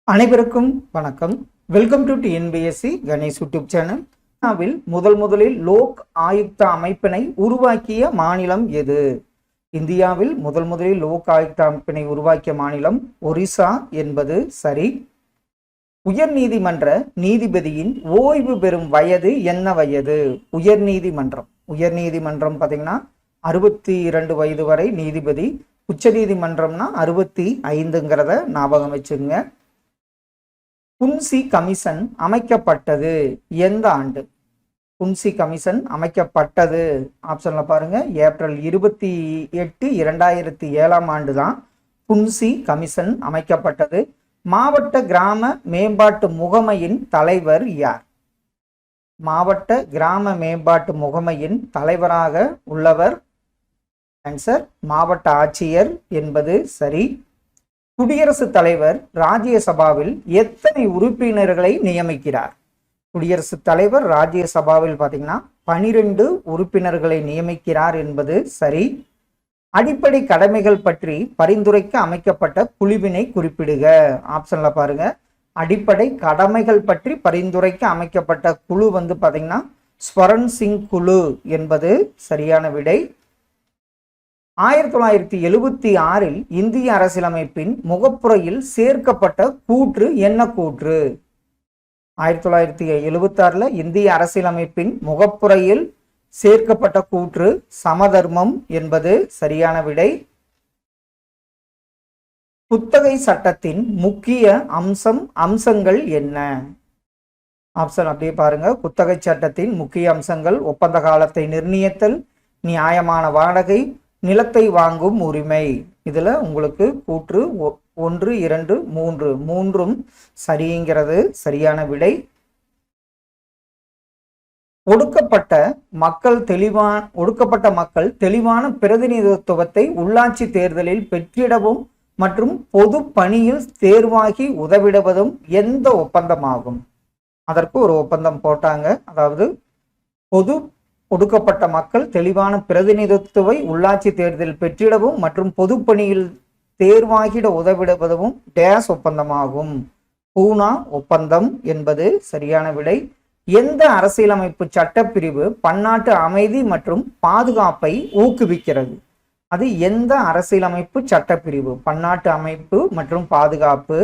அனைவருக்கும் வணக்கம். Welcome to TNPSC Ganesh YouTube channel. இந்தியாவில் முதலில் லோக் ஆயுக்தா அமைப்பினை உருவாக்கிய மாநிலம் எது? இந்தியாவில் முதலில் லோக் ஆயுக்தா அமைப்பினை உருவாக்கிய மாநிலம் ஒரிசா என்பது சரி. உயர் நீதிமன்ற நீதிபதியின் ஓய்வு பெறும் வயது என்ன வயது? உயர் நீதிமன்றம் பார்த்தீங்கன்னா 62 வயது வரை நீதிபதி. உச்ச நீதிமன்றம்னா 65ங்கிறத ஞாபகம் வச்சுங்க. புன்சி கமிஷன் அமைக்கப்பட்டது எந்த ஆண்டு? புன்சி கமிஷன் அமைக்கப்பட்டது ஆப்ஷன்ல பாருங்க, ஏப்ரல் 28, 2007 ஆண்டு தான் புன்சி கமிஷன் அமைக்கப்பட்டது. மாவட்ட கிராம மேம்பாட்டு முகமையின் தலைவர் யார்? மாவட்ட கிராம மேம்பாட்டு முகமையின் தலைவராக உள்ளவர் ஆன்சர் மாவட்ட ஆட்சியர் என்பது சரி. குடியரசுத் தலைவர் ராஜ்யசபாவில் எத்தனை உறுப்பினர்களை நியமிக்கிறார்? குடியரசுத் தலைவர் ராஜ்யசபாவில் பார்த்தீங்கன்னா 12 உறுப்பினர்களை நியமிக்கிறார் என்பது சரி. அடிப்படை கடமைகள் பற்றி பரிந்துரைக்க அமைக்கப்பட்ட குழுவினை குறிப்பிடுக. ஆப்ஷன்ல பாருங்க, அடிப்படை கடமைகள் பற்றி பரிந்துரைக்க அமைக்கப்பட்ட குழு பார்த்தீங்கன்னா ஸ்வரன் சிங் குழு என்பது சரியான விடை. 1976 இந்திய அரசியலமைப்பின் முகப்புரையில் சேர்க்கப்பட்ட கூற்று என்ன கூற்று? 1976 இந்திய அரசியலமைப்பின் முகப்புரையில் சேர்க்கப்பட்ட கூற்று சமதர்மம் என்பது சரியான விடை. குத்தகை சட்டத்தின் முக்கிய அம்சங்கள் என்ன? ஆப்ஷன் அப்படியே பாருங்க. குத்தகை சட்டத்தின் முக்கிய அம்சங்கள்: ஒப்பந்த காலத்தை நிர்ணயித்தல், நியாயமான வாடகை, நிலத்தை வாங்கும் உரிமை. இதுல உங்களுக்கு கூற்று 1, 2, 3 மூன்றும் சரிங்கிறது சரியான விடை. ஒடுக்கப்பட்ட மக்கள் தெளிவான பிரதிநிதித்துவத்தை உள்ளாட்சி தேர்தலில் பெற்றிடவும் மற்றும் பொது பணியில் தேர்வாகி உதவிடுவதும் எந்த ஒப்பந்தமாகும்? அதற்கு ஒரு ஒப்பந்தம் போட்டாங்க. அதாவது ஒடுக்கப்பட்ட மக்கள் தெளிவான பிரதிநிதித்துவை உள்ளாட்சி தேர்தலில் பெற்றிடவும் மற்றும் பொதுப்பணியில் தேர்வாகிட உதவிடுவதும் டேஸ் ஒப்பந்தமாகும். பூனா ஒப்பந்தம் என்பது சரியான விடை. எந்த அரசியலமைப்பு சட்டப்பிரிவு பன்னாட்டு அமைதி மற்றும் பாதுகாப்பை ஊக்குவிக்கிறது? அது எந்த அரசியலமைப்பு சட்டப்பிரிவு? பன்னாட்டு அமைப்பு மற்றும் பாதுகாப்பு.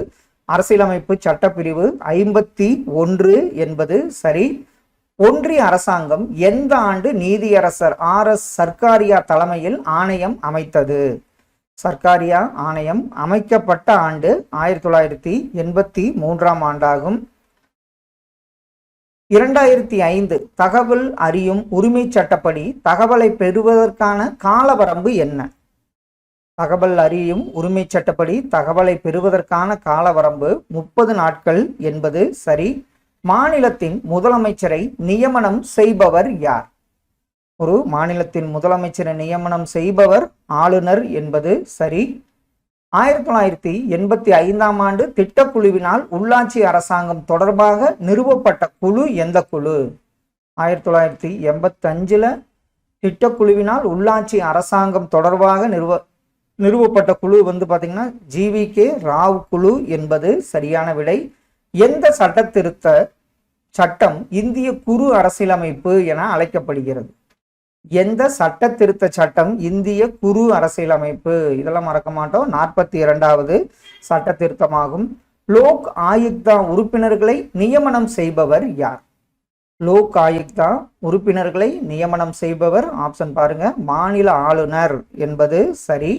அரசியலமைப்பு சட்டப்பிரிவு 51 என்பது சரி. ஒன்றிய அரசாங்கம் எந்த ஆண்டு நீதியரசர் RS சர்க்காரியா தலைமையில் ஆணையம் அமைத்தது? சர்க்காரியா ஆணையம் அமைக்கப்பட்ட ஆண்டு 1983 ஆண்டாகும். 2005 தகவல் அறியும் உரிமை சட்டப்படி தகவலை பெறுவதற்கான காலவரம்பு என்ன? தகவல் அறியும் உரிமை சட்டப்படி தகவலை பெறுவதற்கான காலவரம்பு 30 நாட்கள் என்பது சரி. மாநிலத்தின் முதலமைச்சரை நியமனம் செய்பவர் யார்? ஒரு மாநிலத்தின் முதலமைச்சரை நியமனம் செய்பவர் ஆளுநர் என்பது சரி. 1985 ஆண்டு திட்டக்குழுவினால் உள்ளாட்சி அரசாங்கம் தொடர்பாக நிறுவப்பட்ட குழு எந்த குழு? 1985 திட்டக்குழுவினால் உள்ளாட்சி அரசாங்கம் தொடர்பாக நிறுவப்பட்ட குழு பார்த்தீங்கன்னா GVK ராவ் குழு என்பது சரியான விடை. எந்த சட்டத்திருத்த சட்டம் இந்திய குறு அரசியலமைப்பு என அழைக்கப்படுகிறது? எந்த சட்ட திருத்த சட்டம் இந்திய குறு அரசியலமைப்பு? இதெல்லாம் மறக்க மாட்டோம். 42வது சட்ட திருத்தமாகும். லோக் ஆயுக்தா உறுப்பினர்களை நியமனம் செய்பவர் யார்? லோக் ஆயுக்தா உறுப்பினர்களை நியமனம் செய்பவர் ஆப்ஷன் பாருங்க, மாநில ஆளுநர் என்பது சரி.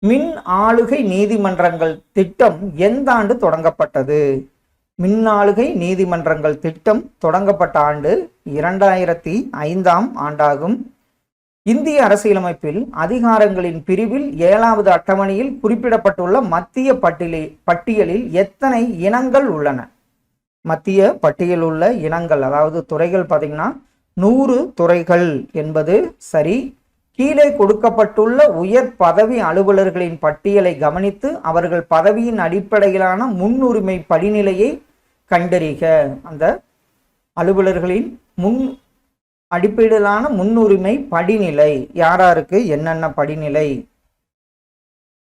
மின் ஆளுகை நீதிமன்றங்கள் திட்டம் எந்த ஆண்டு தொடங்கப்பட்டது? மின் ஆளுகை நீதிமன்றங்கள் திட்டம் தொடங்கப்பட்ட ஆண்டு 2005 ஆண்டாகும். இந்திய அரசியலமைப்பில் அதிகாரங்களின் பிரிவில் 7வது அட்டவணையில் குறிப்பிடப்பட்டுள்ள மத்திய பட்டியலில் எத்தனை இனங்கள் உள்ளன? மத்திய பட்டியலில் உள்ள இனங்கள் அதாவது துறைகள் பார்த்தீங்கன்னா 100 துறைகள் என்பது சரி. கீழே கொடுக்கப்பட்டுள்ள உயர் பதவி அலுவலர்களின் பட்டியலை கவனித்து அவர்கள் பதவியின் அடிப்படையிலான முன்னுரிமை படிநிலையை கண்டறிக. அந்த அலுவலர்களின் அடிப்படையிலான முன்னுரிமை படிநிலை யாராருக்கு என்னென்ன படிநிலை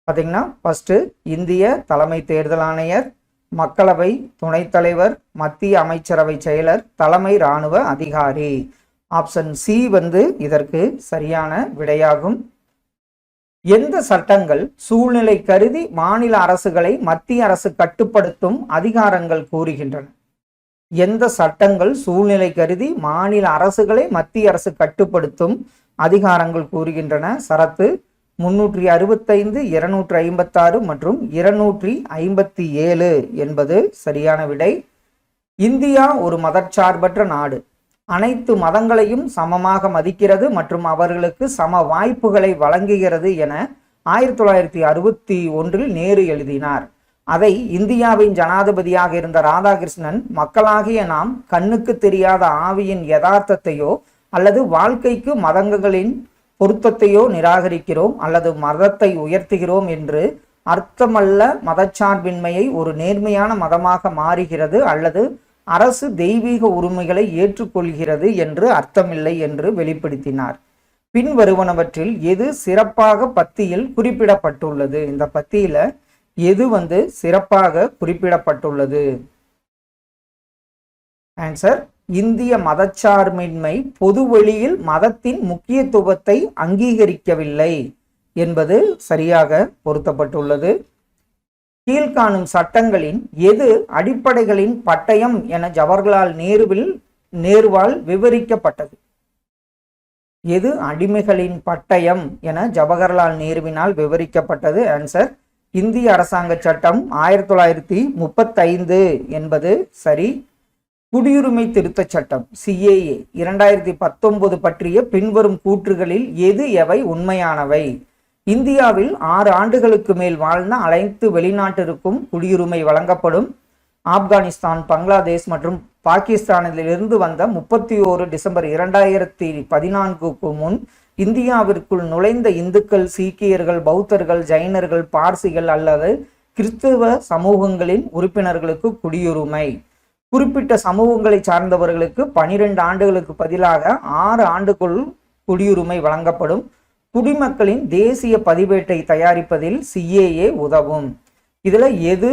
பார்த்தீங்கன்னா, ஃபர்ஸ்ட் இந்திய தலைமை தேர்தல் ஆணையர், மக்களவை துணைத் தலைவர், மத்திய அமைச்சரவை செயலர், தலைமை இராணுவ அதிகாரி. ஆப்ஷன் சி இதற்கு சரியான விடையாகும். எந்த சட்டங்கள் சூழ்நிலை கருதி மாநில அரசுகளை மத்திய அரசு கட்டுப்படுத்தும் அதிகாரங்கள் கூறுகின்றன? எந்த சட்டங்கள் சூழ்நிலை கருதி மாநில அரசுகளை மத்திய அரசு கட்டுப்படுத்தும் அதிகாரங்கள் கூறுகின்றன? சரத்து 365, 256 மற்றும் 257 என்பது சரியான விடை. இந்தியா ஒரு மதச்சார்பற்ற நாடு. அனைத்து மதங்களையும் சமமாக மதிக்கிறது மற்றும் அவர்களுக்கு சம வாய்ப்புகளை வழங்குகிறது என 1961 நேரு எழுதினார். அதை இந்தியாவின் ஜனாதிபதியாக இருந்த ராதாகிருஷ்ணன், மக்களாகிய நாம் கண்ணுக்கு தெரியாத ஆவியின் யதார்த்தத்தையோ அல்லது வாழ்க்கைக்கு மதங்களின் பொருத்தத்தையோ நிராகரிக்கிறோம் அல்லது மதத்தை உயர்த்துகிறோம் என்று அர்த்தமல்ல. மதச்சார்பின்மையை ஒரு நேர்மையான மதமாக மாறுகிறது அல்லது அரசு தெய்வீக உரிமைகளை ஏற்றுக்கொள்கிறது என்று அர்த்தமில்லை என்று வெளிப்படுத்தினார். பின்வருவனவற்றில் எது சிறப்பாக பத்தியில் குறிப்பிடப்பட்டுள்ளது? இந்த பத்தியில எது சிறப்பாக குறிப்பிடப்பட்டுள்ளது? ஆன்சர், இந்திய மதச்சார்பின்மை பொதுவெளியில் மதத்தின் முக்கியத்துவத்தை அங்கீகரிக்கவில்லை என்பது சரியாக பொருத்தப்பட்டுள்ளது. கீழ்காணும் சட்டங்களின் எது அடிப்படைகளின் பட்டயம் என ஜவஹர்லால் நேருவால் விவரிக்கப்பட்டது? எது அடிமைகளின் பட்டயம் என ஜவஹர்லால் நேருவினால் விவரிக்கப்பட்டது? ஆன்சர், இந்திய அரசாங்க சட்டம் 1935 என்பது சரி. குடியுரிமை திருத்த சட்டம் CAA 2019 பற்றிய பின்வரும் கூற்றுகளில் எவை உண்மையானவை? இந்தியாவில் 6 ஆண்டுகளுக்கு மேல் வாழ்ந்த அனைத்து வெளிநாட்டிற்கும் குடியுரிமை வழங்கப்படும். ஆப்கானிஸ்தான், பங்களாதேஷ் மற்றும் பாகிஸ்தானிலிருந்து வந்த 31 டிசம்பர் 2014க்கு முன் இந்தியாவிற்குள் நுழைந்த இந்துக்கள், சீக்கியர்கள், பௌத்தர்கள், ஜைனர்கள், பார்சிகள் அல்லது கிறிஸ்துவ சமூகங்களின் உறுப்பினர்களுக்கு குடியுரிமை. குறிப்பிட்ட சமூகங்களை சார்ந்தவர்களுக்கு 12 ஆண்டுகளுக்கு பதிலாக 6 ஆண்டுக்குள் குடியுரிமை வழங்கப்படும். குடிமக்களின் தேசிய பதிவேட்டை தயாரிப்பதில் CAA உதவும். இதுல எது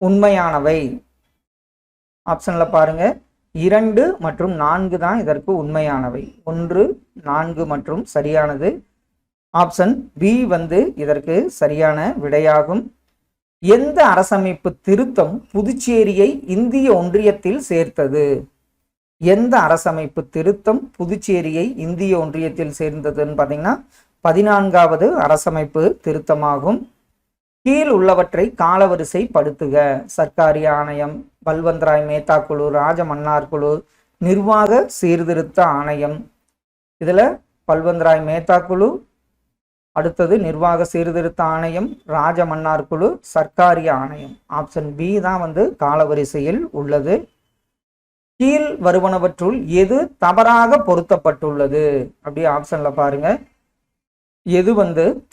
உண்மையானவை? ஆப்ஷன்ல பாருங்க, 2 மற்றும் 4 தான் இதற்கு உண்மையானவை. 1, 4 மற்றும் சரியானது. ஆப்ஷன் பி இதற்கு சரியான விடையாகும். எந்த அரசமைப்பு திருத்தம் புதுச்சேரியை இந்திய ஒன்றியத்தில் சேர்த்தது? எந்த அரசமைப்பு திருத்தம் புதுச்சேரியை இந்திய ஒன்றியத்தில் சேர்ந்ததுன்னு பார்த்தீங்கன்னா 14வது அரசமைப்பு திருத்தமாகும். கீழ் உள்ளவற்றை காலவரிசை படுத்துக. சர்க்காரி ஆணையம், பல்வந்த்ராய் மேத்தா குழு, ராஜமன்னார் குழு, நிர்வாக சீர்திருத்த ஆணையம். இதுல பல்வந்த்ராய் மேத்தா குழு, அடுத்தது நிர்வாக சீர்திருத்த ஆணையம், ராஜமன்னார் குழு, சர்க்காரி ஆணையம். ஆப்ஷன் பி தான் காலவரிசையில் உள்ளது. கீழ் வருவனவற்றுள் எது தவறாக பொருத்தப்பட்டுள்ளது? அப்படி ஆப்ஷன்ல பாருங்க, எது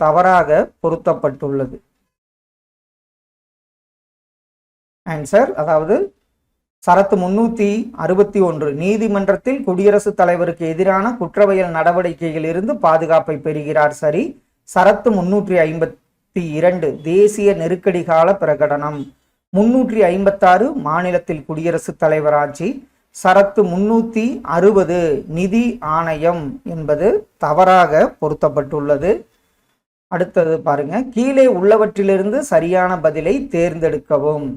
தவறாக பொருத்தப்பட்டுள்ளது? ஆன்சர், அதாவது சரத்து 361 நீதிமன்றத்தில் குடியரசுத் தலைவருக்கு எதிரான குற்றவியல் நடவடிக்கையில் இருந்து பாதுகாப்பை பெறுகிறார். சரி. சரத்து 352 தேசிய நெருக்கடி கால பிரகடனம். 356 மாநிலத்தில் குடியரசுத் தலைவர் ஆட்சி. சரத்து 360 நிதி ஆணையம் என்பது தவறாக பொருத்தப்பட்டுள்ளது. அடுத்தது பாருங்க, கீழே உள்ளவற்றிலிருந்து சரியான பதிலை தேர்ந்தெடுக்கவும்.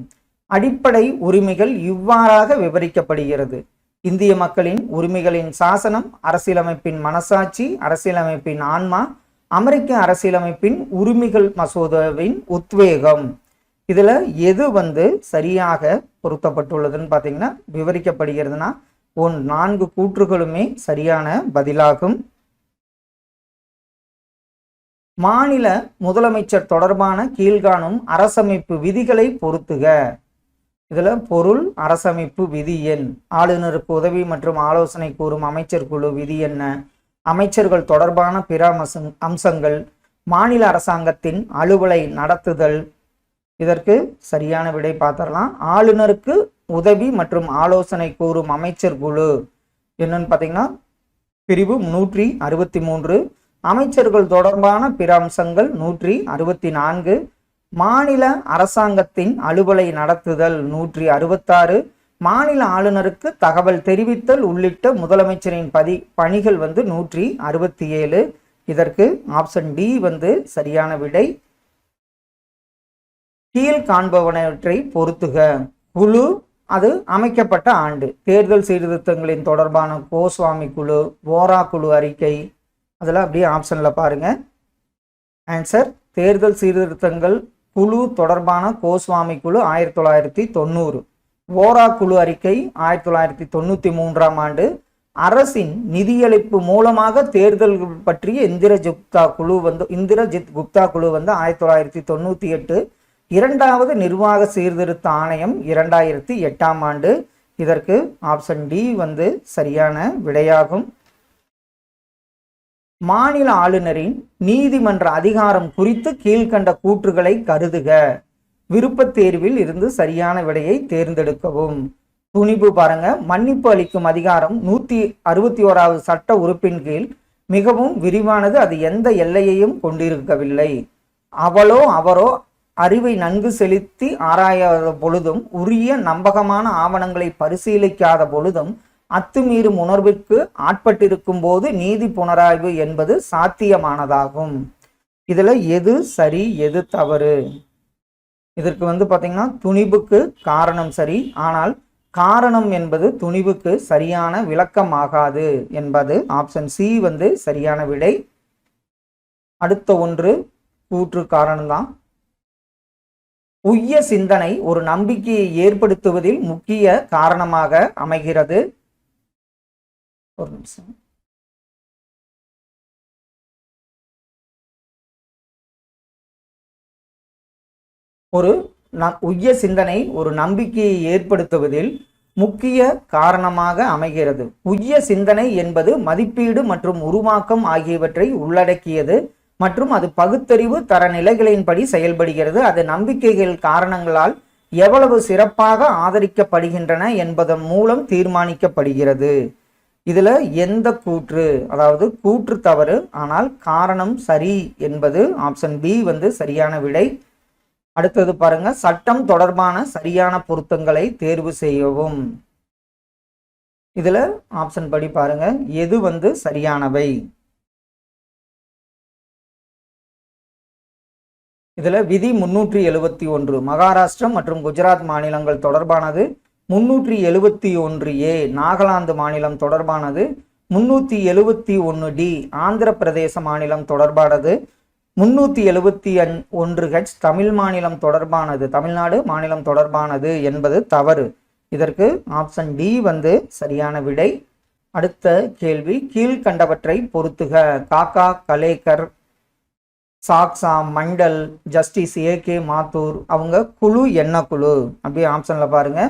அடிப்படை உரிமைகள் இவ்வாறாக விவரிக்கப்படுகிறது. இந்திய மக்களின் உரிமைகளின் சாசனம், அரசியலமைப்பின் மனசாட்சி, அரசியலமைப்பின் ஆன்மா, அமெரிக்க அரசியலமைப்பின் உரிமைகள் மசோதாவின் உத்வேகம். இதுல எது சரியாக பொருத்தப்பட்டுள்ளதுன்னு பார்த்தீங்கன்னா விவரிக்கப்படுகிறதுனா 4 கூற்றுகளுமே சரியான பதிலாகும். மாநில முதலமைச்சர் தொடர்பான கீழ்காணும் அரசமைப்பு விதிகளை பொருத்துக. இதுல பொருள், அரசமைப்பு விதி எண், ஆளுநருக்கு உதவி மற்றும் ஆலோசனை கூறும் அமைச்சர் குழு விதி என்ன, அமைச்சர்கள் தொடர்பான பிற அம்சங்கள், மாநில அரசாங்கத்தின் அலுவலை நடத்துதல். இதற்கு சரியான விடை பார்த்துடலாம். ஆளுநருக்கு உதவி மற்றும் ஆலோசனை கூறும் அமைச்சர் குழு என்னன்னு பார்த்தீங்கன்னா பிரிவு 163. அமைச்சர்கள் தொடர்பான பிற அம்சங்கள் 164. மாநில அரசாங்கத்தின் அலுவலை நடத்துதல் 166, மாநில ஆளுநருக்கு தகவல் தெரிவித்தல் உள்ளிட்ட முதலமைச்சரின் பணிகள் 167. இதற்கு ஆப்ஷன் டி சரியான விடை. கீழ் காண்பவனவற்றை பொருத்துக. குழு, அது அமைக்கப்பட்ட ஆண்டு. தேர்தல் சீர்திருத்தங்களின் தொடர்பான கோஸ்வாமி குழு, ஓரா குழு அறிக்கை, அதெல்லாம் அப்படியே ஆப்ஷன்ல பாருங்க. ஆன்சர், தேர்தல் சீர்திருத்தங்கள் குழு தொடர்பான கோஸ்வாமி குழு 1990, ஓரா குழு அறிக்கை 1993ஆம் ஆண்டு, அரசின் நிதியளிப்பு மூலமாக தேர்தல்கள் பற்றிய இந்திரஜித் குப்தா குழு 1998, இரண்டாவது நிர்வாக சீர்திருத்த ஆணையம் 2008ஆம் ஆண்டு. இதற்கு ஆப்ஷன் டி சரியான விடையாகும். மாநில ஆளுநரின் நீதிமன்ற அதிகாரம் குறித்து கீழ்கண்ட கூற்றுகளை கருதுக. விருப்பத் தேர்வில் இருந்து சரியான விடையை தேர்ந்தெடுக்கவும். துணிவு பாருங்க. மன்னிப்பு அளிக்கும் அதிகாரம் 161வது சட்ட உறுப்பின் கீழ் மிகவும் விரிவானது. அது எந்த எல்லையையும் கொண்டிருக்கவில்லை. அவரோ அறிவை நன்கு செலுத்தி ஆராயாத பொழுதும், உரிய நம்பகமான ஆவணங்களை பரிசீலிக்காத பொழுதும், அத்துமீறும் உணர்விற்கு ஆட்பட்டிருக்கும் போது நீதி புனராய்வு என்பது சாத்தியமானதாகும். இதுல எது சரி எது தவறு? இதற்கு பாத்தீங்கன்னா துணிவுக்கு காரணம் சரி, ஆனால் காரணம் என்பது துணிவுக்கு சரியான விளக்கமாகாது என்பது ஆப்ஷன் சி சரியான விடை. அடுத்த ஒன்று கூற்று காரணம்தான். உய்ய சிந்தனை ஒரு நம்பிக்கையை ஏற்படுத்துவதில் முக்கிய காரணமாக அமைகிறது. ஒரு நிமிஷம். ஒரு உய்ய சிந்தனை ஒரு நம்பிக்கையை ஏற்படுத்துவதில் முக்கிய காரணமாக அமைகிறது. உய்ய சிந்தனை என்பது மதிப்பீடு மற்றும் உருவாக்கம் ஆகியவற்றை உள்ளடக்கியது மற்றும் அது பகுத்தறிவு தரநிலைகளின்படி செயல்படுகிறது. அது நம்பிக்கைகள் காரணங்களால் எவ்வளவு சிறப்பாக ஆதரிக்கப்படுகின்றன என்பதன் மூலம் தீர்மானிக்கப்படுகிறது. இதுல எந்த கூற்று, அதாவது கூற்று தவறு, ஆனால் காரணம் சரி என்பது ஆப்ஷன் பி சரியான விடை. அடுத்தது பாருங்க. சட்டம் தொடர்பான சரியான பொருத்தங்களை தேர்வு செய்யவும். இதுல ஆப்ஷன் படி பாருங்க, எது சரியானவை. இதுல விதி 371 மகாராஷ்டிரம் மற்றும் குஜராத் மாநிலங்கள் தொடர்பானது, 371A நாகாலாந்து மாநிலம் தொடர்பானது, 371D ஆந்திர பிரதேச மாநிலம் தொடர்பானது, 371H தமிழ் மாநிலம் தொடர்பானது, தமிழ்நாடு மாநிலம் தொடர்பானது என்பது தவறு. இதற்கு ஆப்ஷன் டி சரியான விடை. அடுத்த கேள்வி, கீழ்கண்டவற்றை பொருத்துக. காக்கா கலேக்கர், சாக்ஸா, மண்டல், ஜஸ்டிஸ் ஏகே மாத்தூர், அவங்க குழு என்ன குழு? அப்படியே ஆப்ஷன்ல பாருங்க.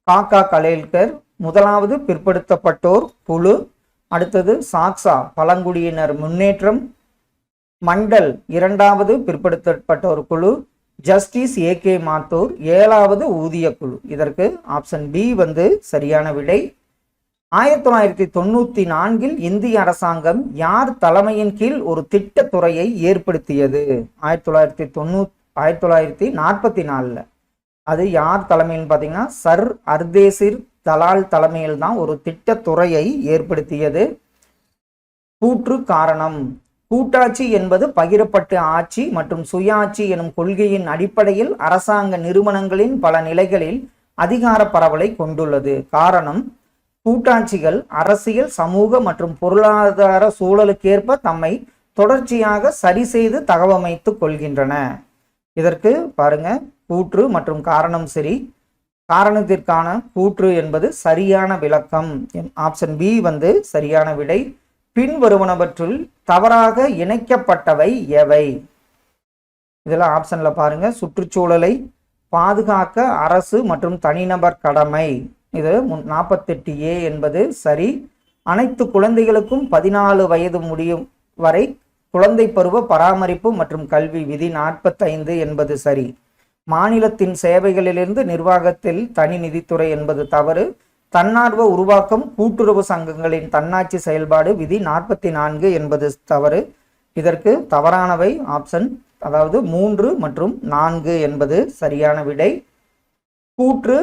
காக்கா கலேல்கர் முதலாவது பிற்படுத்தப்பட்டோர் குழு, அடுத்தது சாக்ஸா பழங்குடியினர் முன்னேற்றம், மண்டல் இரண்டாவது பிற்படுத்தப்பட்டோர் குழு, ஜஸ்டிஸ் ஏகே மாத்தூர் 7வது ஊதிய குழு. இதற்கு ஆப்ஷன் பி சரியான விடை. 1994 இந்திய அரசாங்கம் யார் தலைமையின் கீழ் ஒரு திட்டத்துறையை ஏற்படுத்தியது? 1944. அது யார் தலைமையில் பார்த்தீங்கன்னா சர் அர்தேசிர் தலால் தலைமையில் தான் ஒரு திட்டத்துறையை ஏற்படுத்தியது. கூற்று காரணம். கூட்டாட்சி என்பது பகிரப்பட்ட ஆட்சி மற்றும் சுயாட்சி எனும் கொள்கையின் அடிப்படையில் அரசாங்க நிறுவனங்களின் பல நிலைகளில் அதிகார பரவலை கொண்டுள்ளது. காரணம், கூட்டாட்சிகள் அரசியல், சமூக மற்றும் பொருளாதார சூழலுக்கேற்ப தம்மை தொடர்ச்சியாக சரி செய்து தகவமைத்துக் கொள்கின்றன. இதற்கு பாருங்க, கூற்று மற்றும் காரணம் சரி. காரணத்திற்கான கூற்று என்பது சரியான விளக்கம். ஆப்ஷன் பி சரியான விடை. பின்வருவனவற்றுள் தவறாக இணைக்கப்பட்டவை எவை? இதெல்லாம் ஆப்ஷன்ல பாருங்க. சுற்றுச்சூழலை பாதுகாக்க அரசு மற்றும் தனிநபர் கடமை, இது 48A என்பது சரி. அனைத்து குழந்தைகளுக்கும் 14 வயது முடியும் வரை குழந்தை பருவ பராமரிப்பு மற்றும் கல்வி, விதி 45 என்பது சரி. மாநிலத்தின் சேவைகளிலிருந்து நிர்வாகத்தில் தனி நிதித்துறை என்பது தவறு. தன்னார்வ உருவாக்கம் கூட்டுறவு சங்கங்களின் தன்னாட்சி செயல்பாடு, விதி 44 என்பது தவறு. இதற்கு தவறானவை ஆப்ஷன் அதாவது 3 மற்றும் 4 என்பது சரியான விடை. கூற்று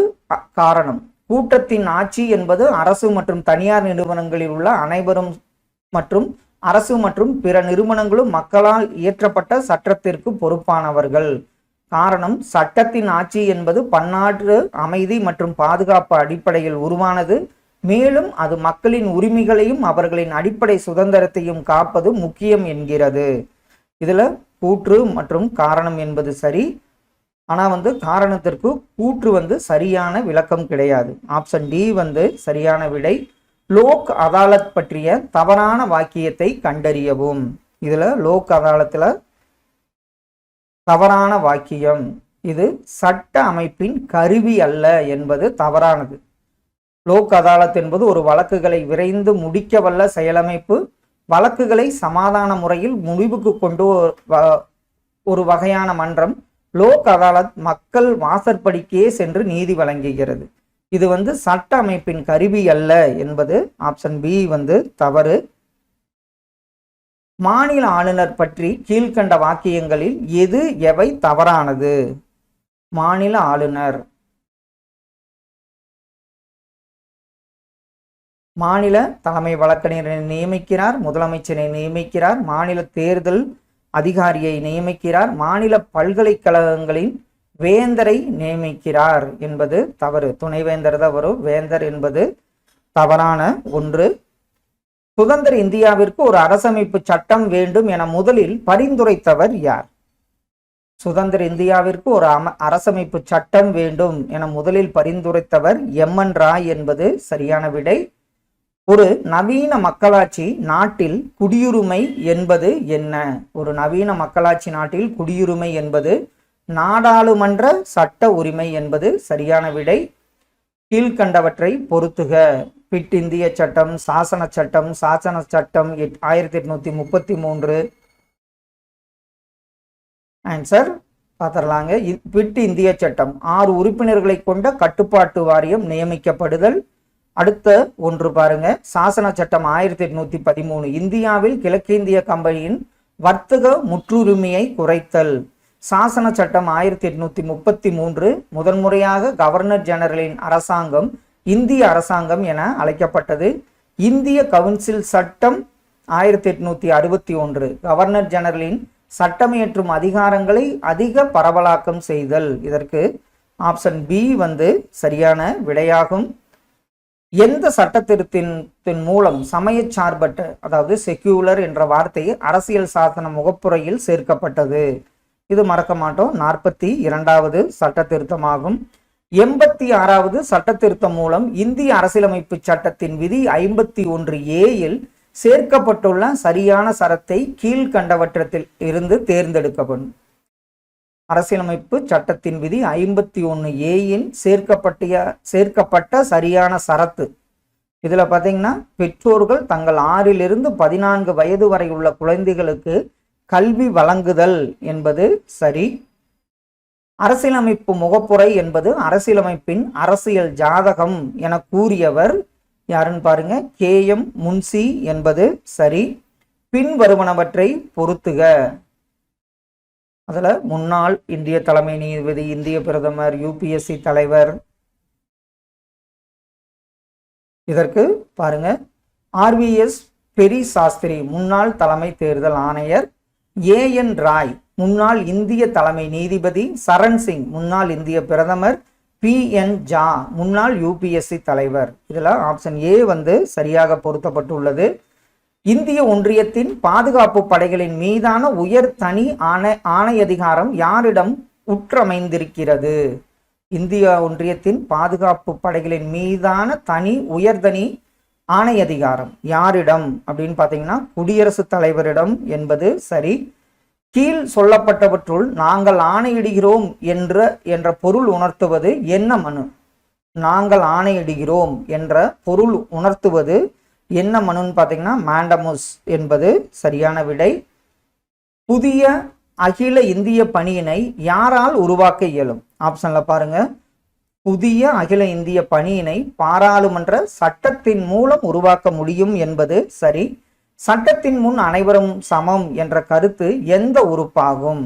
காரணம். கூட்டத்தின் ஆட்சி என்பது அரசு மற்றும் தனியார் நிறுவனங்களில் உள்ள அனைவரும் மற்றும் அரசு மற்றும் பிற நிறுவனங்களும் மக்களால் இயற்றப்பட்ட சட்டத்திற்கு பொறுப்பானவர்கள். காரணம், சட்டத்தின் ஆட்சி என்பது பன்னாட்டு அமைதி மற்றும் பாதுகாப்பு அடிப்படையில் உருவானது. மேலும் அது மக்களின் உரிமைகளையும் அவர்களின் அடிப்படை சுதந்திரத்தையும் காப்பது முக்கியம் என்கிறது. இதுல கூற்று மற்றும் காரணம் என்பது சரி. ஆனா காரணத்திற்கு கூற்று சரியான விளக்கம் கிடையாது. ஆப்ஷன் டி சரியான விடை. லோக் அதாலத் பற்றிய தவறான வாக்கியத்தை கண்டறியவும். இதுல லோக் அதாலத்துல தவறான வாக்கியம், இது சட்ட அமைப்பின் கருவி அல்ல என்பது தவறானது. லோக் அதாலத் என்பது ஒரு வழக்குகளை விரைந்து முடிக்க வல்ல செயலமைப்பு. வழக்குகளை சமாதான முறையில் முடிவுக்கு கொண்டு ஒரு வகையான மன்றம். லோக் அதாலத் மக்கள் வாசற்படிக்கே சென்று நீதி வழங்குகிறது. இது சட்ட அமைப்பின் கருவி அல்ல என்பது ஆப்ஷன் பி தவறு. மாநில ஆளுநர் பற்றி கீழ்கண்ட வாக்கியங்களில் எவை தவறானது? மாநில ஆளுநர் மாநில தலைமை வழக்கறிஞரை நியமிக்கிறார், முதலமைச்சரை நியமிக்கிறார், மாநில தேர்தல் அதிகாரியை நியமிக்கிறார், மாநில பல்கலைக்கழகங்களின் வேந்தரை நியமிக்கிறார் என்பது தவறு. துணைவேந்தர் தான் வரும், வேந்தர் என்பது தவறான ஒன்று. சுதந்திர இந்தியாவிற்கு ஒரு அரசமைப்பு சட்டம் வேண்டும் என முதலில் பரிந்துரைத்தவர் யார்? சுதந்திர இந்தியாவிற்கு ஒரு அரசமைப்பு சட்டம் வேண்டும் என முதலில் பரிந்துரைத்தவர் எம்.என். ராய் என்பது சரியான விடை. ஒரு நவீன மக்களாட்சி நாட்டில் குடியுரிமை என்பது என்ன? ஒரு நவீன மக்களாட்சி நாட்டில் குடியுரிமை என்பது நாடாளுமன்ற சட்ட உரிமை என்பது சரியான விடை. கீழ்கண்டவற்றை பொருத்துக. பிட் இந்திய சட்டம், சாசன சட்டம், 1833. ஆன்சர் பார்த்துடலாங்க. பிட் இந்திய சட்டம் 6 உறுப்பினர்களை கொண்ட கட்டுப்பாட்டு வாரியம் நியமிக்கப்படுதல். அடுத்த ஒன்று பாருங்க, சாசன சட்டம் 1813 இந்தியாவில் கிழக்கிந்திய கம்பெனியின் வர்த்தக முற்றுரிமையை குறைத்தல். சாசன சட்டம் 1833 முதன்முறையாக கவர்னர் ஜெனரலின் அரசாங்கம் இந்திய அரசாங்கம் என அழைக்கப்பட்டது. இந்திய கவுன்சில் சட்டம் 1861 கவர்னர் ஜெனரலின் சட்டமியற்றும் அதிகாரங்களை அதிக பரவலாக்கம் செய்தல். இதற்கு ஆப்ஷன் பி சரியான விடையாகும். எந்த சட்ட திருத்தத்தின் மூலம் சமயச்சார்பற்ற அதாவது செக்யூலர் என்ற வார்த்தை அரசியல் சாசன முகப்புரையில் சேர்க்கப்பட்டது? இது மறக்க மாட்டோம், 42வது சட்ட திருத்தமாகும். 86வது சட்ட திருத்தம் மூலம் இந்திய அரசியலமைப்பு சட்டத்தின் விதி 51A சேர்க்கப்பட்டுள்ள சரியான சரத்தை கீழ்கண்டவற்றத்தில் இருந்து தேர்ந்தெடுக்கப்படும். அரசியலமைப்பு சட்டத்தின் விதி 51A சேர்க்கப்பட்ட சரியான சரத்து. இதுல பாத்தீங்கன்னா, பெற்றோர்கள் தங்கள் 6 to 14 வயது வரை உள்ள குழந்தைகளுக்கு கல்வி வழங்குதல் என்பது சரி. அரசியலமைப்பு முகப்புரை என்பது அரசியலமைப்பின் அரசியல் ஜாதகம் என கூறியவர் யாருன்னு பாருங்க, K.M. முன்சி என்பது சரி. பின்வருவனவற்றை பொருத்துக. அதுல முன்னாள் இந்திய தலைமை நீதிபதி, இந்திய பிரதமர், UPSC தலைவர். இதற்கு பாருங்க, RVS பெரி சாஸ்திரி முன்னாள் தலைமை தேர்தல் ஆணையர், A.N. ராய் முன்னாள் இந்திய தலைமை நீதிபதி, சரண் சிங் முன்னாள் இந்திய பிரதமர், P.N. ஜா முன்னாள் UPSC தலைவர். இதுல ஆப்ஷன் ஏ சரியாக பொருத்தப்பட்டுள்ளது. இந்திய ஒன்றியத்தின் பாதுகாப்பு படைகளின் மீதான உயர் தனி ஆணை அதிகாரம் யாரிடம் உற்றமைந்திருக்கிறது? இந்திய ஒன்றியத்தின் பாதுகாப்பு படைகளின் மீதான உயர்தனி ஆணை அதிகாரம் யாரிடம் அப்படின்னு பார்த்தீங்கன்னா குடியரசுத் தலைவரிடம் என்பது சரி. கீழ் சொல்லப்பட்டவற்றுள் நாங்கள் ஆணையிடுகிறோம் என்ற பொருள் உணர்த்துவது என்ன மனு? நாங்கள் ஆணையிடுகிறோம் என்ற பொருள் உணர்த்துவது என்ன மனுன்னு பார்த்தீங்கன்னா மேண்டமுஸ் என்பது சரியான விடை. புதிய அகில இந்திய பணியினை யாரால் உருவாக்க இயலும்? ஆப்ஷன்ல பாருங்க, புதிய அகில இந்திய பணியினை பாராளுமன்ற சட்டத்தின் மூலம் உருவாக்க முடியும் என்பது சரி. சட்டத்தின் முன் அனைவரும் சமம் என்ற கருத்து எந்த உறுப்பாகும்?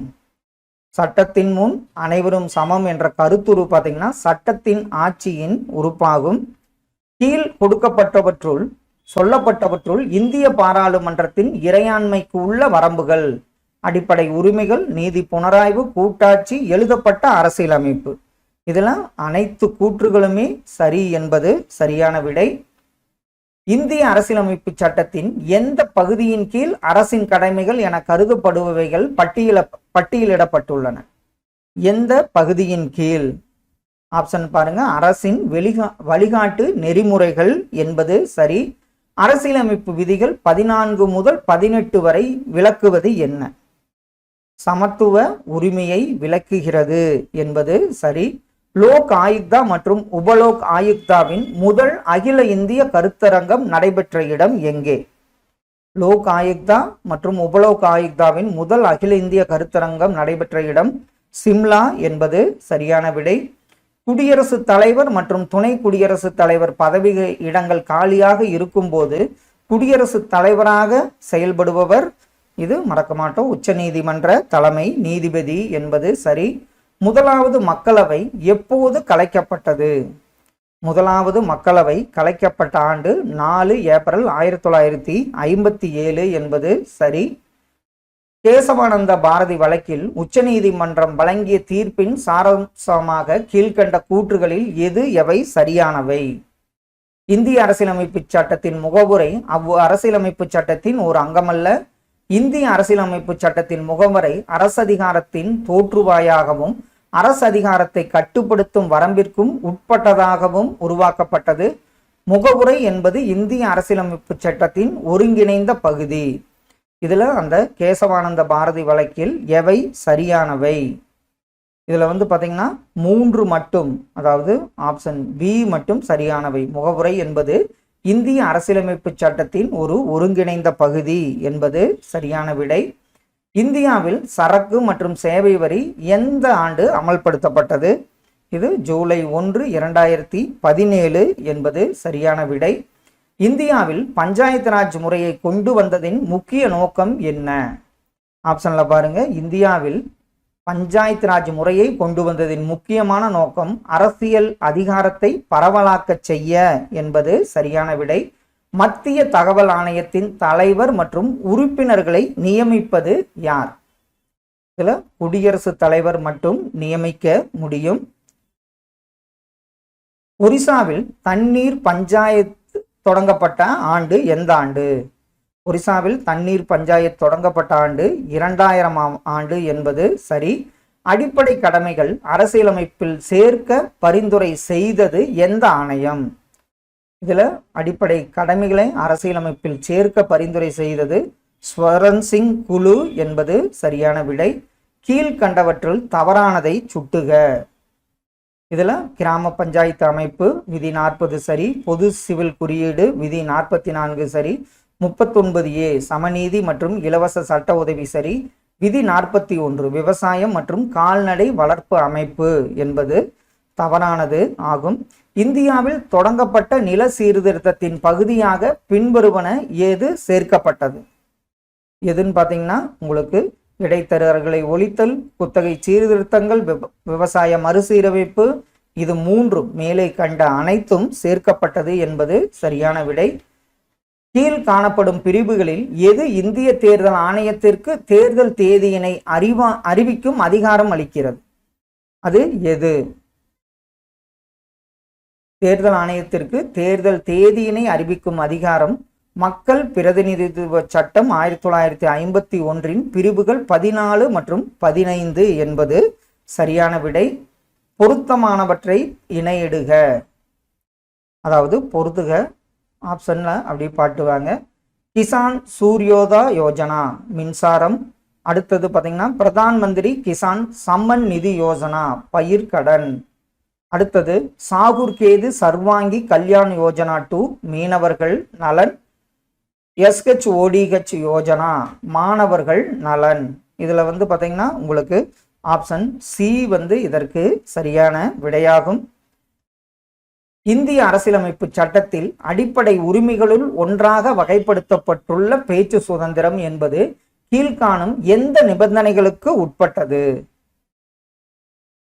சட்டத்தின் முன் அனைவரும் சமம் என்ற கருத்துரு பார்த்தீங்கன்னா சட்டத்தின் ஆட்சியின் உறுப்பாகும். கீழ் கொடுக்கப்பட்டவற்றுள் சொல்லப்பட்டவற்றுள் இந்திய பாராளுமன்றத்தின் இறையாண்மைக்கு உள்ள வரம்புகள்: அடிப்படை உரிமைகள், நீதி புனராய்வு, கூட்டாட்சி, எழுதப்பட்ட அரசியலமைப்பு. இதுல அனைத்து கூற்றுகளுமே சரி என்பது சரியான விடை. இந்திய அரசியலமைப்பு சட்டத்தின் எந்த பகுதியின் கீழ் அரசின் கடமைகள் என கருதப்படுபவைகள் பட்டியலிடப்பட்டுள்ளன? எந்த பகுதியின் கீழ்? ஆப்ஷன் பாருங்க. அரசின் வழிகாட்டு நெறிமுறைகள் என்பது சரி. அரசியலமைப்பு விதிகள் 14 முதல் 18 வரை விளக்குவது என்ன? சமத்துவ உரிமையை விளக்குகிறது என்பது சரி. லோக் ஆயுக்தா மற்றும் உபலோக் ஆயுக்தாவின் முதல் அகில இந்திய கருத்தரங்கம் நடைபெற்ற இடம் எங்கே? லோக் ஆயுக்தா மற்றும் உபலோக் ஆயுக்தாவின் முதல் அகில இந்திய கருத்தரங்கம் நடைபெற்ற இடம் சிம்லா என்பது சரியான விடை. குடியரசுத் தலைவர் மற்றும் துணை குடியரசுத் தலைவர் பதவி இடங்கள் காலியாக இருக்கும்போது குடியரசுத் தலைவராக செயல்படுபவர், இது மறக்க மாட்டோம், உச்ச நீதிமன்ற தலைமை நீதிபதி என்பது சரி. முதலாவது மக்களவை எப்போது கலைக்கப்பட்டது? முதலாவது மக்களவை கலைக்கப்பட்ட ஆண்டு 4 ஏப்ரல் 1957 என்பது சரி. கேசவானந்த பாரதி வழக்கில் உச்சநீதிமன்றம் வழங்கிய தீர்ப்பின் சாராம்சமாக கீழ்கண்ட கூற்றுகளில் எவை சரியானவை? இந்திய அரசியலமைப்பு சட்டத்தின் முகவுரை அரசியலமைப்பு சட்டத்தின் ஒரு அங்கமல்ல. இந்திய அரசியலமைப்பு சட்டத்தின் முகவரை அரசதிகாரத்தின் தோற்றுவாயாகவும் அரசதிகாரத்தை கட்டுப்படுத்தும் வரம்பிற்கும் உட்பட்டதாகவும் உருவாக்கப்பட்டது. முகவுரை என்பது இந்திய அரசியலமைப்பு சட்டத்தின் ஒருங்கிணைந்த பகுதி. இதுல அந்த கேசவானந்த பாரதி வழக்கில் எவை சரியானவை? இதுல பாத்தீங்கன்னா 3 மட்டும், அதாவது ஆப்ஷன் பி மட்டும் சரியானவை. முகவுரை என்பது இந்திய அரசியலமைப்பு சட்டத்தின் ஒரு ஒருங்கிணைந்த பகுதி என்பது சரியான விடை. இந்தியாவில் சரக்கு மற்றும் சேவை வரி எந்த ஆண்டு அமல்படுத்தப்பட்டது? இது ஜூலை 1, 2017 என்பது சரியான விடை. இந்தியாவில் பஞ்சாயத்து ராஜ் முறையை கொண்டு வந்ததின் முக்கிய நோக்கம் என்ன? ஆப்ஷன்ல பாருங்க. இந்தியாவில் பஞ்சாயத்து ராஜ் முறையை கொண்டு வந்ததின் முக்கியமான நோக்கம் அரசியல் அதிகாரத்தை பரவலாக்க செய்ய என்பது சரியான விடை. மத்திய தகவல் ஆணையத்தின் தலைவர் மற்றும் உறுப்பினர்களை நியமிப்பது யார்? இதுல குடியரசுத் தலைவர் மட்டும் நியமிக்க முடியும். ஒரிசாவில் தண்ணீர் பஞ்சாயத்து தொடங்கப்பட்ட ஆண்டு எந்த ஆண்டு? ஒரிசாவில் தண்ணீர் பஞ்சாயத்து தொடங்கப்பட்ட ஆண்டு 2000ஆம் ஆண்டு என்பது சரி. அடிப்படை கடமைகள் அரசியலமைப்பில் சேர்க்க பரிந்துரை செய்தது எந்த ஆணையம்? இதுல அடிப்படை கடமைகளை அரசியலமைப்பில் சேர்க்க பரிந்துரை செய்தது ஸ்வரன் சிங் குழு என்பது சரியான விடை. கீழ்கண்டவற்றில் தவறானதை சுட்டுக. இதுல கிராம பஞ்சாயத்து அமைப்பு விதி 40 சரி. பொது சிவில் குறியீடு விதி 44 சரி. 39A சமநீதி மற்றும் இலவச சட்ட உதவி சரி. விதி 41 விவசாயம் மற்றும் கால்நடை வளர்ப்பு அமைப்பு என்பது தவறானது ஆகும். இந்தியாவில் தொடங்கப்பட்ட நில சீர்திருத்தத்தின் பகுதியாக பின்வருவன ஏது சேர்க்கப்பட்டது? எதுன்னு பார்த்தீங்கன்னா உங்களுக்கு இடைத்தரகர்களை ஒழித்தல், குத்தகை சீர்திருத்தங்கள், விவசாய மறுசீரமைப்பு, இது 3 மேலே கண்ட அனைத்தும் சேர்க்கப்பட்டது என்பது சரியான விடை. கீழ் காணப்படும் பிரிவுகளில் எது இந்திய தேர்தல் ஆணையத்திற்கு தேர்தல் தேதியினை அறிவிக்கும் அதிகாரம் அளிக்கிறது? அது எது? தேர்தல் ஆணையத்திற்கு தேர்தல் தேதியினை அறிவிக்கும் அதிகாரம் மக்கள் பிரதிநிதித்துவ சட்டம் 1951 பிரிவுகள் 14 மற்றும் 15 என்பது சரியான விடை. பொருத்தமானவற்றை இணையிடுக, அதாவது பொருத்துக. ஆப்ஷன்ல அப்படி பாட்டுவாங்க. கிசான் சூரியோதா யோஜனா மின்சாரம். அடுத்தது பார்த்தீங்கன்னா பிரதான் மந்திரி கிசான் சம்மன் நிதி யோஜனா பயிர்கடன். அடுத்தது சாகுர்கேது சர்வாங்கி கல்யாண் யோஜனா 2 மீனவர்கள் நலன். SHODH யோஜனா மாணவர்கள் நலன். இதுல பார்த்தீங்கன்னா உங்களுக்கு ஆப்ஷன் சி இதற்கு சரியான விடையாகும். இந்திய அரசியலமைப்பு சட்டத்தில் அடிப்படை உரிமைகளுள் ஒன்றாக வகைப்படுத்தப்பட்டுள்ள பேச்சு சுதந்திரம் என்பது கீழ்காணும் எந்த நிபந்தனைகளுக்கு உட்பட்டது?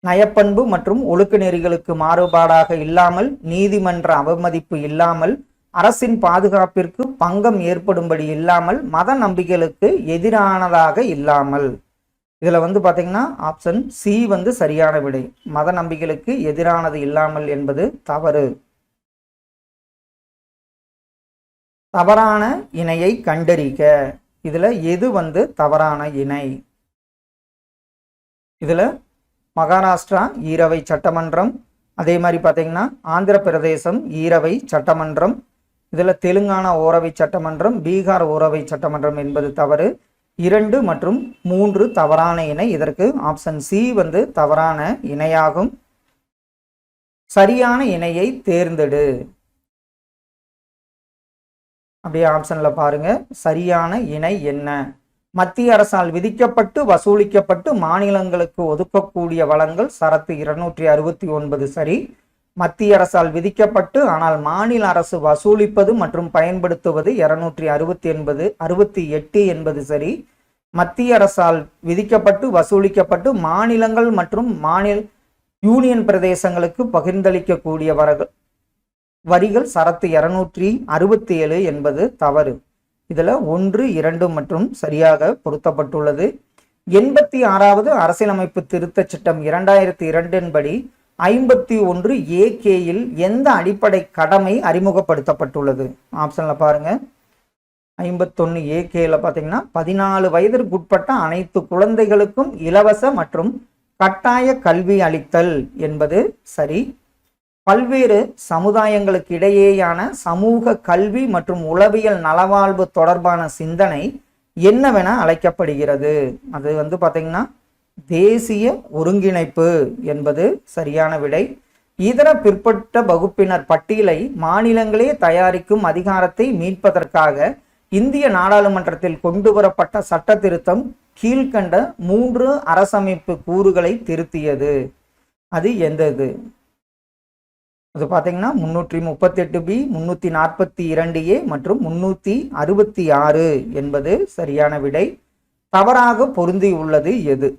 நயப்பண்பு மற்றும் ஒழுக்க நெறிகளுக்கு மாறுபாடாக இல்லாமல், நீதிமன்ற அவமதிப்பு இல்லாமல், அரசின் பாதுகாப்பிற்கு பங்கம் ஏற்படும்படி இல்லாமல், மத நம்பிக்கைகளுக்கு எதிரானதாக இல்லாமல். இதுல பாத்தீங்கன்னா ஆப்ஷன் சி சரியான விடை. மத நம்பிக்கைகளுக்கு எதிரானது இல்லாமல் என்பது தவறு. தவறான இணையை கண்டறிக. இதுல எது தவறான இணை? இதுல மகாராஷ்டிரா ஈரவை சட்டமன்றம், அதே மாதிரி பார்த்தீங்கன்னா ஆந்திர பிரதேசம் ஈரவை சட்டமன்றம், இதில் தெலுங்கானா ஓரவை சட்டமன்றம், பீகார் ஓரவை சட்டமன்றம் என்பது தவறு. 2 மற்றும் 3 தவறான இணை. இதற்கு ஆப்ஷன் சி தவறான இணையாகும். சரியான இணையை தேர்ந்தெடு. அப்படியே ஆப்ஷன்ல பாருங்க, சரியான இணை என்ன? மத்திய அரசால் விதிக்கப்பட்டு வசூலிக்கப்பட்டு மாநிலங்களுக்கு ஒதுக்கக்கூடிய வளங்கள் சரத்து 269 சரி. மத்திய அரசால் விதிக்கப்பட்டு ஆனால் மாநில அரசு வசூலிப்பது மற்றும் பயன்படுத்துவது 268 என்பது சரி. மத்திய அரசால் விதிக்கப்பட்டு வசூலிக்கப்பட்டு மாநிலங்கள் மற்றும் யூனியன் பிரதேசங்களுக்கு பகிர்ந்தளிக்கக்கூடிய வரிகள் சரத்து 267 என்பது தவறு. இதுல 1, 2 மற்றும் சரியாக பொருத்தப்பட்டுள்ளது. 86வது அரசியலமைப்பு திருத்த சட்டம் 2002 படி 51 AK-யில் எந்த அடிப்படை கடமை அறிமுகப்படுத்தப்பட்டுள்ளது? ஆப்ஷன்ல பாருங்க. 51 AK-ல பாத்தீங்கன்னா 14 வயதிற்குட்பட்ட அனைத்து குழந்தைகளுக்கும் இலவச மற்றும் கட்டாய கல்வி அளித்தல் என்பது சரி. பல்வேறு சமுதாயங்களுக்கு இடையேயான சமூக கல்வி மற்றும் உளவியல் நலவாழ்வு தொடர்பான சிந்தனை என்னவென அழைக்கப்படுகிறது? அது பாத்தீங்கன்னா தேசிய ஒருங்கிணைப்பு என்பது சரியான விடை. இதர பிற்பட்ட வகுப்பினர் பட்டியலை மாநிலங்களே தயாரிக்கும் அதிகாரத்தை மீட்பதற்காக இந்திய நாடாளுமன்றத்தில் கொண்டு வரப்பட்ட சட்ட திருத்தம் கீழ்கண்ட 3 அரசமைப்பு கூறுகளை திருத்தியது. அது எந்தது? அது பார்த்தீங்கன்னா 338B, 342A மற்றும் 366 என்பது சரியான விடை. தவறாக பொருந்தி உள்ளது எது?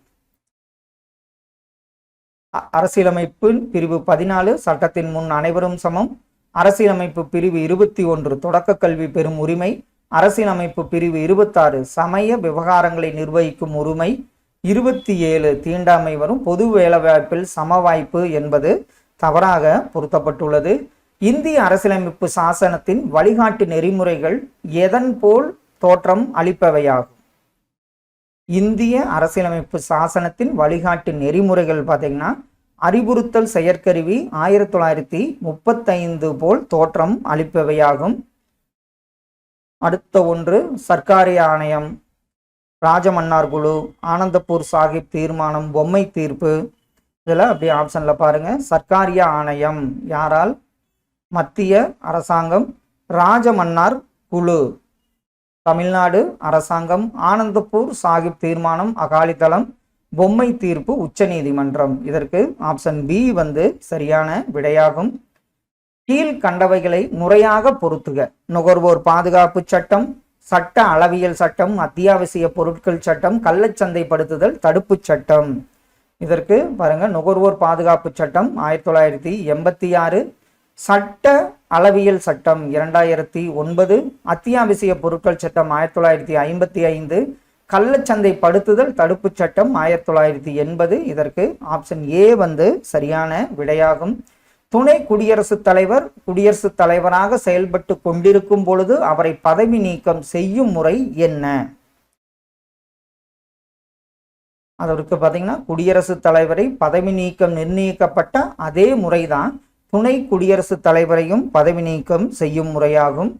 அரசியலமைப்பு பிரிவு 14 சட்டத்தின் முன் அனைவரும் சமம், அரசியலமைப்பு பிரிவு 21 தொடக்க கல்வி பெறும் உரிமை, அரசியலமைப்பு பிரிவு 26 சமய விவகாரங்களை நிர்வகிக்கும் உரிமை, 27 தீண்டாமை வரும் பொது வேலைவாய்ப்பில் சம வாய்ப்பு என்பது தவறாக பொருத்தப்பட்டுள்ளது. இந்திய அரசியலமைப்பு சாசனத்தின் வழிகாட்டு நெறிமுறைகள் எதன் போல் தோற்றம் அளிப்பவையாகும்? இந்திய அரசியலமைப்பு சாசனத்தின் வழிகாட்டு நெறிமுறைகள் பார்த்தீங்கன்னா அறிவுறுத்தல் செயற்கருவி 1935 போல் தோற்றம் அளிப்பவையாகும். அடுத்த ஒன்று சர்க்காரிய ஆணையம், ராஜமன்னார் குழு, ஆனந்தப்பூர் சாஹிப் தீர்மானம், பொம்மை தீர்ப்பு. இதில் அப்படியே ஆப்ஷன்ல பாருங்க. சர்க்காரிய ஆணையம் யாரால்? மத்திய அரசாங்கம். ராஜமன்னார் குழு தமிழ்நாடு அரசாங்கம். ஆனந்தப்பூர் சாஹிப் தீர்மானம் அகாலிதளம். பொம்மை தீர்ப்பு உச்ச நீதிமன்றம். இதற்கு ஆப்ஷன் பி சரியான விடையாகும். கீழ்கண்டவைகளை முறையாக பொருத்துக. நுகர்வோர் பாதுகாப்பு சட்டம், சட்ட அளவியல் சட்டம், அத்தியாவசிய பொருட்கள் சட்டம், கள்ளச்சந்தைப்படுத்துதல் தடுப்பு சட்டம். இதற்கு பாருங்க, நுகர்வோர் பாதுகாப்பு சட்டம் 1986, சட்ட அளவியல் சட்டம் 2009, அத்தியாவசிய பொருட்கள் சட்டம் 1955, கள்ளச்சந்தைப்படுத்துதல் தடுப்பு சட்டம் 1980. இதற்கு ஆப்ஷன் ஏ சரியான விடையாகும். துணை குடியரசுத் தலைவர் குடியரசுத் தலைவராக செயல்பட்டு கொண்டிருக்கும் பொழுது அவரை பதவி நீக்கம் செய்யும் முறை என்ன? அதற்கு பார்த்தீங்கன்னா குடியரசுத் தலைவரை பதவி நீக்கம் நிர்ணயிக்கப்பட்ட அதே முறைதான் துணை குடியரசுத் தலைவரையும் பதவி நீக்கம் செய்யும் முறையாகும்.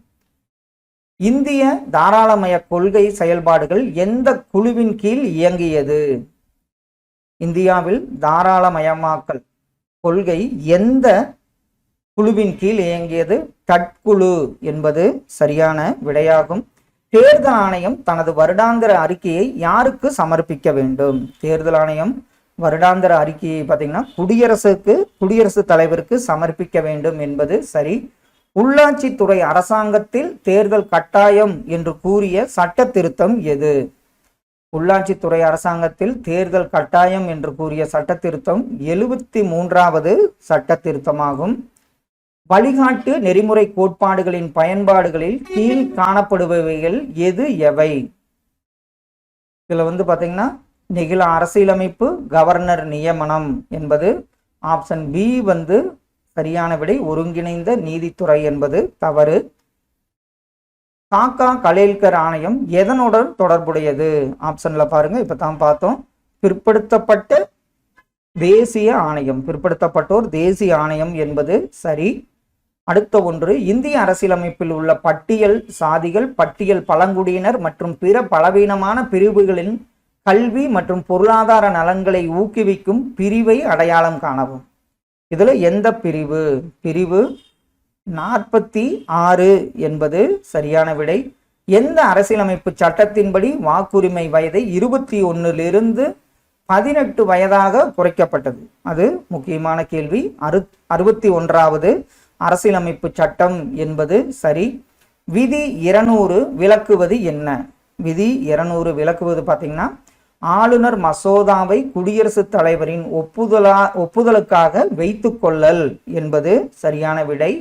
இந்திய தாராளமய கொள்கை செயல்பாடுகள் எந்த குழுவின் கீழ் இயங்கியது? இந்தியாவில் தாராளமயமாக்கல் கொள்கை எந்த குழுவின் கீழ் இயங்கியது? தட்குழு என்பது சரியான விடையாகும். தேர்தல் ஆணையம் தனது வருடாந்திர அறிக்கையை யாருக்கு சமர்ப்பிக்க வேண்டும்? தேர்தல் ஆணையம் வருடாந்திர அறிக்கையை பார்த்தீங்கன்னா குடியரசுத் தலைவருக்கு சமர்ப்பிக்க வேண்டும் என்பது சரி. உள்ளாட்சித்துறை அரசாங்கத்தில் தேர்தல் கட்டாயம் என்று கூறிய சட்ட திருத்தம் எது? உள்ளாட்சித்துறை அரசாங்கத்தில் தேர்தல் கட்டாயம் என்று கூறிய சட்ட திருத்தம் 73வது சட்ட திருத்தமாகும். வழிகாட்டு நெறிமுறை கோட்பாடுகளின் பயன்பாடுகளில் கீழ் காணப்படுபவைகள் எது எவை? இதுல பாத்தீங்கன்னா நெகிழ அரசியலமைப்பு, கவர்னர் நியமனம் என்பது ஆப்ஷன் பி சரியான விடை. ஒருங்கிணைந்த நீதித்துறை என்பது தவறு. காக்கா கலேல்கர் ஆணையம் எதனுடன் தொடர்புடையது? ஆப்ஷன்ல பாருங்க, இப்பதான் பார்த்தோம். பிற்படுத்தப்பட்ட தேசிய ஆணையம், பிற்படுத்தப்பட்டோர் தேசிய ஆணையம் என்பது சரி. அடுத்த ஒன்று, இந்திய அரசியலமைப்பில் உள்ள பட்டியல் சாதிகள், பட்டியல் பழங்குடியினர் மற்றும் பிற பலவீனமான பிரிவுகளின் கல்வி மற்றும் பொருளாதார நலன்களை ஊக்குவிக்கும் பிரிவை அடையாளம் காணவும். இதுல எந்த பிரிவு? பிரிவு 46 என்பது சரியான விடை. எந்த அரசியலமைப்பு சட்டத்தின்படி வாக்குரிமை வயதை 21லிருந்து 18 வயதாக குறைக்கப்பட்டது? அது முக்கியமான கேள்வி. 61வது அரசியலமைப்பு சட்டம் என்பது சரி. விதி 200 விளக்குவது என்ன? விதி 200 விளக்குவது பார்த்தீங்கன்னா, ஆளுநர் மசோதாவை குடியரசுத் தலைவரின் ஒப்புதலுக்காக வைத்துக் கொள்ளல் என்பது சரியான விடை.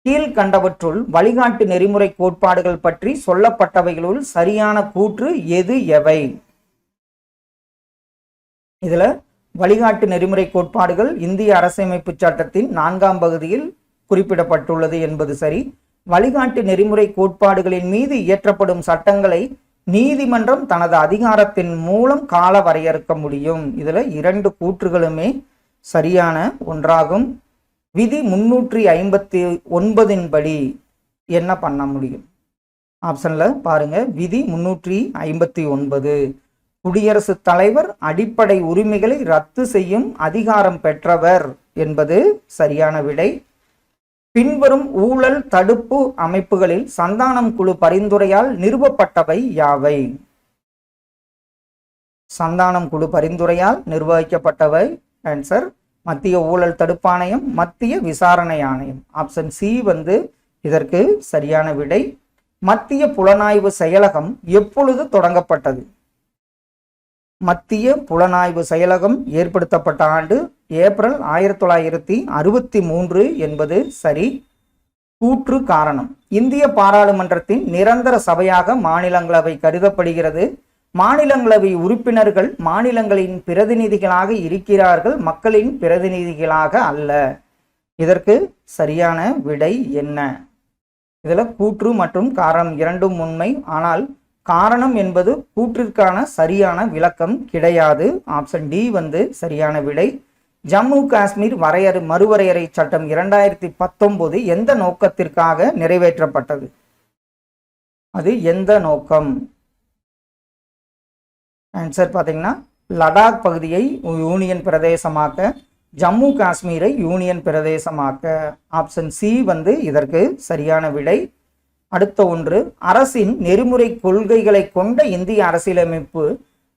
கீழ்கண்டவற்றுள் வழிகாட்டு நெறிமுறை கோட்பாடுகள் பற்றி சொல்லப்பட்டவைகளுள் சரியான கூற்று எது எவை? இதுல வழிகாட்டு நெறிமுறை கோட்பாடுகள் இந்திய அரசியலமைப்பு சட்டத்தின் 4ஆம் பகுதியில் குறிப்பிடப்பட்டுள்ளது என்பது சரி. வழிகாட்டு நெறிமுறை கோட்பாடுகளின் மீது இயற்றப்படும் சட்டங்களை நீதிமன்றம் தனது அதிகாரத்தின் மூலம் கால வரையறுக்க முடியும். இதுல 2 கூற்றுகளுமே சரியான ஒன்றாகும். விதி 359 படி என்ன பண்ண முடியும்? ஆப்ஷன்ல பாருங்க, விதி 359 குடியரசுத் தலைவர் அடிப்படை உரிமைகளை ரத்து செய்யும் அதிகாரம் பெற்றவர் என்பது சரியான விடை. பின்வரும் ஊழல் தடுப்பு அமைப்புகளில் சந்தானம் குழு பரிந்துரையால் நிறுவப்பட்டவை யாவை? சந்தானம் குழு பரிந்துரையால் நிர்வகிக்கப்பட்டவை. ஆன்சர் மத்திய ஊழல் தடுப்பாணையம், மத்திய விசாரணை ஆணையம். ஆப்ஷன் சி இதற்கு சரியான விடை. மத்திய புலனாய்வு செயலகம் எப்பொழுது தொடங்கப்பட்டது? மத்திய புலனாய்வு செயலகம் ஏற்படுத்தப்பட்ட ஆண்டு ஏப்ரல் 1963 என்பது சரி. கூற்று காரணம். இந்திய பாராளுமன்றத்தின் நிரந்தர சபையாக மாநிலங்களவை கருதப்படுகிறது. மாநிலங்களவை உறுப்பினர்கள் மாநிலங்களின் பிரதிநிதிகளாக இருக்கிறார்கள், மக்களின் பிரதிநிதிகளாக அல்ல. இதற்கு சரியான விடை என்ன? இதுல கூற்று மற்றும் காரணம் இரண்டும் உண்மை. ஆனால் காரணம் என்பது கூற்றிற்கான சரியான விளக்கம் கிடையாது. ஆப்ஷன் டி சரியான விடை. ஜம்மு காஷ்மீர் மறுவரையறை சட்டம் 2019 எந்த நோக்கத்திற்காக நிறைவேற்றப்பட்டது? அது எந்த நோக்கம்? ஆன்சர் பார்த்தீங்கன்னா, லடாக் பகுதியை யூனியன் பிரதேசமாக்க, ஜம்மு காஷ்மீரை யூனியன் பிரதேசமாக்க. ஆப்ஷன் சி இதற்கு சரியான விடை. அடுத்த ஒன்று, அரசின் நெறிமுறை கொள்கைகளை கொண்ட இந்திய அரசியலமைப்பு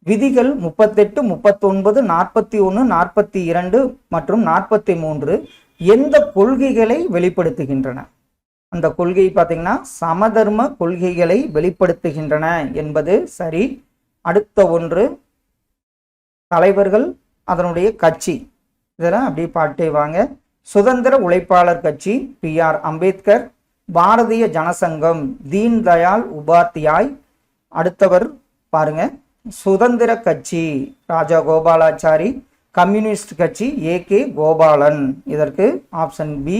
விதிகள் 38, 39, 41, 42 மற்றும் 43 எந்த கொள்கைகளை வெளிப்படுத்துகின்றன? அந்த கொள்கை பார்த்தீங்கன்னா சமதர்ம கொள்கைகளை வெளிப்படுத்துகின்றன என்பது சரி. அடுத்த ஒன்று, தலைவர்கள் அதனுடைய கட்சி. இதெல்லாம் அப்படியே பாட்டே வாங்க. சுதந்திர உழைப்பாளர் கட்சி PR அம்பேத்கர், பாரதிய ஜனசங்கம் தீன் தயாள் உபாத்யாய். அடுத்தவர் பாருங்க, சுதந்திர கட்சி ராஜா கோபாலாச்சாரி, கம்யூனிஸ்ட் கட்சி AK கோபாலன். இதற்கு ஆப்ஷன் பி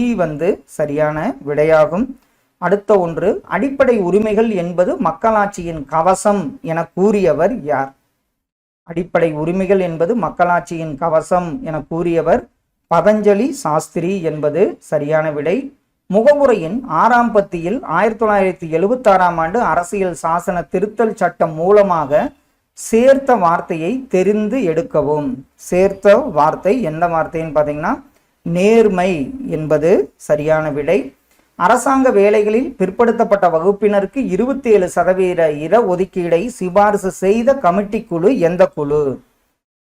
சரியான விடையாகும். அடுத்த ஒன்று, அடிப்படை உரிமைகள் என்பது மக்களாட்சியின் கவசம் என கூறியவர் யார்? அடிப்படை உரிமைகள் என்பது மக்களாட்சியின் கவசம் என கூறியவர் பதஞ்சலி சாஸ்திரி என்பது சரியான விடை. முகவுரையின் 6ஆம் பத்தியில் 1976ஆம் ஆண்டு அரசியல் சாசன திருத்தல் சட்டம் மூலமாக சேர்த்த வார்த்தையை தெரிந்து எடுக்கவும். சேர்த்த வார்த்தை எந்த வார்த்தைன்னு பார்த்தீங்கன்னா நேர்மை என்பது சரியான விடை. அரசாங்க வேலைகளில் பிற்படுத்தப்பட்ட வகுப்பினருக்கு 27% இட ஒதுக்கீடை சிபாரிசு செய்த கமிட்டி குழு எந்த குழு?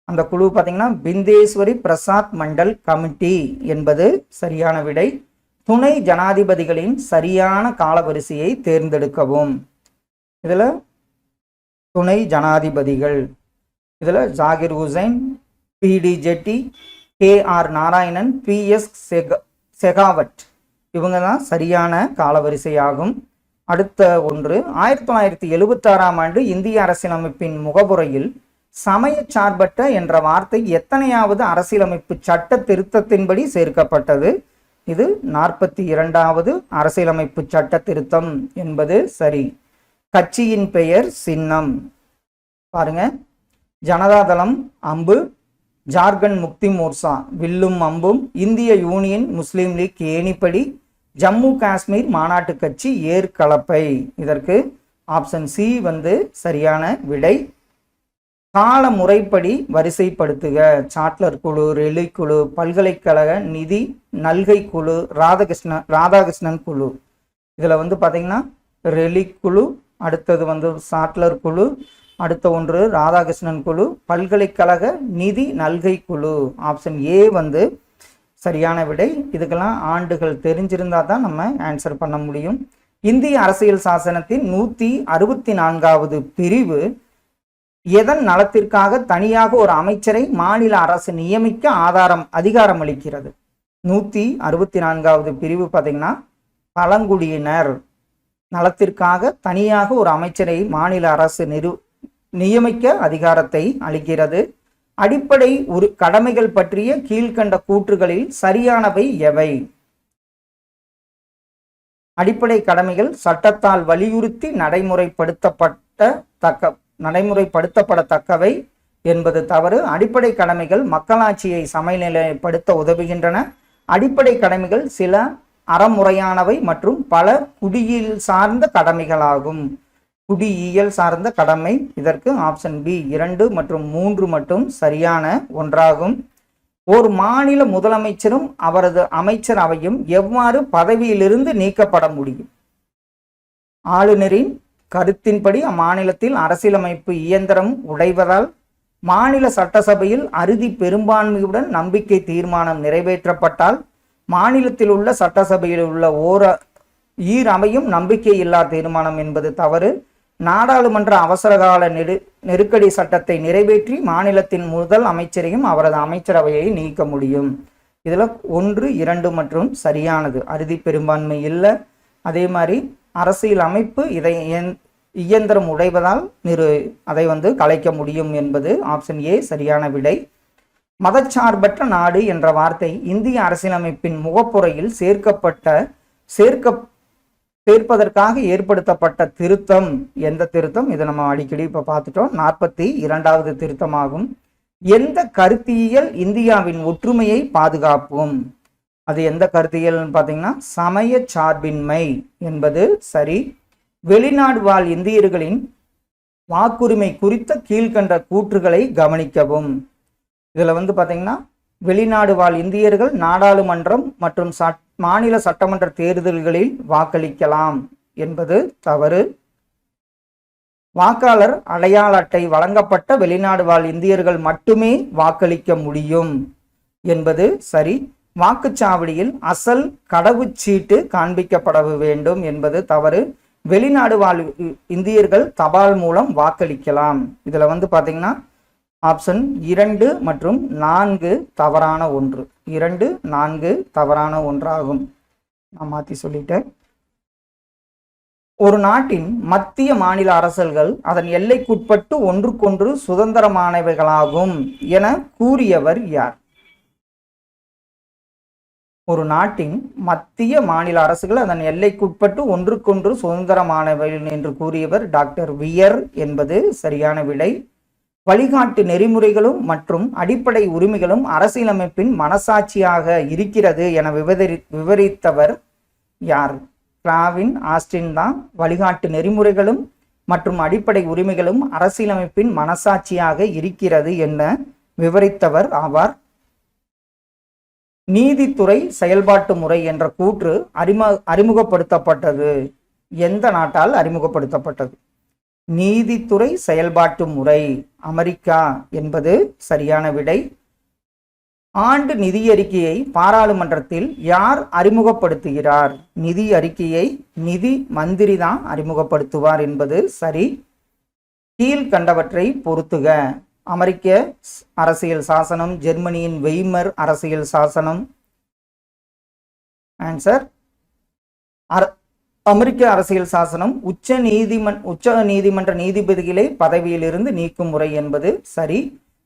அந்த குழு பார்த்தீங்கன்னா பிந்தேஸ்வரி பிரசாத் மண்டல் கமிட்டி என்பது சரியான விடை. துணை ஜனாதிபதிகளின் சரியான காலவரிசையை தேர்ந்தெடுக்கவும். இதுல துணை ஜனாதிபதிகள். இதில் ஜாகிர் ஹுசைன், பிடி ஜெட்டி, கேஆர் நாராயணன், பிஎஸ் செகாவட் இவங்க தான் சரியான காலவரிசையாகும். அடுத்த ஒன்று, 1976ஆம் ஆண்டு இந்திய அரசியலமைப்பின் முகப்புரையில் சமய சார்பற்ற என்ற வார்த்தை எத்தனையாவது அரசியலமைப்பு சட்ட திருத்தத்தின்படி சேர்க்கப்பட்டது? இது 42வது அரசியலமைப்பு சட்ட திருத்தம் என்பது சரி. கட்சியின் பெயர், சின்னம் பாருங்க, ஜனதாதளம் அம்பு, ஜார்க்கண்ட் முக்தி மோர்ச்சா வில்லும் அம்பும், இந்திய யூனியன் முஸ்லீம் லீக் ஏணிப்படி, ஜம்மு காஷ்மீர் மாநாட்டு கட்சி ஏற்கலப்பை. இதற்கு ஆப்ஷன் சி சரியான விடை. கால முறைப்படி வரிசைப்படுத்துக. சாட்லர் குழு, ரெலி குழு, பல்கலைக்கழக நிதி நல்கை குழு, ராதாகிருஷ்ணன் குழு. இதில் பார்த்தீங்கன்னா ரெலி குழு, அடுத்தது சாட்லர் குழு, அடுத்த ஒன்று ராதாகிருஷ்ணன் குழு, பல்கலைக்கழக நிதி நல்கை குழு. ஆப்ஷன் ஏ சரியான விடை. இதுக்கெல்லாம் ஆண்டுகள் தெரிஞ்சிருந்தா தான் நம்ம ஆன்சர் பண்ண முடியும். இந்திய அரசியல் சாசனத்தின் 164வது பிரிவு எதன் நலத்திற்காக தனியாக ஒரு அமைச்சரை மாநில அரசு நியமிக்க அதிகாரம் அளிக்கிறது? 164வது பிரிவு பார்த்தீங்கன்னா பழங்குடியினர் நலத்திற்காக தனியாக ஒரு அமைச்சரை மாநில அரசு நியமிக்க அதிகாரத்தை அளிக்கிறது. அடிப்படை கடமைகள் பற்றிய கீழ்கண்ட கூற்றுகளில் சரியானவை எவை? அடிப்படை கடமைகள் சட்டத்தால் வலியுறுத்தி நடைமுறைப்படுத்தப்படத்தக்கவை என்பது தவறு. அடிப்படை கடமைகள் மக்களாட்சியை சமநிலைப்படுத்த உதவுகின்றன. அடிப்படை கடமைகள் சில அறமுறையானவை மற்றும் பல குடியியல் சார்ந்த கடமைகளாகும். குடியியல் சார்ந்த கடமை. இதற்கு ஆப்ஷன் பி 2 மற்றும் 3 மட்டும் சரியான ஒன்றாகும். ஒரு மாநில முதலமைச்சரும் அவரது அமைச்சரவையும் எவ்வாறு பதவியிலிருந்து நீக்கப்பட முடியும்? ஆளுநரின் கருத்தின்படி அம்மாநிலத்தில் அரசியலமைப்பு இயந்திரம் உடைவதால் மாநில சட்டசபையில் அறுதி பெரும்பான்மையுடன் நம்பிக்கை தீர்மானம் நிறைவேற்றப்பட்டால், மாநிலத்தில் உள்ள சட்டசபையில் உள்ள ஈரமையும் நம்பிக்கையில்லா தீர்மானம் என்பது தவறு. நாடாளுமன்ற அவசரகால நெருக்கடி சட்டத்தை நிறைவேற்றி மாநிலத்தின் முதல் அமைச்சரையும் அவரது அமைச்சரவையை நீக்க முடியும். இதில் 1, 2 மற்றும் சரியானது. அறுதி பெரும்பான்மை இல்லை. அதே மாதிரி அரசியல் அமைப்பு இயந்திரம் உடைவதால் அதை கலைக்க முடியும் என்பது ஆப்ஷன் ஏ சரியான விடை. மதச்சார்பற்ற நாடு என்ற வார்த்தை இந்திய அரசியலமைப்பின் முகப்புரையில் சேர்ப்பதற்காக ஏற்படுத்தப்பட்ட திருத்தம் எந்த திருத்தம்? இதை நம்ம அடிக்கடி இப்போ பார்த்துட்டோம். 42வது திருத்தமாகும். எந்த கருத்தியல் இந்தியாவின் ஒற்றுமையை பாதுகாப்பும்? அது எந்த கருத்தியல்னு பார்த்தீங்கன்னா சமய சார்பின்மை என்பது சரி. வெளிநாடு வாழ் இந்தியர்களின் வாக்குரிமை குறித்த கீழ்கண்ட கூற்றுகளை கவனிக்கவும். இதில் பார்த்தீங்கன்னா வெளிநாடு வாழ் இந்தியர்கள் நாடாளுமன்றம் மற்றும் மாநில சட்டமன்ற தேர்தல்களில் வாக்களிக்கலாம் என்பது தவறு. வாக்காளர் அடையாள அட்டை வழங்கப்பட்ட வெளிநாடு வாழ் இந்தியர்கள் மட்டுமே வாக்களிக்க முடியும் என்பது சரி. வாக்குச்சாவடியில் அசல் கடவுச்சீட்டு காண்பிக்கப்பட வேண்டும் என்பது தவறு. வெளிநாடு வாழ் இந்தியர்கள் தபால் மூலம் வாக்களிக்கலாம். இதுல பாத்தீங்கன்னா ஆப்ஷன் 2 மற்றும் 4 தவறான ஒன்று. 2, 4 தவறான ஒன்றாகும். நான் மாற்றி சொல்லிட்டேன். ஒரு நாட்டின் மத்திய மாநில அரசுகள் அதன் எல்லைக்குட்பட்டு ஒன்றுக்கொன்று சுதந்திரமானவைகளாகும் என கூறியவர் யார்? ஒரு நாட்டின் மத்திய மாநில அரசுகள் அதன் எல்லைக்குட்பட்டு ஒன்றுக்கொன்று சுதந்திரமானவைகள் என்று கூறியவர் டாக்டர் வியர் என்பது சரியான விடை. வழிகாட்டு நெறிமுறைகளும் மற்றும் அடிப்படை உரிமைகளும் அரசியலமைப்பின் மனசாட்சியாக இருக்கிறது என விவரித்தவர் யார்? கிளாவின் ஆஸ்டின் தான் வழிகாட்டு நெறிமுறைகளும் மற்றும் அடிப்படை உரிமைகளும் அரசியலமைப்பின் மனசாட்சியாக இருக்கிறது என விவரித்தவர் ஆவார். நீதித்துறை செயல்பாட்டு முறை என்ற கூற்று அறிமுகப்படுத்தப்பட்டது எந்த நாட்டால் அறிமுகப்படுத்தப்பட்டது? நீதித்துறை செயல்பாட்டு முறை அமெரிக்கா என்பது சரியான விடை. ஆண்டு நிதி அறிக்கையை பாராளுமன்றத்தில் யார் அறிமுகப்படுத்துகிறார்? நிதி அறிக்கையை நிதி மந்திரி தான் அறிமுகப்படுத்துவார் என்பது சரி. கீழ்கண்டவற்றை பொருத்துக. அமெரிக்க அரசியல் சாசனம், ஜெர்மனியின் வெய்மர் அரசியல் சாசனம். ஆன்சர் அமெரிக்க அரசியல் சாசனம் உச்ச நீதிமன்ற நீதிபதிகளை பதவியிலிருந்து நீக்கும் முறை என்பது சரி.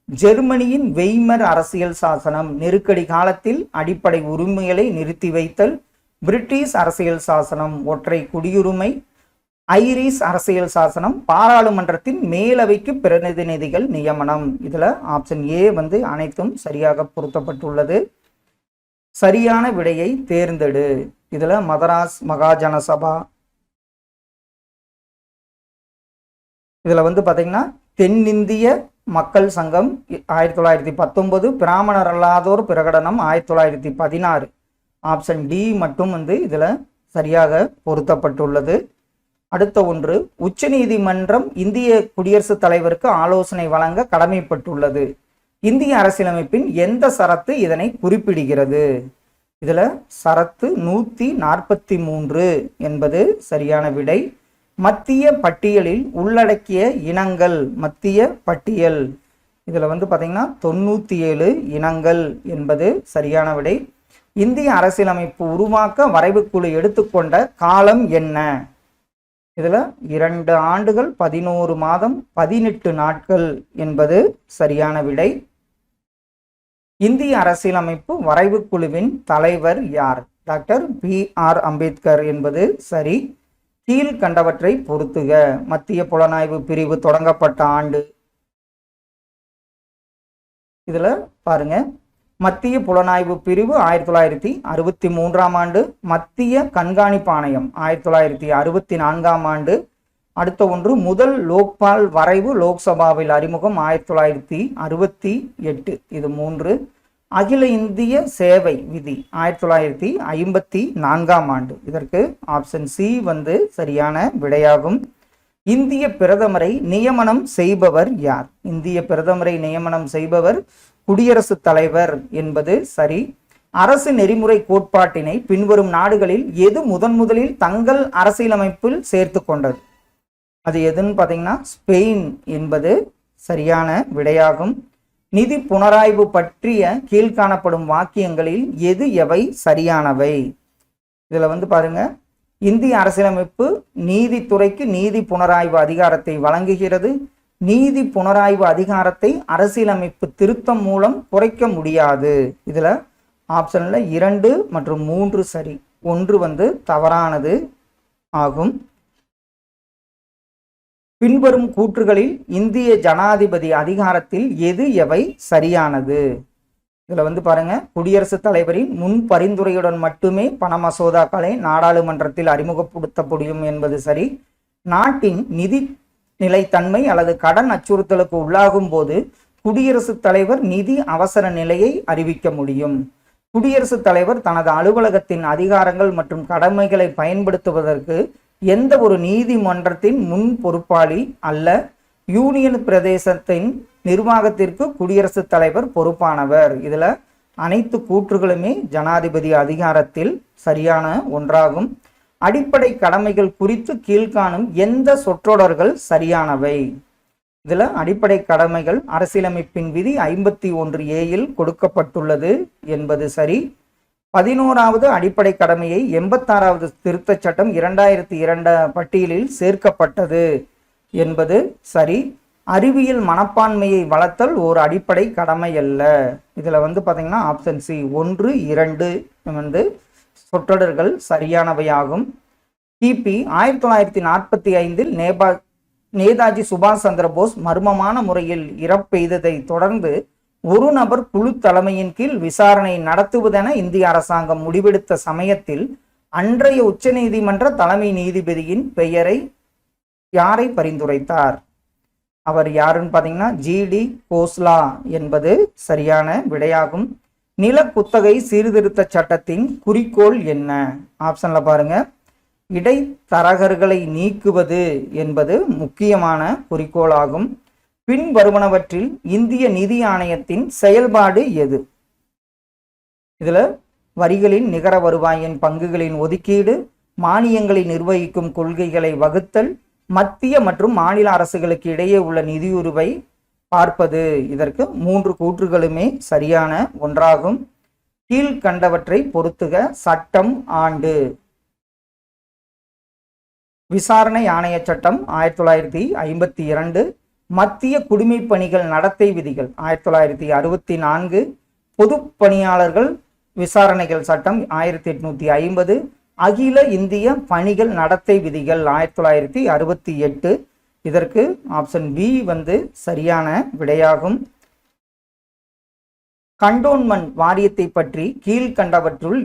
ஜெர்மனியின் வெய்மர் அரசியல் சாசனம் நெருக்கடி காலத்தில் அடிப்படை உரிமைகளை நிறுத்தி வைத்தல். பிரிட்டிஷ் அரசியல் சாசனம் ஒற்றை குடியுரிமை. ஐரிஷ் அரசியல் சாசனம் பாராளுமன்றத்தின் மேலவைக்கு பிரதிநிதிகள் நியமனம். இதுல ஆப்ஷன் ஏ அனைத்தும் சரியாக பொருத்தப்பட்டுள்ளது. சரியான விடையை தேர்ந்தெடு. இதுல மதராஸ் மகாஜன சபா. இதுல பாத்தீங்கன்னா தென்னிந்திய மக்கள் சங்கம் 1919, பிராமணர் அல்லாதோர் பிரகடனம் 1916. ஆப்ஷன் டி மட்டும் இதுல சரியாக பொருத்தப்பட்டுள்ளது. அடுத்த ஒன்று, உச்ச நீதிமன்றம் இந்திய குடியரசுத் தலைவருக்கு ஆலோசனை வழங்க கடமைப்பட்டுள்ளது. இந்திய அரசியலமைப்பின் எந்த சரத்து இதனை குறிப்பிடுகிறது? இதுல சரத்து 143 என்பது சரியான விடை. மத்திய பட்டியலில் உள்ளடக்கிய இனங்கள். மத்திய பட்டியல் இதுல பாத்தீங்கன்னா 97 இனங்கள் என்பது சரியான விடை. இந்திய அரசியலமைப்பு உருவாக்க வரைவுக்குழு எடுத்துக்கொண்ட காலம் என்ன? இதுல 2 ஆண்டுகள் 11 மாதம் 18 நாட்கள் என்பது சரியான விடை. இந்திய அரசியலமைப்பு வரைவுக்குழுவின் தலைவர் யார்? Doctor B.R. அம்பேத்கர் என்பது சரி. கீழ்கண்டவற்றை பொருத்துக. மத்திய புலனாய்வு பிரிவு தொடங்கப்பட்ட ஆண்டு. இதுல பாருங்க, மத்திய புலனாய்வு பிரிவு 1963ஆம் ஆண்டு. மத்திய கண்காணிப்பு ஆணையம் 1964ஆம் ஆண்டு. அடுத்த ஒன்று, முதல் லோக்பால் வரைவு லோக்சபாவில் அறிமுகம் 1968. இது 3. அகில இந்திய சேவை விதி 1954ஆம் ஆண்டு. இதற்கு ஆப்ஷன் சி சரியான விடையாகும். இந்திய பிரதமரை நியமனம் செய்பவர் யார்? இந்திய பிரதமரை நியமனம் செய்பவர் குடியரசுத் தலைவர் என்பது சரி. அரசு நெறிமுறை கோட்பாட்டினை பின்வரும் நாடுகளில் எது முதலில் தங்கள் அரசியலமைப்பில் சேர்த்து கொண்டது? அது எதுன்னு பார்த்தீங்கன்னா ஸ்பெயின் என்பது சரியான விடையாகும். நிதி புனராய்வு பற்றிய கீழ்காணப்படும் வாக்கியங்களில் எவை சரியானவை? இதுல பாருங்க, இந்திய அரசியலமைப்பு நீதித்துறைக்கு நீதி புனராய்வு அதிகாரத்தை வழங்குகிறது. நீதி புனராய்வு அதிகாரத்தை அரசியலமைப்பு திருத்தம் மூலம் குறைக்க முடியாது. இதுல ஆப்ஷன்ல 2 மற்றும் 3 சரி. 1 தவறானது ஆகும். பின்வரும் கூற்றுகளில் இந்திய ஜனாதிபதி அதிகாரத்தில் எவை சரியானது? இதுல பாருங்க, குடியரசுத் தலைவரின் முன் பரிந்துரையுடன் மட்டுமே பண மசோதாக்களை நாடாளுமன்றத்தில் அறிமுகப்படுத்த முடியும் என்பது சரி. நாட்டின் நிதி நிலைத்தன்மை அல்லது கடன் அச்சுறுத்தலுக்கு உள்ளாகும் போது குடியரசுத் தலைவர் நிதி அவசர நிலையை அறிவிக்க முடியும். குடியரசுத் தலைவர் தனது அலுவலகத்தின் அதிகாரங்கள் மற்றும் கடமைகளை பயன்படுத்துவதற்கு எந்த ஒரு நீதிமன்றத்தின் முன் பொறுப்பாளி அல்ல. யூனியன் பிரதேசத்தின் நிர்வாகத்திற்கு குடியரசுத் தலைவர் பொறுப்பானவர். இதுல அனைத்து கூற்றுகளுமே ஜனாதிபதி அதிகாரத்தில் சரியான ஒன்றாகும். அடிப்படை கடமைகள் குறித்து கீழ்காணும் எந்த சொற்றொடர்கள் சரியானவை? இதுல அடிப்படை கடமைகள் அரசியலமைப்பின் விதி 51A கொடுக்கப்பட்டுள்ளது என்பது சரி. 11வது அடிப்படை கடமையை 86வது திருத்தச் சட்டம் 2002 பட்டியலில் சேர்க்கப்பட்டது என்பது சரி. அறிவியல் மனப்பான்மையை வளர்த்தல் ஒரு அடிப்படை கடமை அல்ல. இதுல பாத்தீங்கன்னா ஆப்ஷன் சி 1, 2 சொற்றொடர்கள் சரியானவையாகும். கிபி 1945 நேதாஜி சுபாஷ் சந்திர போஸ் மர்மமான முறையில் இறப்பெய்ததை தொடர்ந்து ஒரு நபர் குழு தலைமையின் கீழ் விசாரணை நடத்துவதென இந்திய அரசாங்கம் முடிவெடுத்த சமயத்தில் அன்றைய உச்ச நீதிமன்ற தலைமை நீதிபதியின் பெயரை யாரை பரிந்துரைத்தார்? அவர் யாருன்னு பார்த்தீங்கன்னா ஜிடி கோஸ்லா என்பது சரியான விடையாகும். நில குத்தகை சீர்திருத்த சட்டத்தின் குறிக்கோள் என்ன? ஆப்ஷன்ல பாருங்க, இடைத்தரகர்களை நீக்குவது என்பது முக்கியமான குறிக்கோளாகும். பின் வருவனவற்றில் இந்திய நிதி ஆணையத்தின் செயல்பாடு எது? இதுல வரிகளின் நிகர வருவாயின் பங்குகளின் ஒதுக்கீடு, மானியங்களை நிர்வகிக்கும் கொள்கைகளை வகுத்தல், மத்திய மற்றும் மாநில அரசுகளுக்கு இடையே உள்ள நிதியுறவை பார்ப்பது. இதற்கு 3 கூற்றுகளுமே சரியான ஒன்றாகும். கீழ்கண்டவற்றை பொறுத்துக. சட்டம், ஆண்டு. விசாரணை ஆணைய சட்டம் 1952, மத்திய குடிமைப் பணிகள் நடத்தை விதிகள் 1964, பொது பணியாளர்கள் விசாரணைகள் சட்டம் 1850, அகில இந்திய பணிகள் நடத்தை விதிகள் 1968. இதற்கு ஆப்ஷன் பி சரியான விடையாகும். கண்டோன்மெண்ட் வாரியத்தை பற்றி கீழ்கண்டவற்றுள்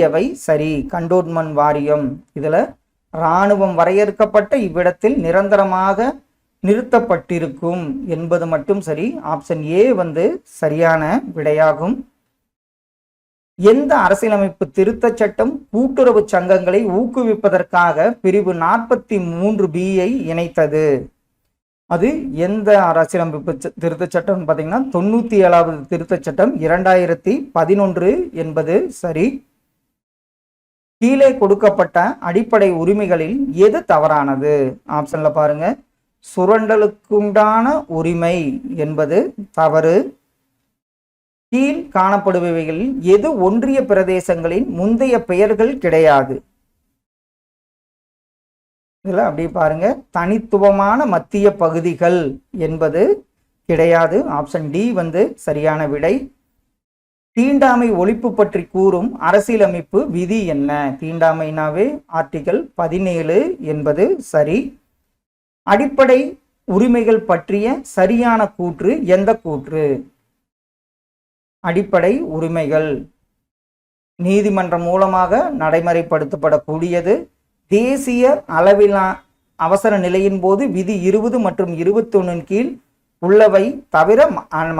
எவை சரி? கண்டோன்மெண்ட் வாரியம், இதுல இராணுவம் வரையறுக்கப்பட்ட இவ்விடத்தில் நிரந்தரமாக நிறுத்தப்பட்டிருக்கும் என்பது மட்டும் சரி. ஆப்ஷன் ஏ சரியான விடையாகும். எந்த அரசியலமைப்பு திருத்த சட்டம் கூட்டுறவு சங்கங்களை ஊக்குவிப்பதற்காக பிரிவு 43B இணைத்தது? அது எந்த அரசியலமைப்பு திருத்த சட்டம் பார்த்தீங்கன்னா 97வது திருத்த சட்டம் 2011 என்பது சரி. கீழே கொடுக்கப்பட்ட அடிப்படை உரிமைகளில் எது தவறானது? ஆப்ஷன்ல பாருங்க. சுரண்டலுக்குண்டான உரிமை என்பது தவறு. கீழ் காணப்படுபவைகளில் எது ஒன்றிய பிரதேசங்களின் முந்தைய பெயர்கள் கிடையாது? இதுல அப்படி பாருங்க. தனித்துவமான மத்திய பகுதிகள் என்பது கிடையாது. ஆப்ஷன் டி சரியான விடை. தீண்டாமை ஒழிப்பு பற்றி கூறும் அரசியலமைப்பு விதி என்ன? தீண்டாமைனாவே ஆர்டிகல் 17 என்பது சரி. அடிப்படை உரிமைகள் பற்றிய சரியான கூற்று எந்த கூற்று? அடிப்படை உரிமைகள் நீதிமன்றம் மூலமாக நடைமுறைப்படுத்தப்படக்கூடியது. தேசிய அளவிலான அவசர நிலையின் போது விதி 20 மற்றும் 21 கீழ் உள்ளவை தவிர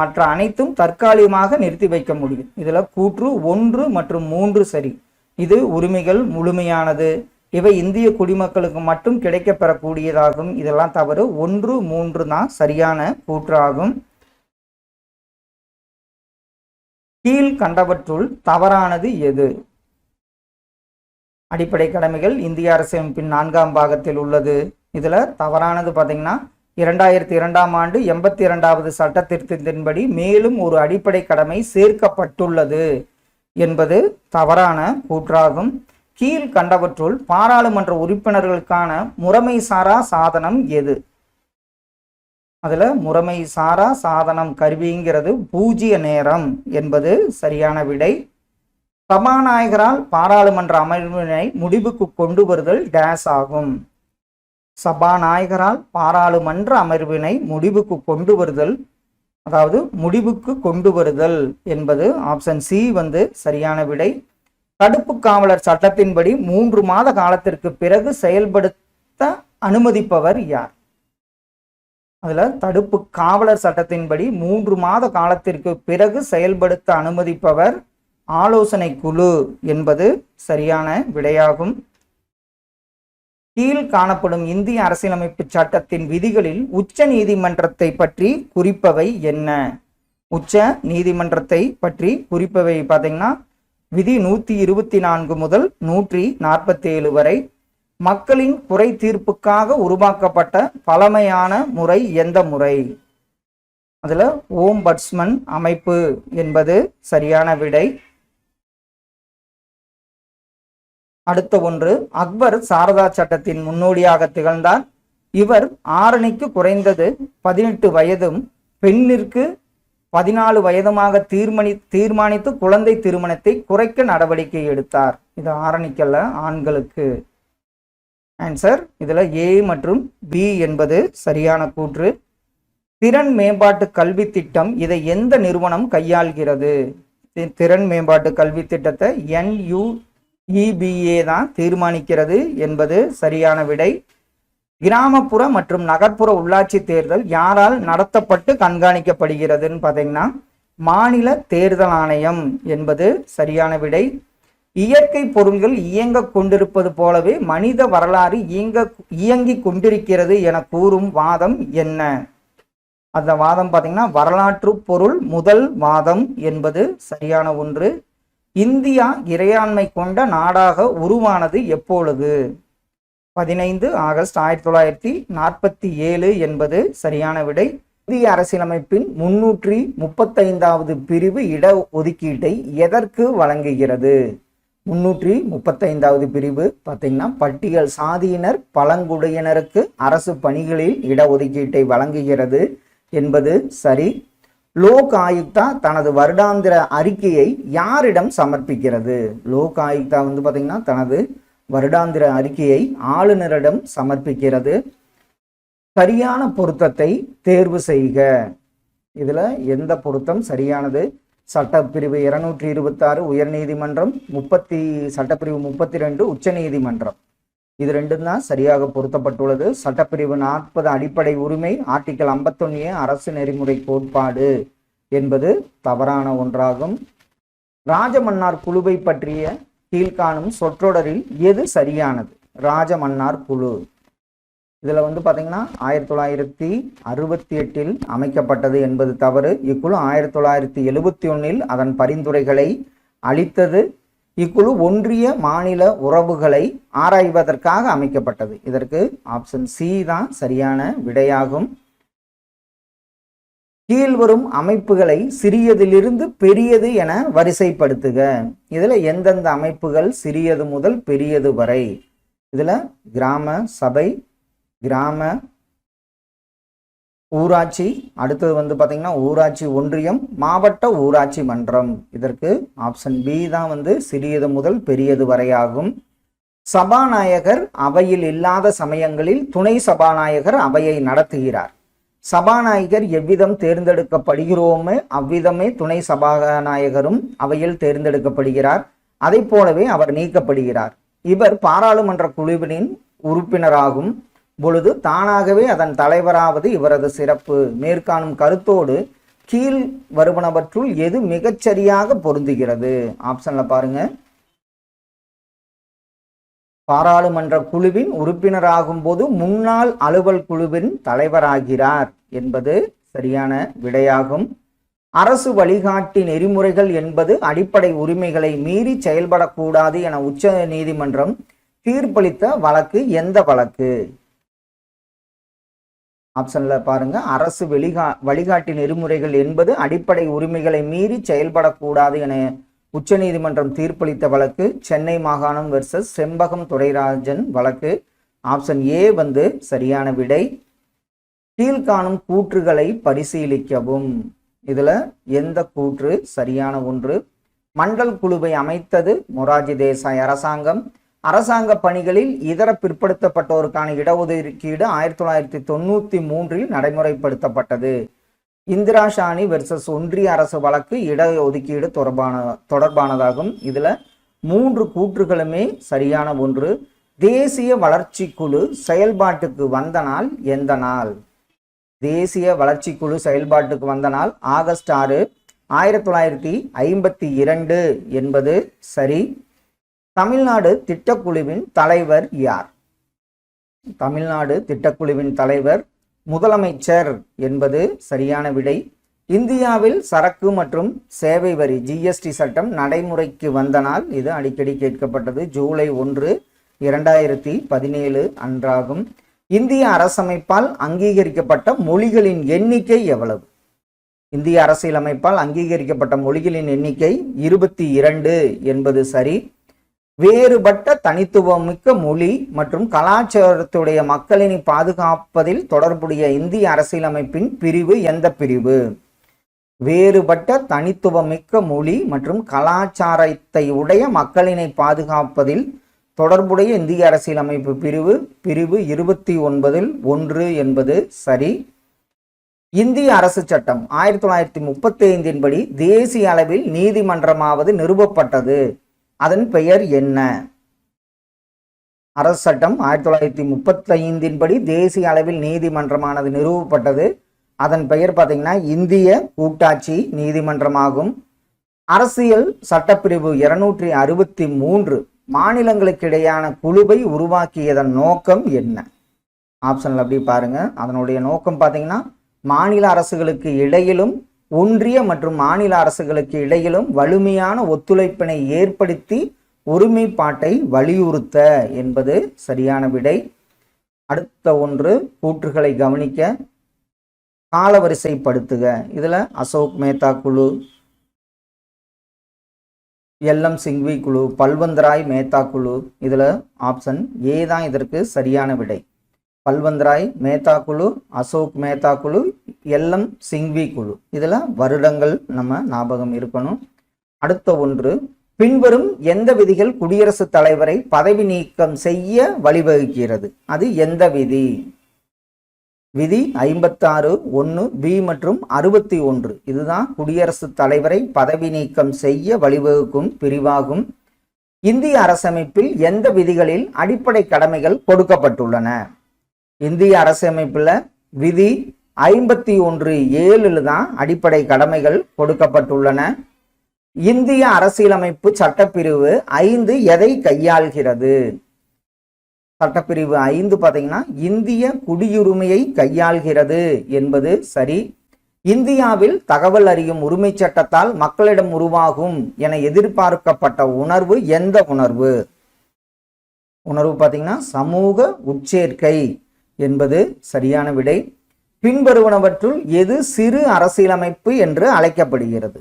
மற்ற அனைத்தும் தற்காலிகமாக நிறுத்தி வைக்க முடியும். இதுல கூற்று 1 மற்றும் 3 சரி. இது உரிமைகள் முழுமையானது. இவை இந்திய குடிமக்களுக்கு மட்டும் கிடைக்க பெறக்கூடியதாகும். இதெல்லாம் தவறு. 1, 3 தான் சரியான கூற்றாகும். கீழ் கண்டவற்றுள் தவறானது எது? அடிப்படை கடமைகள் இந்திய அரசியலமைப்பின் 4ஆம் பாகத்தில் உள்ளது. இதுல தவறானது பார்த்தீங்கன்னா 2002ஆம் ஆண்டு 82வது சட்ட திருத்தத்தின்படி மேலும் ஒரு அடிப்படை கடமை சேர்க்கப்பட்டுள்ளது என்பது தவறான கூற்றாகும். கீழ் கண்டவற்றுள் பாராளுமன்ற உறுப்பினர்களுக்கான முறைமை சாரா சாதனம் எது? அதுல முறைமை சாரா சாதனம் கருவிங்கிறது பூஜ்ய நேரம் என்பது சரியான விடை. சபாநாயகரால் பாராளுமன்ற அமர்வினை முடிவுக்கு கொண்டு வருதல் டேஸ் ஆகும். சபாநாயகரால் பாராளுமன்ற அமர்வினை முடிவுக்கு கொண்டு வருதல், அதாவது முடிவுக்கு கொண்டு வருதல் என்பது ஆப்ஷன் சி சரியான விடை. தடுப்பு காவலர் சட்டத்தின்படி 3 மாத காலத்திற்கு பிறகு செயல்படுத்த அனுமதிப்பவர் யார்? அதுல தடுப்பு காவலர் சட்டத்தின்படி 3 மாத காலத்திற்கு பிறகு செயல்படுத்த அனுமதிப்பவர் ஆலோசனை குழு என்பது சரியான விடையாகும். கீழ் காணப்படும் இந்திய அரசியலமைப்பு சட்டத்தின் விதிகளில் உச்ச நீதிமன்றத்தை பற்றி குறிப்பவை என்ன? உச்ச நீதிமன்றத்தை பற்றி குறிப்பவை பார்த்தீங்கன்னா விதி 124 முதல் 147 வரை. மக்களின் குறை தீர்ப்புக்காக உருவாக்கப்பட்ட பழமையான முறை எந்த முறை? அதுல ஓம்பட்ஸ்மன் அமைப்பு என்பது சரியான விடை. அடுத்த ஒன்று, அக்பர் சாரதா சட்டத்தின் முன்னோடியாக திகழ்ந்தார். இவர் ஆரணிக்கு குறைந்தது 18 வயதும் பெண்ணிற்கு 14 வயதுமாக தீர்மானித்து குழந்தை திருமணத்தை குறைக்க நடவடிக்கை எடுத்தார். இது ஆரணிக்கல்ல, ஆண்களுக்கு. ஆன்சர் இதுல ஏ மற்றும் பி என்பது சரியான கூற்று. திறன் மேம்பாட்டு கல்வி திட்டம் இதை எந்த நிறுவனம் கையாள்கிறது? திறன் மேம்பாட்டு கல்வி திட்டத்தை NUEBA தான் தீர்மானிக்கிறது என்பது சரியான விடை. கிராமப்புற மற்றும் நகர்ப்புற உள்ளாட்சி தேர்தல் யாரால் நடத்தப்பட்டு கண்காணிக்கப்படுகிறதுன்னு பார்த்தீங்கன்னா மாநில தேர்தல் ஆணையம் என்பது சரியான விடை. இயற்கை பொருள்கள் இயங்க கொண்டிருப்பது போலவே மனித வரலாறு இயங்கி கொண்டிருக்கிறது என கூறும் வாதம் என்ன? அந்த வாதம் பார்த்தீங்கன்னா வரலாற்று பொருள் முதல் வாதம் என்பது சரியான ஒன்று. இந்தியா இறையாண்மை கொண்ட நாடாக உருவானது எப்பொழுது? 15 ஆகஸ்ட் 1947 என்பது சரியான விடை. இந்திய அரசியலமைப்பின் 335வது பிரிவு இட ஒதுக்கீட்டை எதற்கு வழங்குகிறது? 335வது பிரிவு பார்த்தீங்கன்னா பட்டியல் சாதியினர் பழங்குடியினருக்கு அரசு பணிகளில் இடஒதுக்கீட்டை வழங்குகிறது என்பது சரி. லோக் ஆயுக்தா தனது வருடாந்திர அறிக்கையை யாரிடம் சமர்ப்பிக்கிறது? லோக் ஆயுக்தா பார்த்தீங்கன்னா தனது வருடாந்திர அறிக்கையை ஆளுநரிடம் சமர்ப்பிக்கிறது. சரியான பொருத்தத்தை தேர்வு செய்க. இதுல எந்த பொருத்தம் சரியானது? சட்டப்பிரிவு 226 உயர்நீதிமன்றம், சட்டப்பிரிவு 32 உச்ச நீதிமன்றம். இது ரெண்டும் தான் சரியாக பொருத்தப்பட்டுள்ளது. சட்டப்பிரிவு 40 அடிப்படை உரிமை, ஆர்டிகல் 51 அரசு நெறிமுறை கோட்பாடு என்பது தவறான ஒன்றாகும். ராஜமன்னார் குழுவை பற்றிய கீழ்காணும் சொற்றொடரில் எது சரியானது? ராஜமன்னார் குழு இதுல பாத்தீங்கன்னா 1968 அமைக்கப்பட்டது என்பது தவறு. இக்குழு 1971 அதன் பரிந்துரைகளை அளித்தது. இக்குழு ஒன்றிய மாநில உறவுகளை ஆராய்வதற்காக அமைக்கப்பட்டது. இதற்கு ஆப்ஷன் சி தான் சரியான விடையாகும். கீழ்வரும் அமைப்புகளை சிறியதிலிருந்து பெரியது என வரிசைப்படுத்துக. இதுல எந்தெந்த அமைப்புகள் சிறியது முதல் பெரியது வரை? இதுல கிராம சபை, கிராம ஊராட்சி, அடுத்தது பாத்தீங்கன்னா ஊராட்சி ஒன்றியம், மாவட்ட ஊராட்சி மன்றம். இதற்கு ஆப்ஷன் பி தான் சிறியது முதல் பெரியது வரையாகும். சபாநாயகர் அவையில் இல்லாத சமயங்களில் துணை சபாநாயகர் அவையை நடத்துகிறார். சபாநாயகர் எவ்விதம் தேர்ந்தெடுக்கப்படுகிறோமோ அவ்விதமே துணை சபாநாயகரும் அவையில் தேர்ந்தெடுக்கப்படுகிறார். அதை போலவே அவர் நீக்கப்படுகிறார். இவர் பாராளுமன்ற குழுவினின் உறுப்பினராகும் பொழுது தானாகவே அதன் தலைவராவது இவரது சிறப்பு. மேற்காணும் கருத்தோடு கீழ் வருவனவற்றுள் எது மிகச்சரியாக பொருந்துகிறது? ஆப்ஷன்ல பாருங்க. பாராளுமன்ற குழுவின் உறுப்பினராகும் போது முன்னாள் அலுவல் குழுவின் தலைவராகிறார் என்பது சரியான விடையாகும். அரசு வழிகாட்டி நெறிமுறைகள் என்பது அடிப்படை உரிமைகளை மீறி செயல்படக்கூடாது என உச்ச நீதிமன்றம் தீர்ப்பளித்த வழக்கு எந்த வழக்கு? ஆப்ஷன்ல பாருங்க. அரசு வழிகாட்டி நெறிமுறைகள் என்பது அடிப்படை உரிமைகளை மீறி செயல்படக்கூடாது என உச்ச நீதிமன்றம் தீர்ப்பளித்த வழக்கு சென்னை மாகாணம் வெர்சஸ் செம்பகம் துரைராஜன் வழக்கு. ஆப்ஷன் ஏ சரியான விடை. கீழ்காணும் கூற்றுகளை பரிசீலிக்கவும். இதுல எந்த கூற்று சரியான ஒன்று? மண்டல் குழுவை அமைத்தது மொரார்ஜி தேசாய் அரசாங்கம். அரசாங்க பணிகளில் இதர பிற்படுத்தப்பட்டோருக்கான இடஒதுக்கீடு 1993 நடைமுறைப்படுத்தப்பட்டது. இந்திரா ஷானி வெர்சஸ் ஒன்றிய அரசு வழக்கு இடஒதுக்கீடு தொடர்பானதாகும். இதுல 3 கூற்றுகளுமே சரியான ஒன்று. தேசிய வளர்ச்சி குழு செயல்பாட்டுக்கு வந்த நாள் எந்த நாள்? தேசிய வளர்ச்சி குழு செயல்பாட்டுக்கு வந்த நாள் ஆகஸ்ட் 6, 1952 என்பது சரி. தமிழ்நாடு திட்டக்குழுவின் தலைவர் யார்? தமிழ்நாடு திட்டக்குழுவின் தலைவர் முதலமைச்சர் என்பது சரியான விடை. இந்தியாவில் சரக்கு மற்றும் சேவை வரி ஜிஎஸ்டி சட்டம் நடைமுறைக்கு வந்த நாள், இது அடிக்கடி கேட்கப்பட்டது, ஜூலை 1, 2017 அன்றாகும். இந்திய அரசமைப்பால் அங்கீகரிக்கப்பட்ட மொழிகளின் எண்ணிக்கை எவ்வளவு? இந்திய அரசியலமைப்பால் அங்கீகரிக்கப்பட்ட மொழிகளின் எண்ணிக்கை 22 என்பது சரி. வேறுபட்ட தனித்துவமிக்க மொழி மற்றும் கலாச்சாரத்துடைய மக்களினை பாதுகாப்பதில் தொடர்புடைய இந்திய அரசியலமைப்பின் பிரிவு எந்த பிரிவு? வேறுபட்ட தனித்துவமிக்க மொழி மற்றும் கலாச்சாரத்தை உடைய மக்களினை பாதுகாப்பதில் தொடர்புடைய இந்திய அரசியலமைப்பு பிரிவு 29 என்பது சரி. இந்திய அரசு சட்டம் 1935 படி தேசிய அளவில் நீதிமன்றமாவது நிறுவப்பட்டது. அதன் பெயர் என்ன? அரசு சட்டம் 1935 படி தேசிய அளவில் நீதிமன்றமானது நிறுவப்பட்டது. அதன் பெயர் பார்த்தீங்கன்னா இந்திய கூட்டாட்சி நீதிமன்றமாகும். அரசியல் சட்டப்பிரிவு 263 மாநிலங்களுக்கு இடையான குழுவை உருவாக்கியதன் நோக்கம் என்ன? ஆப்ஷன்ல அப்படி பாருங்க. அதனுடைய நோக்கம் பார்த்தீங்கன்னா மாநில அரசுகளுக்கு இடையிலும் ஒன்றிய மற்றும் மாநில அரசுகளுக்கு இடையிலும் வலிமையான ஒத்துழைப்பினை ஏற்படுத்தி ஒருமைப்பாட்டை வலியுறுத்த என்பது சரியான விடை. அடுத்த ஒன்று கூற்றுகளை கவனிக்க, காலவரிசைப்படுத்துக. இதுல அசோக் மேத்தா குழு, எல்எம் சிங்வி குழு, பல்வந்த்ராய் மேத்தா குழு. இதுல ஆப்ஷன் ஏ தான் இதற்கு சரியான விடை. பல்வந்த்ராய் மேத்தா குழு, அசோக் மேத்தா குழு, எல்எம் சிங்வி குழு. இதுல வருடங்கள் நம்ம ஞாபகம் இருக்கணும். அடுத்த ஒன்று, பின்வரும் எந்த விதிகள் குடியரசுத் தலைவரை பதவி நீக்கம் செய்ய வழிவகுக்கிறது? அது எந்த விதி? விதி 56(1) பி மற்றும் 61. இதுதான் குடியரசுத் தலைவரை பதவி நீக்கம் செய்ய வழிவகுக்கும் பிரிவாகும். இந்திய அரசமைப்பில் எந்த விதிகளில் அடிப்படை கடமைகள் கொடுக்கப்பட்டுள்ளன? இந்திய அரசமைப்புல விதி 51(7) தான் அடிப்படை கடமைகள் கொடுக்கப்பட்டுள்ளன. இந்திய அரசியலமைப்பு சட்டப்பிரிவு 5 எதை கையாள்கிறது? சட்டப்பிரிவு 5 பார்த்தீங்கன்னா இந்திய குடியுரிமையை கையாள்கிறது என்பது சரி. இந்தியாவில் தகவல் அறியும் உரிமை சட்டத்தால் மக்களிடம் உருவாகும் என எதிர்பார்க்கப்பட்ட உணர்வு எந்த உணர்வு? உணர்வு பார்த்தீங்கன்னா சமூக உட்சேர்க்கை என்பது சரியான விடை. பின்வருவனவற்றுள் எது சிறு அரசியலமைப்பு என்று அழைக்கப்படுகிறது?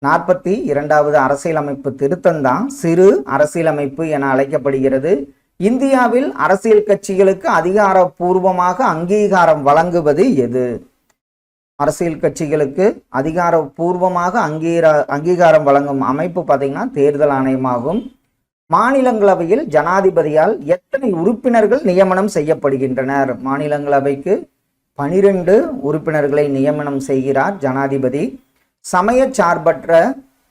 42வது அரசியலமைப்பு திருத்தம் தான் சிறு அரசியலமைப்பு என அழைக்கப்படுகிறது. இந்தியாவில் அரசியல் கட்சிகளுக்கு அதிகாரப்பூர்வமாக அங்கீகாரம் வழங்குவது எது? அரசியல் கட்சிகளுக்கு அதிகாரப்பூர்வமாக அங்கீகாரம் வழங்கும் அமைப்பு பார்த்தீங்கன்னா தேர்தல் ஆணையமாகும். மாநிலங்களவையில் ஜனாதிபதியால் எத்தனை உறுப்பினர்கள் நியமனம் செய்யப்படுகின்றனர்? மாநிலங்களவைக்கு 12 உறுப்பினர்களை நியமனம் செய்கிறார் ஜனாதிபதி. சமய சார்பற்ற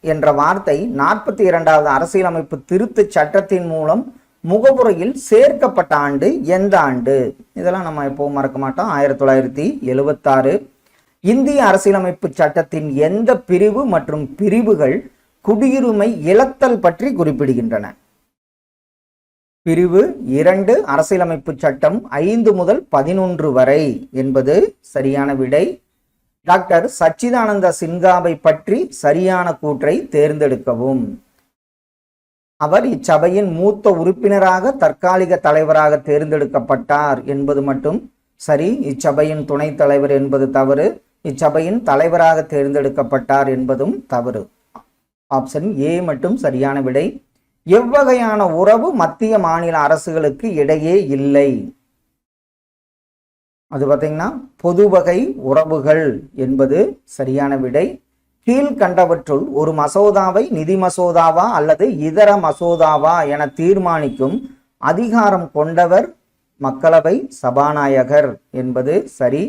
என்ற வார்த்தை 42வது அரசியலமைப்பு திருத்த சட்டத்தின் மூலம் முகவுரையில் சேர்க்கப்பட்ட ஆண்டு எந்த ஆண்டு? இதெல்லாம் நம்ம எப்பவும் மறக்க மாட்டோம். 1976. இந்திய அரசியலமைப்பு சட்டத்தின் எந்த பிரிவு மற்றும் பிரிவுகள் குடியுரிமை இழத்தல் பற்றி குறிப்பிடுகின்றன? பிரிவு 2 அரசியலமைப்பு சட்டம் 5 முதல் 11 வரை என்பது சரியான விடை. டாக்டர் சச்சிதானந்த சின்ஹாவை பற்றி சரியான கூற்றை தேர்ந்தெடுக்கவும். அவர் இச்சபையின் மூத்த உறுப்பினராக தற்காலிக தலைவராக தேர்ந்தெடுக்கப்பட்டார் என்பது மட்டும் சரி. இச்சபையின் துணைத் தலைவர் என்பது தவறு. இச்சபையின் தலைவராக தேர்ந்தெடுக்கப்பட்டார் என்பதும் தவறு. ஆப்ஷன் ஏ மட்டும் சரியான விடை. எவ்வகையான உறவு மத்திய மாநில அரசுகளுக்கு இடையே இல்லை? அது பார்த்தீங்கன்னா பொது வகை உறவுகள் என்பது சரியான விடை. கீழ்கண்டவற்றுள் ஒரு மசோதாவை நிதி மசோதாவா அல்லது இதர மசோதாவா என தீர்மானிக்கும் அதிகாரம் கொண்டவர் மக்களவை சபாநாயகர் என்பது சரி.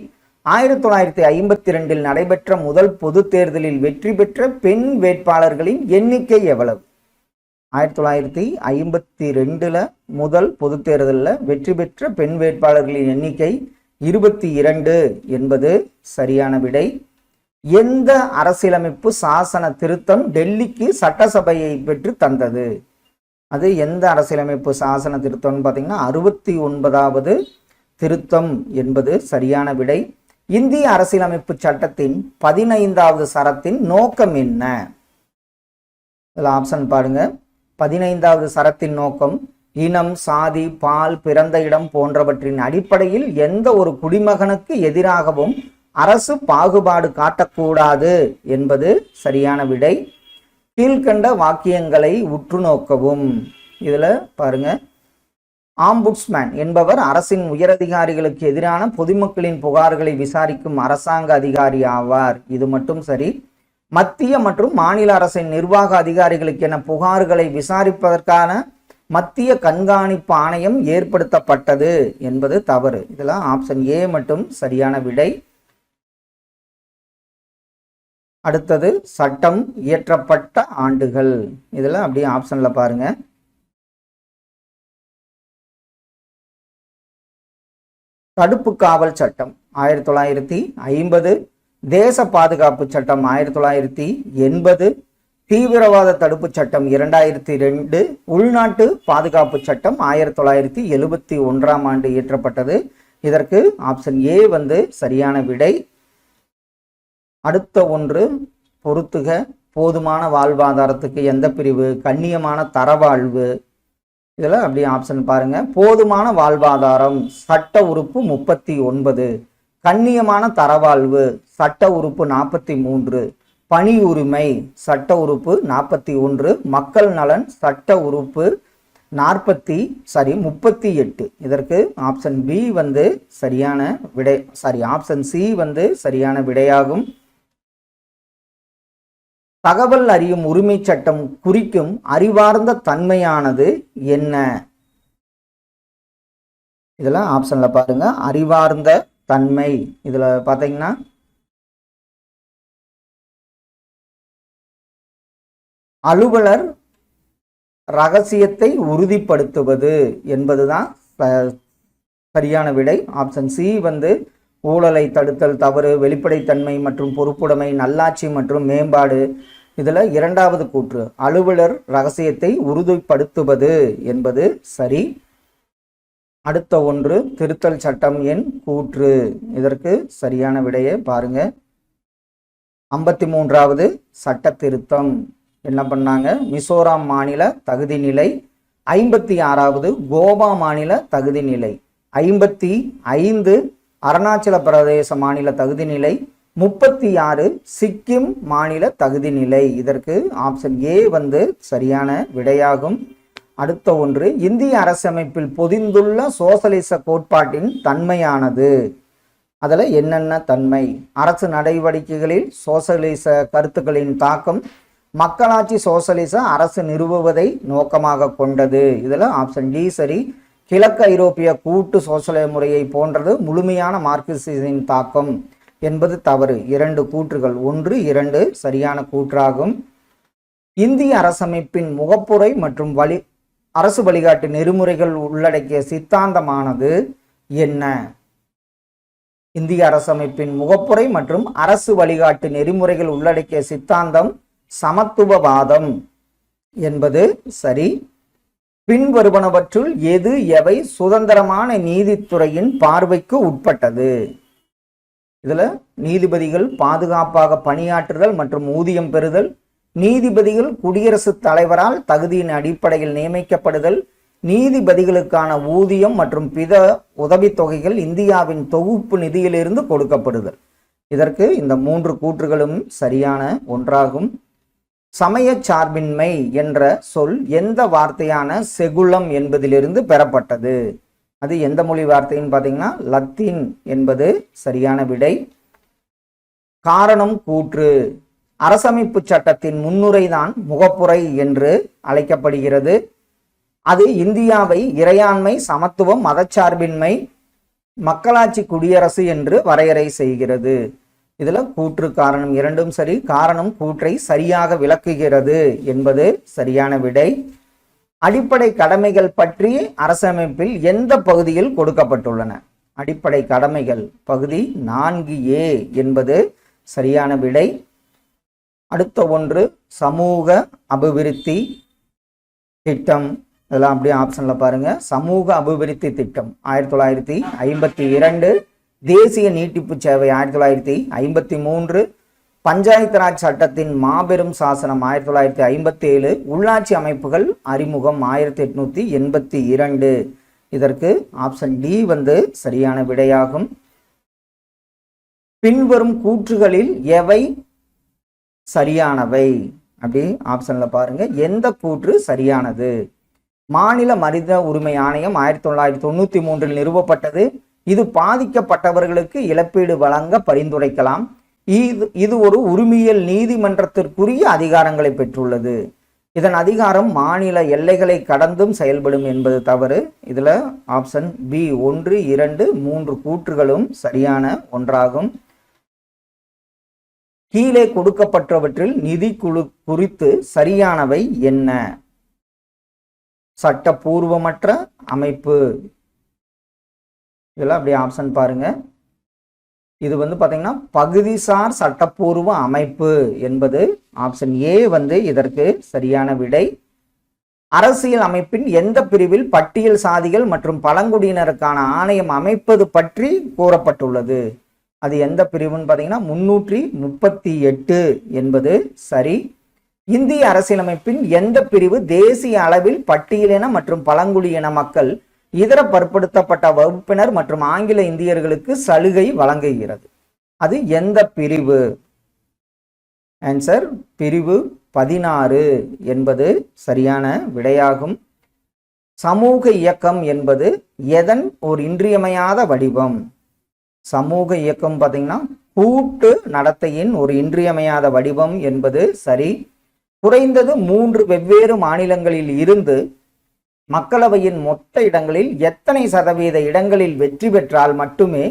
1952 நடைபெற்ற முதல் பொது தேர்தலில் வெற்றி பெற்ற பெண் வேட்பாளர்களின் எண்ணிக்கை எவ்வளவு? 1952 முதல் பொது தேர்தலில் வெற்றி பெற்ற பெண் வேட்பாளர்களின் எண்ணிக்கை 22 என்பது சரியான விடை. எந்த அரசியலமைப்பு சாசன திருத்தம் டெல்லிக்கு சட்டசபையை பெற்று தந்தது? அது எந்த அரசியலமைப்பு சாசன திருத்தம்னு பார்த்தீங்கன்னா 69வது திருத்தம் என்பது சரியான விடை. இந்திய அரசியலமைப்பு சட்டத்தின் 15வது சரத்தின் நோக்கம் என்ன? இதில் ஆப்ஷன் பாருங்க. 15வது சரத்தின் நோக்கம் இனம், சாதி, பால், பிறந்த இடம் போன்றவற்றின் அடிப்படையில் எந்த ஒரு குடிமகனுக்கு எதிராகவும் அரசு பாகுபாடு காட்டக்கூடாது என்பது சரியான விடை. கீழ்கண்ட வாக்கியங்களை உற்று நோக்கவும். இதுல பாருங்க, ஆம்புட்ஸ்மேன் என்பவர் அரசின் உயரதிகாரிகளுக்கு எதிரான பொதுமக்களின் புகார்களை விசாரிக்கும் அரசாங்க அதிகாரி ஆவார். இது மட்டும் சரி. மத்திய மற்றும் மாநில அரசின் நிர்வாக அதிகாரிகளுக்கு என புகார்களை விசாரிப்பதற்கான மத்திய கண்காணிப்பு ஆணையம் ஏற்படுத்தப்பட்டது என்பது தவறு. இதெல்லாம் ஆப்ஷன் ஏ மட்டும் சரியான விடை. அடுத்தது சட்டம் இயற்றப்பட்ட ஆண்டுகள். இதெல்லாம் அப்படியே ஆப்ஷன்ல பாருங்க. தடுப்பு காவல் சட்டம் 1950, தேச பாதுகாப்பு சட்டம் 1980, தீவிரவாத தடுப்பு சட்டம் 2002, உள்நாட்டு பாதுகாப்பு சட்டம் 1971ஆம் ஆண்டு இயற்றப்பட்டது. இதற்கு ஆப்ஷன் ஏ சரியான விடை. அடுத்த ஒன்று பொறுத்துக. போதுமான வாழ்வாதாரத்துக்கு எந்த பிரிவு? கண்ணியமான தரவாழ்வு. இதில் அப்படி ஆப்ஷன் பாருங்க. போதுமான வாழ்வாதாரம் சட்ட உறுப்பு 39, கண்ணியமான தரவாழ்வு சட்ட உறுப்பு 43, பணி உரிமை சட்ட உறுப்பு 41, மக்கள் நலன் சட்ட உறுப்பு 38. இதற்கு ஆப்ஷன் பி வந்து சரியான விடை, ஆப்ஷன் சி வந்து சரியான விடையாகும். தகவல் அறியும் உரிமை சட்டம் குறிக்கும் அறிவார்ந்த தன்மையானது என்ன? இதுல ஆப்ஷன்ல பாருங்க, அறிவார்ந்த தன்மை. இதுல பாத்தீங்கன்னா அலுவலர் ரகசியத்தை உறுதிப்படுத்துவது என்பதுதான் சரியான விடை. ஆப்ஷன் சி வந்து ஊழலை தடுத்தல், தவறு, வெளிப்படைத்தன்மை மற்றும் பொறுப்புடைமை, நல்லாட்சி மற்றும் மேம்பாடு. இதுல இரண்டாவது கூற்று அலுவலர் ரகசியத்தை உறுதிப்படுத்துவது என்பது சரி. அடுத்த ஒன்று திருத்தல் சட்டம் எண் கூற்று. இதற்கு சரியான விடையை பாருங்க. 53வது சட்ட திருத்தம் என்ன பண்ணாங்க? மிசோராம் மாநில தகுதி நிலை. 56வது கோவா மாநில தகுதி நிலை. 55 அருணாச்சல பிரதேச மாநில தகுதி நிலை. 36 சிக்கிம் மாநில தகுதி நிலை. இதற்கு ஆப்ஷன் ஏ வந்து சரியான விடையாகும். அடுத்த ஒன்று இந்திய அரசமைப்பில் பொதிந்துள்ள சோசலிச கோட்பாட்டின் தன்மையானது. அதில் என்னென்ன தன்மை? அரசு நடவடிக்கைகளில் சோசலிச கருத்துக்களின் தாக்கம், மக்களாட்சி சோசலிச அரசு நிறுவுவதை நோக்கமாக கொண்டது. இதில் ஆப்ஷன் டி சரி. கிழக்கு ஐரோப்பிய கூட்டு சோசலிச முறையை போன்றது முழுமையான மார்க்சிசத்தின் தாக்கம் என்பது தவறு. 2 கூற்றுகள், 1, 2 சரியான கூற்றாகும். இந்திய அரசமைப்பின் முகப்புரை மற்றும் அரசு வழிகாட்டு நெறிமுறைகள் உள்ளடக்கிய சித்தாந்தமானது என்ன? இந்திய அரசமைப்பின் முகப்புரை மற்றும் அரசு வழிகாட்டு நெறிமுறைகள் உள்ளடக்கிய சித்தாந்தம் சமத்துவவாதம் என்பது சரி. பின்வருவனவற்றுள் எது எவை சுதந்திரமான நீதித்துறையின் பார்வைக்கு உட்பட்டது? இதுல நீதிபதிகள் பாதுகாப்பாக பணியாற்றுதல் மற்றும் ஊதியம் பெறுதல், நீதிபதிகள் குடியரசுத் தலைவரால் தகுதியின் அடிப்படையில் நியமிக்கப்படுதல், நீதிபதிகளுக்கான ஊதியம் மற்றும் பிற உதவித்தொகைகள் இந்தியாவின் தொகுப்பு நிதியிலிருந்து கொடுக்கப்படுதல். இதற்கு இந்த 3 கூற்றுகளும் சரியான ஒன்றாகும். சமய சார்பின்மை என்ற சொல் எந்த வார்த்தையான செகுலம் என்பதிலிருந்து பெறப்பட்டது? அது எந்த மொழி வார்த்தைன்னு பார்த்தீங்கன்னா லத்தீன் என்பது சரியான விடை. காரணம் கூற்று அரசமைப்பு சட்டத்தின் முன்னுரைதான் முகப்புரை என்று அழைக்கப்படுகிறது. அது இந்தியாவை இறையாண்மை, சமத்துவம், மதச்சார்பின்மை, மக்களாட்சி, குடியரசு என்று வரையறை செய்கிறது. இதுல கூற்று காரணம் இரண்டும் சரி. காரணம் கூற்றை சரியாக விளக்குகிறது என்பது சரியான விடை. அடிப்படை கடமைகள் பற்றி அரசமைப்பில் எந்த பகுதியில் கொடுக்கப்பட்டுள்ளன? அடிப்படை கடமைகள் பகுதி 4A என்பது சரியான விடை. அடுத்த ஒன்று சமூக அபிவிருத்தி திட்டம். இதெல்லாம் அப்படியே ஆப்ஷன்ல பாருங்க. சமூக அபிவிருத்தி திட்டம் 1952, தேசிய நீட்டிப்பு சேவை 1953, பஞ்சாயத்து ராஜ் சட்டத்தின் மாபெரும் சாசனம் 1957, உள்ளாட்சி அமைப்புகள் அறிமுகம் 1882. இதற்கு ஆப்ஷன் டி வந்து சரியான விடையாகும். பின்வரும் கூற்றுகளில் எவை சரியானவை? அப்படி ஆப்ஷன்ல பாருங்க. எந்த கூற்று சரியானது? மாநில மனித உரிமை ஆணையம் 1993 நிறுவப்பட்டது. இது பாதிக்கப்பட்டவர்களுக்கு இழப்பீடு வழங்க பரிந்துரைக்கலாம். இது ஒரு உரிமையியல் நீதிமன்றத்திற்குரிய அதிகாரங்களை பெற்றுள்ளது. இதன் அதிகாரம் மாநில எல்லைகளை கடந்தும் செயல்படும் என்பது தவறு. இதுல ஆப்ஷன் பி 1, 2, 3 கூற்றுகளும் சரியான ஒன்றாகும். கீழே கொடுக்கப்பட்டவற்றில் நிதி குழு குறித்து சரியானவை என்ன? சட்டப்பூர்வமற்ற அமைப்பு. இதெல்லாம் அப்படியே ஆப்ஷன் பாருங்க. இது வந்து பாத்தீங்கன்னா பகுதிசார் சட்டப்பூர்வ அமைப்பு என்பது ஆப்ஷன் ஏ வந்து இதற்கு சரியான விடை. அரசியல் அமைப்பின் எந்த பிரிவில் பட்டியல் சாதிகள் மற்றும் பழங்குடியினருக்கான ஆணையம் அமைப்பது பற்றி கூறப்பட்டுள்ளது? அது எந்த பிரிவுன்னு பாத்தீங்கன்னா 338 என்பது சரி. இந்திய அரசியலமைப்பின் எந்த பிரிவு தேசிய அளவில் பட்டியலின மற்றும் பழங்குடியின மக்கள், இதர பிற்படுத்தப்பட்ட வகுப்பினர் மற்றும் ஆங்கில இந்தியர்களுக்கு சலுகை வழங்குகிறது? அது எந்த பிரிவு? ஆன்சர் பிரிவு 16 என்பது சரியான விடையாகும். சமூக இயக்கம் என்பது எதன் ஒரு இன்றியமையாத வடிவம்? சமூக இயக்கம் பார்த்தீங்கன்னா கூட்டு நடத்தையின் ஒரு இன்றியமையாத வடிவம் என்பது சரி. குறைந்தது 3 வெவ்வேறு மாநிலங்களில் இருந்து மக்களவையின் மொத்த இடங்களில் எத்தனை சதவீத இடங்களில் வெற்றி பெற்றால் மட்டுமே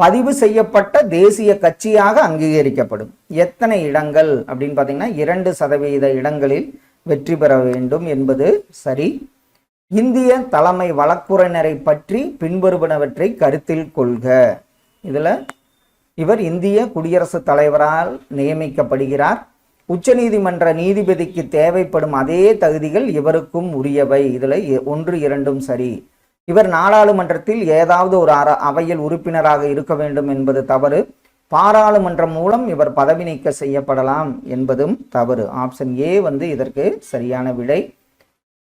பதிவு செய்யப்பட்ட தேசிய கட்சியாக அங்கீகரிக்கப்படும்? எத்தனை இடங்கள் அப்படின்னு பார்த்தீங்கன்னா 2% இடங்களில் வெற்றி பெற வேண்டும் என்பது சரி. இந்திய தலைமை வழக்குரைஞரை பற்றி பின்வருவனவற்றை கருத்தில் கொள்க. இதுல இவர் இந்திய குடியரசுத் தலைவரால் நியமிக்கப்படுகிறார். உச்சநீதிமன்ற நீதிபதிக்கு தேவைப்படும் அதே தகுதிகள் இவருக்கும் உரியவை. இதுல 1, 2 சரி. இவர் நாடாளுமன்றத்தில் ஏதாவது ஒரு அவையில் உறுப்பினராக இருக்க வேண்டும் என்பது தவறு. பாராளுமன்றம் மூலம் இவர் பதவி நீக்க செய்யப்படலாம் என்பதும் தவறு. ஆப்ஷன் ஏ இதற்கு சரியான விடை.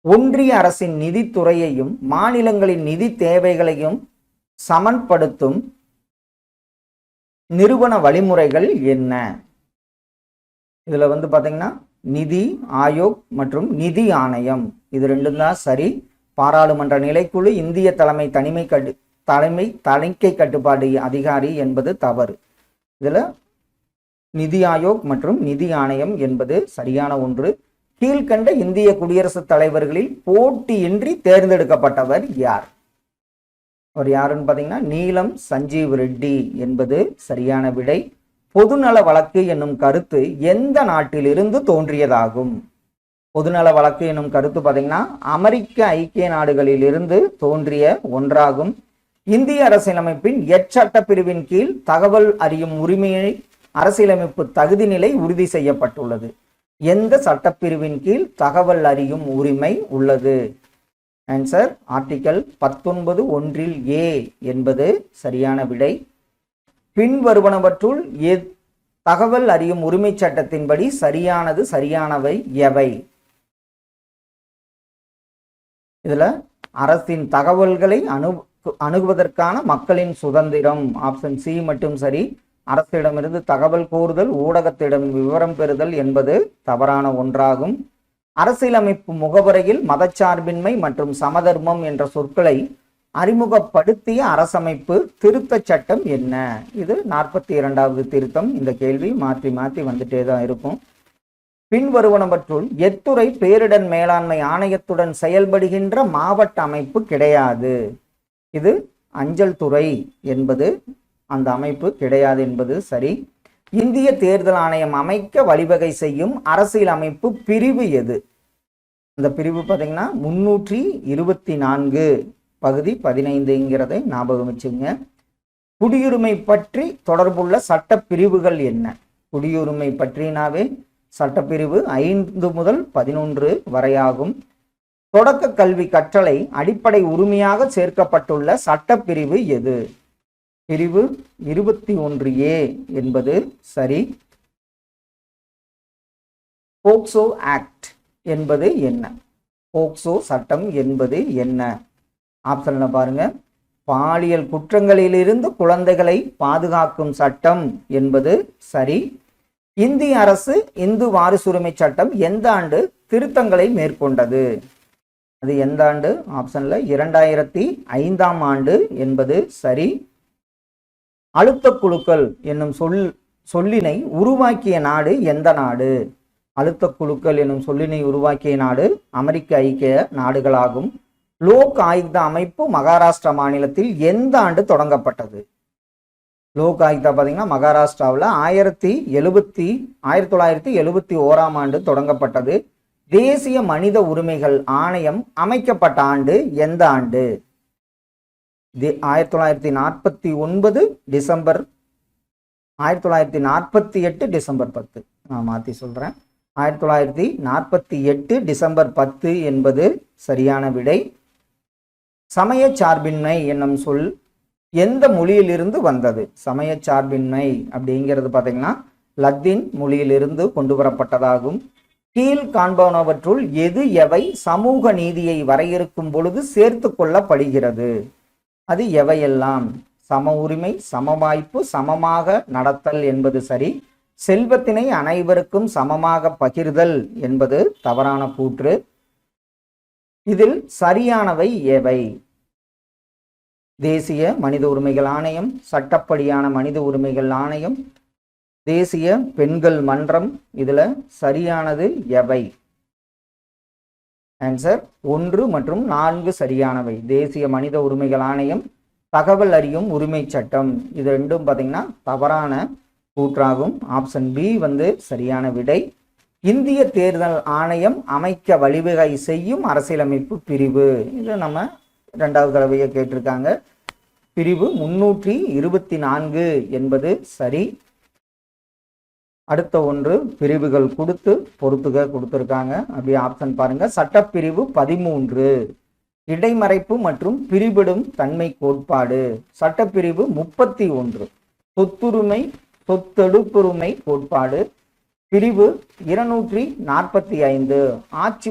ஒன்றிய அரசின் நிதித்துறையையும் மாநிலங்களின் நிதி தேவைகளையும் சமன்படுத்தும் நிறுவன வழிமுறைகள் என்ன? இதுல பாத்தீங்கன்னா நிதி ஆயோக் மற்றும் நிதி ஆணையம், இது ரெண்டும் தான் சரி. பாராளுமன்ற நிலைக்குழு இந்திய தலைமை தணிக்கை கட்டுப்பாடு அதிகாரி என்பது தவறு. இதுல நிதி ஆயோக் மற்றும் நிதி ஆணையம் என்பது சரியான ஒன்று. கீழ்கண்ட இந்திய குடியரசுத் தலைவர்களில் போட்டியின்றி தேர்ந்தெடுக்கப்பட்டவர் யார்? அவர் யாருன்னு பார்த்தீங்கன்னா நீலம் சஞ்சீவ் ரெட்டி என்பது சரியான விடை. பொதுநல வழக்கு என்னும் கருத்து எந்த நாட்டிலிருந்து தோன்றியதாகும்? பொதுநல வழக்கு என்னும் கருத்து பார்த்தீங்கன்னா அமெரிக்க ஐக்கிய நாடுகளில் இருந்து தோன்றிய ஒன்றாகும். இந்திய அரசியலமைப்பின் எச்சட்ட பிரிவின் கீழ் தகவல் அறியும் உரிமையை அரசியலமைப்பு தகுதி நிலை உறுதி செய்யப்பட்டுள்ளது. எந்த சட்டப்பிரிவின் கீழ் தகவல் அறியும் உரிமை உள்ளது? ஆன்சர் ஆர்டிகல் 19(1) என்பது சரியான விடை. பின்வருவனவற்றுள் தகவல் அறியும் உரிமை சட்டத்தின்படி சரியானவை எவை? இதுல அரசின் தகவல்களை அணுகுவதற்கான மக்களின் சுதந்திரம், ஆப்ஷன் சி மட்டும் சரி. அரசிடமிருந்து தகவல் கோருதல், ஊடகத்திடம் விவரம் பெறுதல் என்பது தவறான ஒன்றாகும். அரசியலமைப்பு முகவரையில் மதச்சார்பின்மை மற்றும் சமதர்மம் என்ற சொற்களை அறிமுகப்படுத்திய அரசமைப்பு திருத்த சட்டம் என்ன? இது 42வது திருத்தம். இந்த கேள்வி மாற்றி வந்துட்டே தான் இருக்கும். பின்வருவனவற்றுள் எத்துறை பேரிடர் மேலாண்மை ஆணையத்துடன் செயல்படுகின்ற மாவட்ட அமைப்பு கிடையாது? இது அஞ்சல் துறை என்பது அந்த அமைப்பு கிடையாது என்பது சரி. இந்திய தேர்தல் ஆணையம் அமைக்க வழிவகை செய்யும் அரசியல் அமைப்பு பிரிவு எது? அந்த பிரிவு பார்த்தீங்கன்னா 324 பகுதி 15ங்கிறதை ஞாபகம் வச்சுங்க. குடியுரிமை பற்றி தொடர்புள்ள சட்ட பிரிவுகள் என்ன? குடியுரிமை பற்றினாவே சட்டப்பிரிவு 5 முதல் 11 வரையாகும். தொடக்க கல்வி கற்றலை அடிப்படை உரிமையாக சேர்க்கப்பட்டுள்ள சட்டப்பிரிவு எது? பிரிவு 21A என்பது சரி. போக்சோ ஆக்ட் என்பது என்ன? போக்சோ சட்டம் என்பது என்ன? ஆப்ஷன்ல பாருங்க. பாலியல் குற்றங்களிலிருந்து குழந்தைகளை பாதுகாக்கும் சட்டம் என்பது சரி. இந்திய அரசு இந்து வாரிசுரிமை சட்டம் எந்த ஆண்டு திருத்தங்களை மேற்கொண்டது? அது எந்த ஆண்டு? ஆப்ஷன்ல 2005ஆம் ஆண்டு என்பது சரி. அழுத்த குழுக்கள் என்னும் சொல்லினை உருவாக்கிய நாடு எந்த நாடு? அழுத்த குழுக்கள் என்னும் சொல்லினை உருவாக்கிய நாடு அமெரிக்க ஐக்கிய நாடுகளாகும். லோக் ஆயுக்தா அமைப்பு மகாராஷ்டிரா மாநிலத்தில் எந்த ஆண்டு தொடங்கப்பட்டது? லோக் ஆயுக்தா பார்த்தீங்கன்னா மகாராஷ்டிராவில் 1971ஆம் ஆண்டு தொடங்கப்பட்டது. தேசிய மனித உரிமைகள் ஆணையம் அமைக்கப்பட்ட ஆண்டு எந்த ஆண்டு? 1949 டிசம்பர் 1948 டிசம்பர் 10. நான் மாற்றி சொல்கிறேன். 1948 டிசம்பர் 10 என்பது சரியான விடை. சமய சார்பின்மை என்னும் சொல் எந்த மொழியிலிருந்து வந்தது? சமய சார்பின்மை அப்படிங்கிறது பார்த்தீங்கன்னா லத்தீன் மொழியிலிருந்து கொண்டு வரப்பட்டதாகும். கீழ் காண்பனவற்றுள் எது எவை சமூக நீதியை வரையறுக்கும் பொழுது சேர்த்து கொள்ளப்படுகிறது? அது எவையெல்லாம்? சம உரிமை, சம வாய்ப்பு, சமமாக நடத்தல் என்பது சரி. செல்வத்தினை அனைவருக்கும் சமமாக பகிர்தல் என்பது தவறான கூற்று. இதில் சரியானவை எவை? தேசிய மனித உரிமைகள் ஆணையம், சட்டப்படியான மனித உரிமைகள் ஆணையம், தேசிய பெண்கள் மன்றம். இதுல சரியானது எவை? ஆன்சர் 1 மற்றும் 4 சரியானவை. தேசிய மனித உரிமைகள் ஆணையம், தகவல் அறியும் உரிமை சட்டம், இது ரெண்டும் பார்த்தீங்கன்னா தவறான கூற்றாகும். ஆப்ஷன் பி சரியான விடை. இந்திய தேர்தல் ஆணையம் அமைக்க வழிவகை செய்யும் அரசியலமைப்பு பிரிவு, இது நம்ம 2வது தடவையை கேட்டிருக்காங்க. பிரிவு 324 என்பது சரி. அடுத்த ஒன்று பிரிவுகள் கொடுத்து பொறுத்துக கொடுத்துருக்காங்க. அப்படியே ஆப்ஷன் பாருங்க. சட்டப்பிரிவு 13 இடைமறைப்பு மற்றும் பிரிபடும் தன்மை கோட்பாடு. சட்டப்பிரிவு 31 சொத்துரிமை சொத்தெடுப்புரிமை கோட்பாடு. பிரிவு 245 ஆட்சி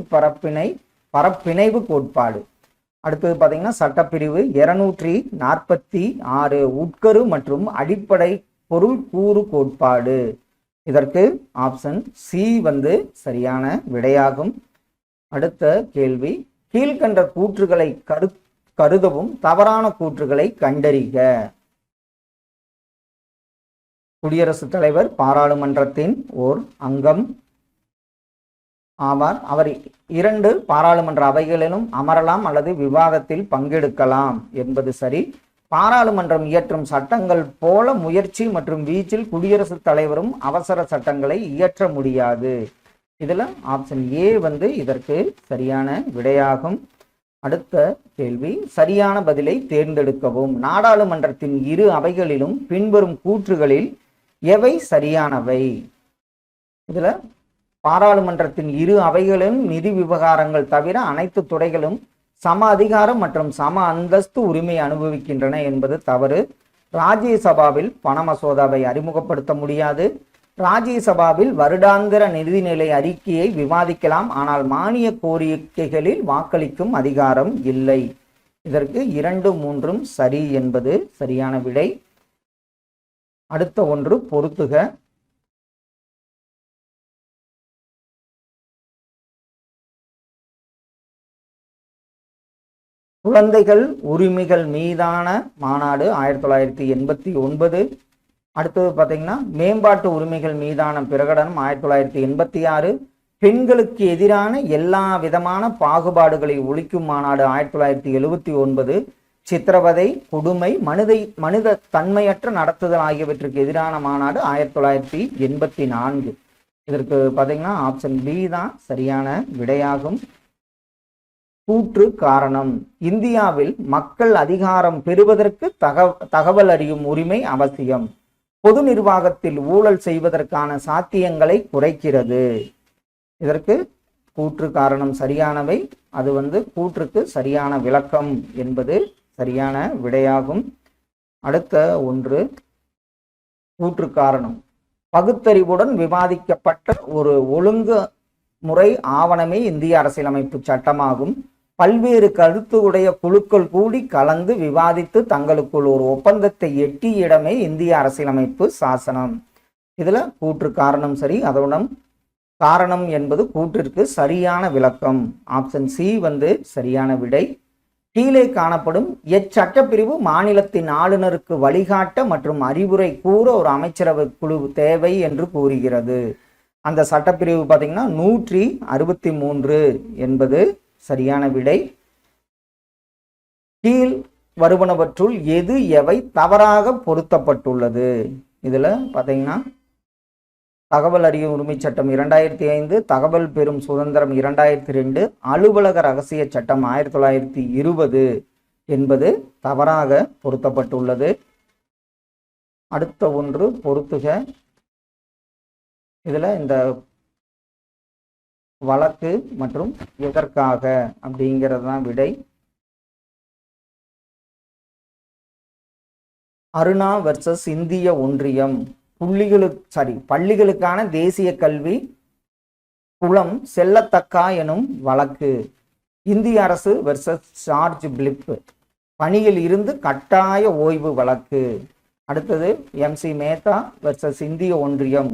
பரப்பிணைவு கோட்பாடு. அடுத்தது பார்த்தீங்கன்னா சட்டப்பிரிவு 246 உட்கரு மற்றும் அடிப்படை பொருள் கூறு கோட்பாடு. இதற்கு ஆப்ஷன் சி சரியான விடையாகும். அடுத்த கேள்வி, கீழ்கண்ட கூற்றுகளை கருதவும் தவறான கூற்றுகளை கண்டறிக. குடியரசுத் தலைவர் பாராளுமன்றத்தின் ஓர் அங்கம் ஆவார். அவர் 2 பாராளுமன்ற அவைகளிலும் அமரலாம் அல்லது விவாதத்தில் பங்கெடுக்கலாம் என்பது சரி. பாராளுமன்றம் இயற்றும் சட்டங்கள் போல முயற்சி மற்றும் வீச்சில் குடியரசுத் தலைவரும் அவசர சட்டங்களை இயற்ற முடியாது. இதுல ஆப்ஷன் ஏ இதற்கு சரியான விடையாகும். அடுத்த கேள்வி, சரியான பதிலை தேர்ந்தெடுக்கவும். நாடாளுமன்றத்தின் 2 அவைகளிலும் பின்வரும் கூற்றுகளில் எவை சரியானவை? இதுல பாராளுமன்றத்தின் 2 அவைகளிலும் நிதி விவகாரங்கள் தவிர அனைத்து துறைகளும் சம அதிகாரம் மற்றும் சம அந்தஸ்து உரிமை அனுபவிக்கின்றன என்பது தவறு. ராஜ்யசபாவில் பண மசோதாவை அறிமுகப்படுத்த முடியாது. ராஜ்யசபாவில் வருடாந்திர நிதிநிலை அறிக்கையை விவாதிக்கலாம், ஆனால் மானிய கோரிக்கைகளில் வாக்களிக்கும் அதிகாரம் இல்லை. இதற்கு 2, 3 சரி என்பது சரியான விடை. அடுத்த ஒன்று பொறுத்துக. குழந்தைகள் உரிமைகள் மீதான மாநாடு 1989. அடுத்தது பார்த்தீங்கன்னா மேம்பாட்டு உரிமைகள் மீதான பிரகடனம் 1986. பெண்களுக்கு எதிரான எல்லா விதமான பாகுபாடுகளை ஒழிக்கும் மாநாடு 1979. சித்திரவதை, கொடுமை, மனித தன்மையற்ற நடத்துதல் ஆகியவற்றுக்கு எதிரான மாநாடு 1984. இதற்கு பார்த்தீங்கன்னா ஆப்ஷன் பி தான் சரியான விடையாகும். கூற்று காரணம். இந்தியாவில் மக்கள் அதிகாரம் பெறுவதற்கு தகவல் அறியும் உரிமை அவசியம். பொது நிர்வாகத்தில் ஊழல் செய்வதற்கான சாத்தியங்களை குறைக்கிறது. இதற்கு கூற்று காரணம் சரியானவை. அது கூற்றுக்கு சரியான விளக்கம் என்பது சரியான விடையாகும். அடுத்த ஒன்று கூற்று காரணம். பகுத்தறிவுடன் விவாதிக்கப்பட்ட ஒரு ஒழுங்கு முறை ஆவணமே இந்திய அரசியலமைப்பு சட்டமாகும். பல்வேறு கருத்து உடைய குழுக்கள் கூடி கலந்து விவாதித்து தங்களுக்குள் ஒரு ஒப்பந்தத்தை எட்டிய இடமே இந்திய அரசியலமைப்பு சாசனம். இதுல கூற்று காரணம் சரி. அதனுடன் காரணம் என்பது கூற்றிற்கு சரியான விளக்கம். ஆப்ஷன் சி சரியான விடை. கீழே காணப்படும் எச்சட்டப்பிரிவு மாநிலத்தின் ஆளுநருக்கு வழிகாட்ட மற்றும் அறிவுரை கூற ஒரு அமைச்சரவை குழு தேவை என்று கூறுகிறது? அந்த சட்டப்பிரிவு பார்த்தீங்கன்னா 163 என்பது சரியான விடை. கீழ் வருவனவற்றுள் எது எவை தவறாக பொருத்தப்பட்டுள்ளது? இதுல பார்த்தீங்கன்னா தகவல் அறியும் உரிமை சட்டம் 2005, தகவல் பெறும் சுதந்திரம் 2002, அலுவலக ரகசிய சட்டம் 1920 என்பது தவறாக பொருத்தப்பட்டுள்ளது. அடுத்த ஒன்று பொருத்துக. இதுல இந்த வழக்கு மற்றும் எதற்காக அப்படிங்கிறது தான் விடை. அருணா வெர்சஸ் இந்திய ஒன்றியம் பள்ளிகளுக்கான தேசிய கல்வி குளம் செல்லத்தக்கா எனும் வழக்கு. இந்திய அரசு வெர்சஸ் ஜார்ஜ் பிலிப், பணியில் இருந்து கட்டாய ஓய்வு வழக்கு. அடுத்தது MC மேத்தா வெர்சஸ் இந்திய ஒன்றியம்,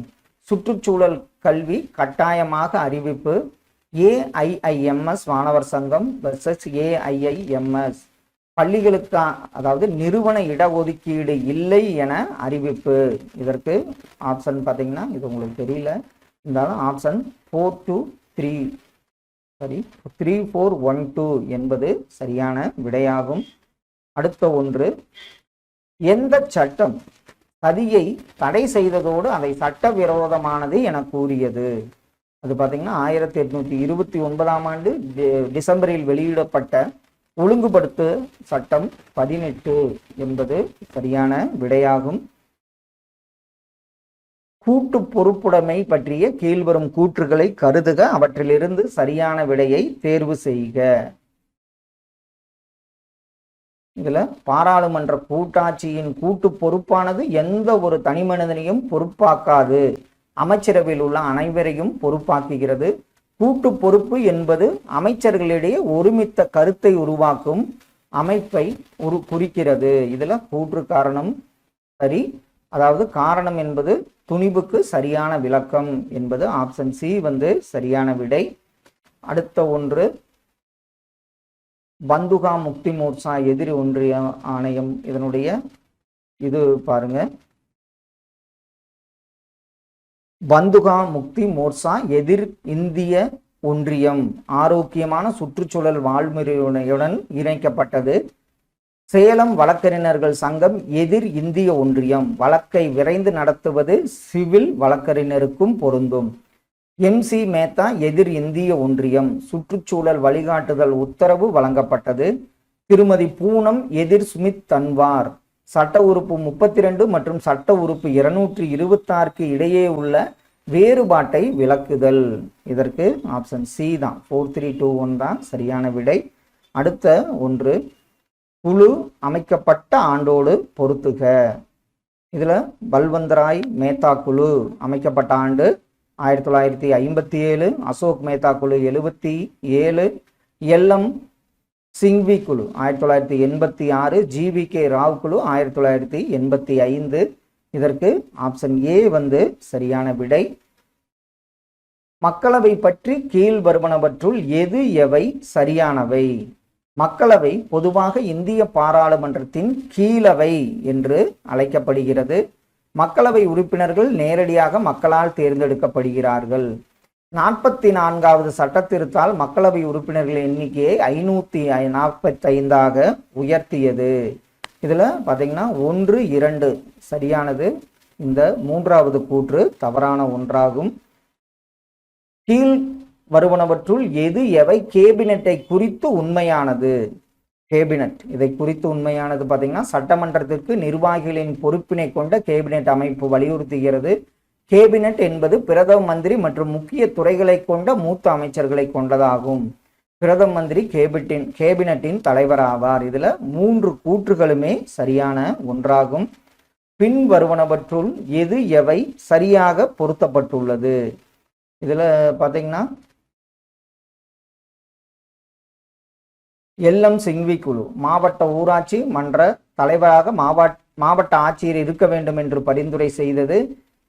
சுற்றுச்சூழல் கல்வி கட்டாயமாக அறிவிப்பு. AIIMS மாணவர் சங்கம் வெர்சஸ் AIIMS, பள்ளிகளுக்கு அதாவது நிறுவன இடஒதுக்கீடு இல்லை என அறிவிப்பு. இதற்கு ஆப்ஷன் பார்த்தீங்கன்னா இது உங்களுக்கு தெரியல, இருந்தாலும் ஆப்ஷன் 3412 என்பது சரியான விடையாகும். அடுத்த ஒன்று, எந்த சட்டம் சதியை தடை செய்ததோடு அதை சட்டவிரோதமானது என கூறியது? அது பார்த்தீங்கன்னா 1829 டிசம்பரில் வெளியிடப்பட்ட ஒழுங்குபடுத்து சட்டம் 18 என்பது சரியான விடையாகும். கூட்டு பொறுப்புடைமை பற்றிய கீழ்வரும் கூற்றுகளை கருதுக, அவற்றிலிருந்து சரியான விடையை தேர்வு செய்க. இதுல பாராளுமன்ற கூட்டாட்சியின் கூட்டு பொறுப்பானது எந்த ஒரு தனி மனிதனையும் பொறுப்பாக்காது, அமைச்சரவையில் உள்ள அனைவரையும் பொறுப்பாக்குகிறது. கூட்டு பொறுப்பு என்பது அமைச்சர்களிடையே ஒருமித்த கருத்தை உருவாக்கும் அமைப்பை குறிக்கிறது. இதுல கூற்று காரணம் சரி, அதாவது காரணம் என்பது துணிவுக்கு சரியான விளக்கம் என்பது ஆப்ஷன் சி சரியான விடை. அடுத்த ஒன்று, பந்துகா முக்தி மோர்ச்சா எதிரி ஒன்றிய ஆணையம், இதனுடைய இது பாருங்க, பந்துகா முக்தி மோர்ச்சா எதிர் இந்திய ஒன்றியம் ஆரோக்கியமான சுற்றுச்சூழல் வாழ்முறையுடன் இணைக்கப்பட்டது. சேலம் வழக்கறிஞர்கள் சங்கம் எதிர் இந்திய ஒன்றியம், வழக்கை விரைந்து நடத்துவது சிவில் வழக்கறிஞருக்கும் பொருந்தும். MC மேத்தா எதிர் இந்திய ஒன்றியம், சுற்றுச்சூழல் வழிகாட்டுதல் உத்தரவு வழங்கப்பட்டது. திருமதி பூனம் எதிர் சுமித் தன்வார், சட்ட உறுப்பு 32 மற்றும் சட்ட உறுப்பு 226 இடையே உள்ள வேறுபாட்டை விளக்குதல். இதற்கு ஆப்ஷன் சி தான், 4321 தான் சரியான விடை. அடுத்த ஒன்று, குழு அமைக்கப்பட்ட ஆண்டோடு பொருத்துக. இதுல பல்வந்தராய் மேத்தா குழு அமைக்கப்பட்ட ஆண்டு 1957, அசோக் மேத்தா குழு 77, LM சிங்வி குழு 1986, GVK ராவ் குழு 1985. இதற்கு ஆப்ஷன் ஏ சரியான விடை. மக்களவை பற்றி கீழ் வருவனவற்றுள் எது எவை சரியானவை? மக்களவை பொதுவாக இந்திய பாராளுமன்றத்தின் கீழவை என்று அழைக்கப்படுகிறது. மக்களவை உறுப்பினர்கள் நேரடியாக மக்களால் தேர்ந்தெடுக்கப்படுகிறார்கள். 44வது சட்ட திருத்தால் மக்களவை உறுப்பினர்கள் எண்ணிக்கையை 545ஆக உயர்த்தியது. இதுல பாத்தீங்கன்னா 1, 2 சரியானது. இந்த மூன்றாவது கூற்று தவறான ஒன்றாகும். கீழ் வருவனவற்றுள் எது எவை கேபினெட்டை குறித்து உண்மையானது? கேபினெட் இதை குறித்து உண்மையானது பார்த்தீங்கன்னா, சட்டமன்றத்திற்கு நிர்வாகிகளின் பொறுப்பினை கொண்ட கேபினெட் அமைப்பு வலியுறுத்துகிறது. கேபினெட் என்பது பிரதம மந்திரி மற்றும் முக்கிய துறைகளை கொண்ட மூத்த அமைச்சர்களை கொண்டதாகும். பிரதம மந்திரி கேபினெட்டின் தலைவர் ஆவார். இதுல 3 கூற்றுகளுமே சரியான ஒன்றாகும். பின் வருவனவற்றுள் எது எவை சரியாக பொருத்தப்பட்டுள்ளது? இதுல பாத்தீங்கன்னா LM சிங்வி குழு மாவட்ட ஊராட்சி மன்ற தலைவராக மாவட்ட ஆட்சியர் இருக்க வேண்டும் என்று பரிந்துரை செய்தது.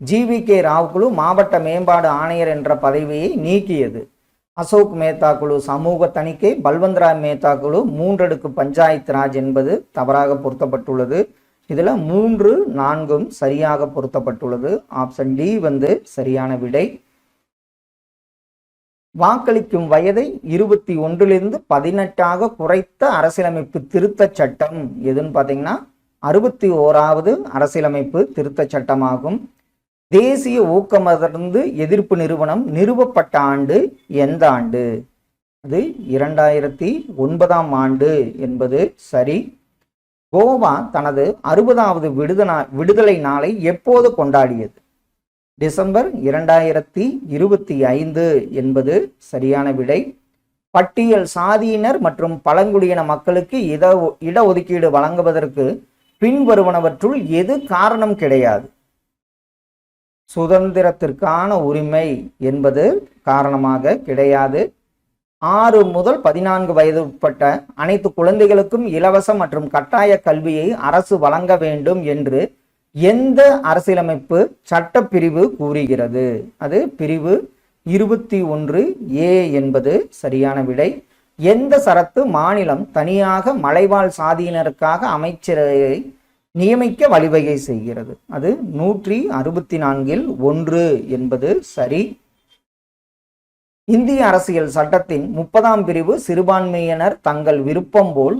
GVK ராவ் குழு மாவட்ட மேம்பாடு ஆணையர் என்ற பதவியை நீக்கியது. அசோக் மேத்தா குழு சமூக தணிக்கை, பல்வந்தராய் மேத்தா குழு 3 அடுக்கு பஞ்சாயத்து ராஜ் என்பது தவறாக பொருத்தப்பட்டுள்ளது. இதுல 3, 4 சரியாக பொருத்தப்பட்டுள்ளது. ஆப்ஷன் டி சரியான விடை. வாக்களிக்கும் வயதை 21லிருந்து 18ஆக குறைத்த அரசியலமைப்பு திருத்த சட்டம் எதுன்னு பார்த்தீங்கன்னா 61வது அரசியலமைப்பு திருத்த சட்டமாகும். தேசிய ஊக்கமருந்து எதிர்ப்பு நிறுவனம் நிறுவப்பட்ட ஆண்டு எந்த ஆண்டு? அது 2009ஆம் ஆண்டு என்பது சரி. கோவா தனது 60வது விடுதலை நாளை எப்போது கொண்டாடியது? டிசம்பர் 2025 என்பது சரியான விடை. பட்டியல் சாதியினர் மற்றும் பழங்குடியின மக்களுக்கு இடஒதுக்கீடு வழங்குவதற்கு பின்வருவனவற்றுள் எது காரணம் கிடையாது? சுதந்திரத்திற்கான உரிமை என்பது காரணமாக கிடையாது. 6 முதல் 14 வயது உட்பட்ட அனைத்து குழந்தைகளுக்கும் இலவச மற்றும் கட்டாய கல்வியை அரசு வழங்க வேண்டும் என்று எந்த அரசியலமைப்பு சட்டப்பிரிவு கூறுகிறது? அது பிரிவு 21A என்பது சரியான விடை. எந்த சரத்து மாநிலம் தனியாக மலைவாழ் சாதியினருக்காக அமைச்சரை நியமிக்க வழிவகை செய்கிறது? அது 164இல் 1 என்பது சரி. இந்திய அரசியல் சட்டத்தின் 30ஆம் பிரிவு சிறுபான்மையினர் தங்கள் விருப்பம் போல்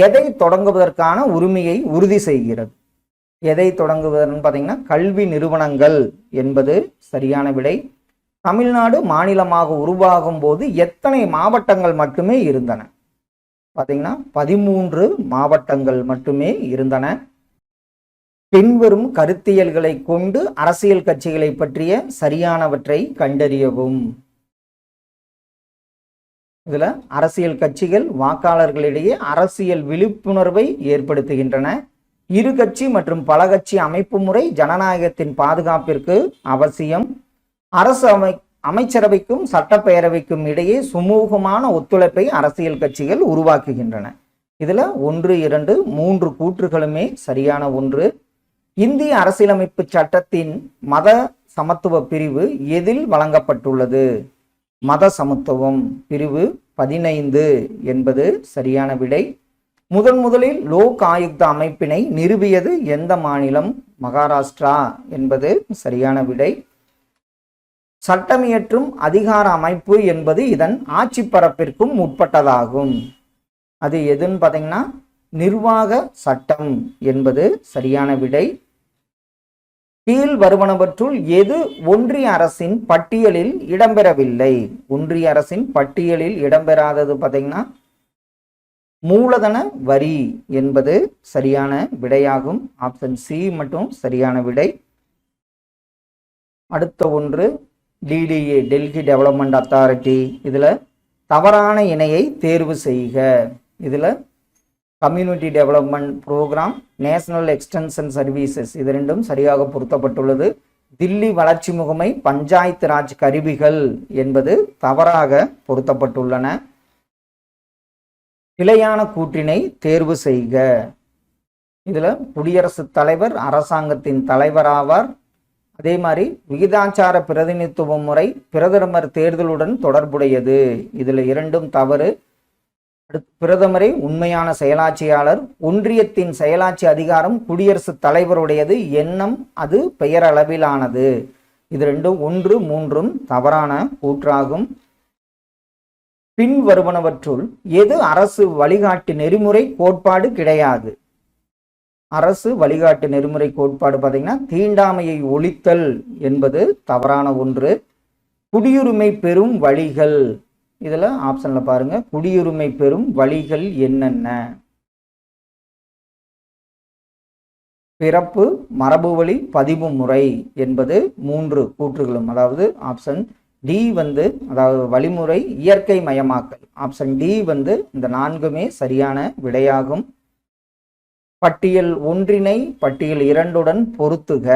எதை தொடங்குவதற்கான உரிமையை உறுதி செய்கிறது? எதை தொடங்குவதுன்னு பார்த்தீங்கன்னா கல்வி நிறுவனங்கள் என்பது சரியான விடை. தமிழ்நாடு மாநிலமாக உருவாகும் போது எத்தனை மாவட்டங்கள் மட்டுமே இருந்தன? பார்த்தீங்கன்னா 13 மாவட்டங்கள் மட்டுமே இருந்தன. பின்வரும் கருத்தியல்களை கொண்டு அரசியல் கட்சிகளை பற்றிய சரியானவற்றை கண்டறியவும். இதுல அரசியல் கட்சிகள் வாக்காளர்களிடையே அரசியல் விழிப்புணர்வை ஏற்படுத்துகின்றன. இரு கட்சி மற்றும் பல கட்சி அமைப்பு முறை ஜனநாயகத்தின் பாதுகாப்பிற்கு அவசியம். அரசு அமைச்சரவைக்கும் சட்டப்பேரவைக்கும் இடையே சுமூகமான ஒத்துழைப்பை அரசியல் கட்சிகள் உருவாக்குகின்றன. இதுல 1, 2, 3 கூற்றுகளுமே சரியான ஒன்று. இந்திய அரசியலமைப்பு சட்டத்தின் மத சமத்துவ பிரிவு எதில் வழங்கப்பட்டுள்ளது? மத சமத்துவம் பிரிவு 15 என்பது சரியான விடை. முதலில் லோக் ஆயுக்த அமைப்பினை நிறுவியது எந்த மாநிலம்? மகாராஷ்டிரா என்பது சரியான விடை. சட்டமியற்றும் அதிகார அமைப்பு என்பது இதன் ஆட்சி பரப்பிற்கும் உட்பட்டதாகும். அது எதுன்னு பார்த்தீங்கன்னா நிர்வாக சட்டம் என்பது சரியான விடை. கீழ் வருவனவற்றுள் எது ஒன்றிய அரசின் பட்டியலில் இடம்பெறவில்லை? ஒன்றிய அரசின் பட்டியலில் இடம்பெறாதது பார்த்தீங்கன்னா மூலதன வரி என்பது சரியான விடையாகும். ஆப்ஷன் சி மட்டும் சரியான விடை. அடுத்த ஒன்று டிடிஏ, டெல்லி டெவலப்மெண்ட் அத்தாரிட்டி. இதுல தவறான இணையை தேர்வு செய்க. இதுல community development programme, national extension services இது ரெண்டும் சரியாக பொருத்தப்பட்டுள்ளது. தில்லி வளர்ச்சி முகமை, பஞ்சாயத்து ராஜ் கருவிகள் என்பது தவறாக பொருத்தப்பட்டுள்ளன. பிழையான கூற்றினை தேர்வு செய்க. இதுல குடியரசுத் தலைவர் அரசாங்கத்தின் தலைவராவார். அதே மாதிரி விகிதாச்சார பிரதிநிதித்துவ முறை பிரதமர் தேர்தலுடன் தொடர்புடையது. இதுல இரண்டும் தவறு. பிரதமரே உண்மையான செயலாட்சியாளர். ஒன்றியத்தின் செயலாட்சி அதிகாரம் குடியரசுத் தலைவருடையது. எண்ணம் அது பெயரளவிலானது. இது ரெண்டும் 1, 3 தவறான கூற்றாகும். பின் வருவனவற்றுள் எது அரசு வழிகாட்டு நெறிமுறை கோட்பாடு கிடையாது? அரசு வழிகாட்டு நெறிமுறை கோட்பாடு பார்த்தீங்கன்னா தீண்டாமையை ஒழித்தல் என்பது தவறான ஒன்று. குடியுரிமை பெறும் வழிகள். இதுல ஆப்ஷன்ல பாருங்க, குடியுரிமை பெறும் வழிகள் என்னென்ன? பிறப்பு, மரபு வழி, பதிவு முறை என்பது 3 கூற்றுகளும். அதாவது ஆப்ஷன் டி அதாவது வழிமுறை இயற்கை மயமாக்கல். ஆப்ஷன் டி இந்த 4மே சரியான விடையாகும். பட்டியல் 1 பட்டியல் 2 பொருத்துக.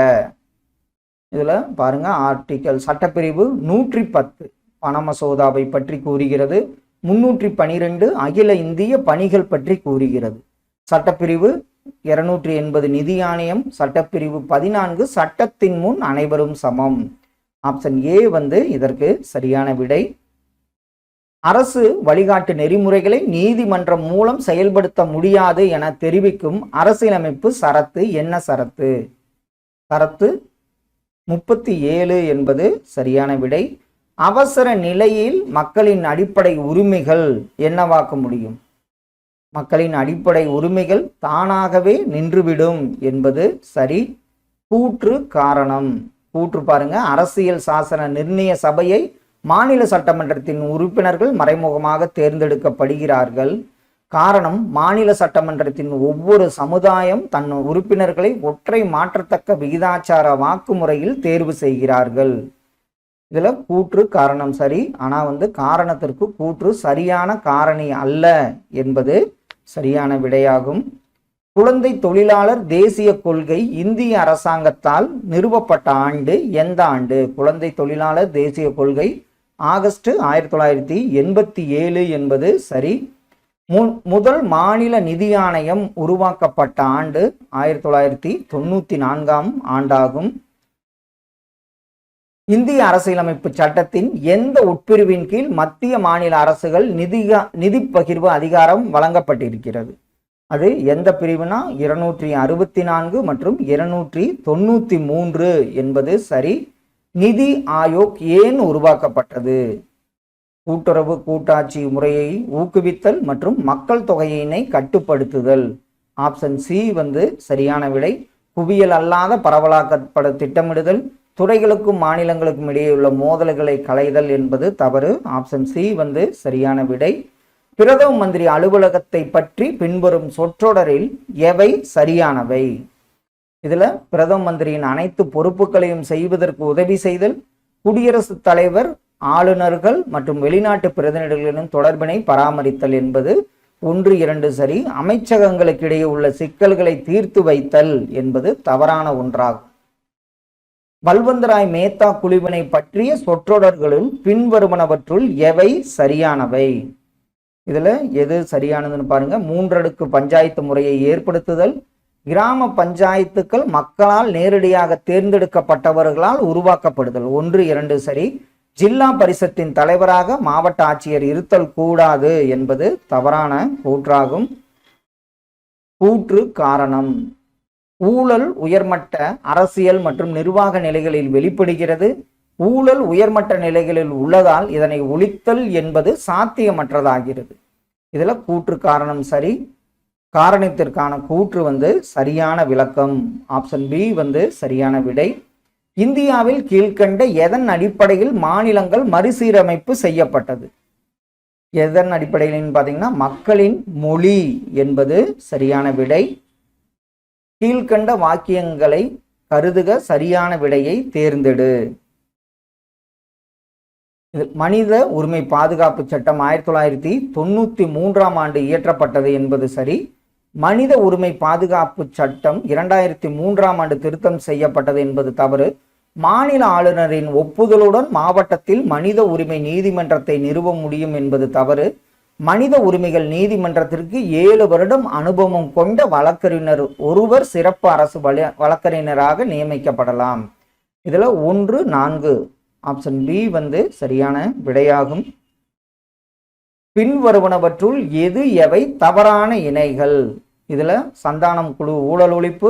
இதுல பாருங்க, ஆர்டிகல் சட்டப்பிரிவு 110 பண மசோதாவை பற்றி கூறுகிறது. 312 அகில இந்திய பணிகள் பற்றி கூறுகிறது. சட்டப்பிரிவு 280 நிதி ஆணையம். சட்டப்பிரிவு 14 சட்டத்தின் முன் அனைவரும் சமம். ஆப்ஷன் ஏ இதற்கு சரியான விடை. அரசு வழிகாட்டு நெறிமுறைகளை நீதிமன்றம் மூலம் செயல்படுத்த முடியாது என தெரிவிக்கும் அரசியலமைப்பு சரத்து என்ன சரத்து? சரத்து 37 என்பது சரியான விடை. அவசர நிலையில் மக்களின் அடிப்படை உரிமைகள் என்னவாக்க முடியும்? மக்களின் அடிப்படை உரிமைகள் தானாகவே நின்றுவிடும் என்பது சரி. கூற்று காரணம். கூற்று பாருங்க, அரசியல் சாசன நிர்ணய சபையை மாநில சட்டமன்றத்தின் உறுப்பினர்கள் மறைமுகமாக தேர்ந்தெடுக்கப்படுகிறார்கள். காரணம், மாநில சட்டமன்றத்தின் ஒவ்வொரு சமுதாயம் தன் உறுப்பினர்களை ஒற்றை மாற்றத்தக்க விகிதாச்சார வாக்குமுறையில் தேர்வு செய்கிறார்கள். இதுல கூற்று காரணம் சரி. ஆனா காரணத்திற்கு கூற்று சரியான காரணி அல்ல என்பது சரியான விடையாகும். குழந்தை தொழிலாளர் தேசிய கொள்கை இந்திய அரசாங்கத்தால் நிறுவப்பட்ட ஆண்டு எந்த ஆண்டு? குழந்தை தொழிலாளர் தேசிய கொள்கை ஆகஸ்ட் 1987 என்பது சரி. முதல் மாநில நிதி ஆணையம் உருவாக்கப்பட்ட ஆண்டு 1994 ஆண்டாகும். இந்திய அரசியலமைப்பு சட்டத்தின் எந்த உட்பிரிவின் கீழ் மத்திய மாநில அரசுகள் நிதி பகிர்வு அதிகாரம் வழங்கப்பட்டிருக்கிறது? அது எந்த பிரிவுனா 264 மற்றும் 293 என்பது சரி. நிதி ஆயோக் ஏன் உருவாக்கப்பட்டது? கூட்டுறவு கூட்டாட்சி முறையை ஊக்குவித்தல் மற்றும் மக்கள் தொகையினை கட்டுப்படுத்துதல். ஆப்ஷன் சி வந்து சரியான விடை. குவியல் அல்லாத பரவலாக்கப்பட திட்டமிடுதல், துறைகளுக்கும் மாநிலங்களுக்கும் இடையே உள்ள மோதல்களை களைதல் என்பது தவறு. ஆப்ஷன் சி வந்து சரியான விடை. பிரதம மந்திரி அலுவலகத்தை பற்றி பின்வரும் சொற்றொடரில் எவை சரியானவை? இதுல பிரதம மந்திரியின் அனைத்து பொறுப்புகளையும் செய்வதற்கு உதவி செய்தல், குடியரசுத் தலைவர், ஆளுநர்கள் மற்றும் வெளிநாட்டு பிரதிநிதிகளின் தொடர்பினை பராமரித்தல் என்பது 1, 2 சரி. அமைச்சகங்களுக்கு இடையே உள்ள சிக்கல்களை தீர்த்து வைத்தல் என்பது தவறான ஒன்றாகும். பல்வந்தராய் மேத்தா குழுவினை பற்றிய சொற்றொடர்களுள் பின்வருவனவற்றுள் எவை சரியானவை? இதுல எது சரியானதுன்னு பாருங்க. 3 அடுக்கு பஞ்சாயத்து முறையை ஏற்படுத்துதல், கிராம பஞ்சாயத்துக்கள் மக்களால் நேரடியாக தேர்ந்தெடுக்கப்பட்டவர்களால் உருவாக்கப்படுதல் 1, 2 சரி. ஜில்லா பரிஷத்தின் தலைவராக மாவட்ட ஆட்சியர் இருத்தல் கூடாது என்பது தவறான கூற்றாகும். கூற்று காரணம். ஊழல் உயர்மட்ட அரசியல் மற்றும் நிர்வாக நிலைகளில் வெளிப்படுகிறது. ஊழல் உயர்மட்ட நிலைகளில் உள்ளதால் இதனை ஒழித்தல் என்பது சாத்தியமற்றதாகிறது. இதுல கூற்று காரணம் சரி. காரணத்திற்கான கூற்று வந்து சரியான விளக்கம். ஆப்ஷன் பி வந்து சரியான விடை. இந்தியாவில் கீழ்கண்ட எதன் அடிப்படையில் மாநிலங்கள் மறுசீரமைப்பு செய்யப்பட்டது? எதன் அடிப்படையில் பார்த்தீங்கன்னா மக்களின் மொழி என்பது சரியான விடை. கீழ்கண்ட வாக்கியங்களை கருதுக, சரியான விடையை தேர்ந்தெடு. மனித உரிமை பாதுகாப்பு சட்டம் 1993 ஆண்டு இயற்றப்பட்டது என்பது சரி. மனித உரிமை பாதுகாப்பு சட்டம் 2003 ஆண்டு திருத்தம் செய்யப்பட்டது என்பது தவறு. மாநில ஆளுநரின் ஒப்புதலுடன் மாவட்டத்தில் மனித உரிமை நீதிமன்றத்தை நிறுவ முடியும் என்பது தவறு. மனித உரிமைகள் நீதிமன்றத்திற்கு 7 வருடம் அனுபவம் கொண்ட வழக்கறிஞர் ஒருவர் சிறப்பு அரசு வழக்கறிஞராக நியமிக்கப்படலாம். இதுல 1, 4 ஆப்ஷன் பி வந்து சரியான விடையாகும். பின்வருவனவற்றுள் எது எவை தவறான இணைகள்? இதுல சந்தானம் குழு ஊழல் ஒழிப்பு,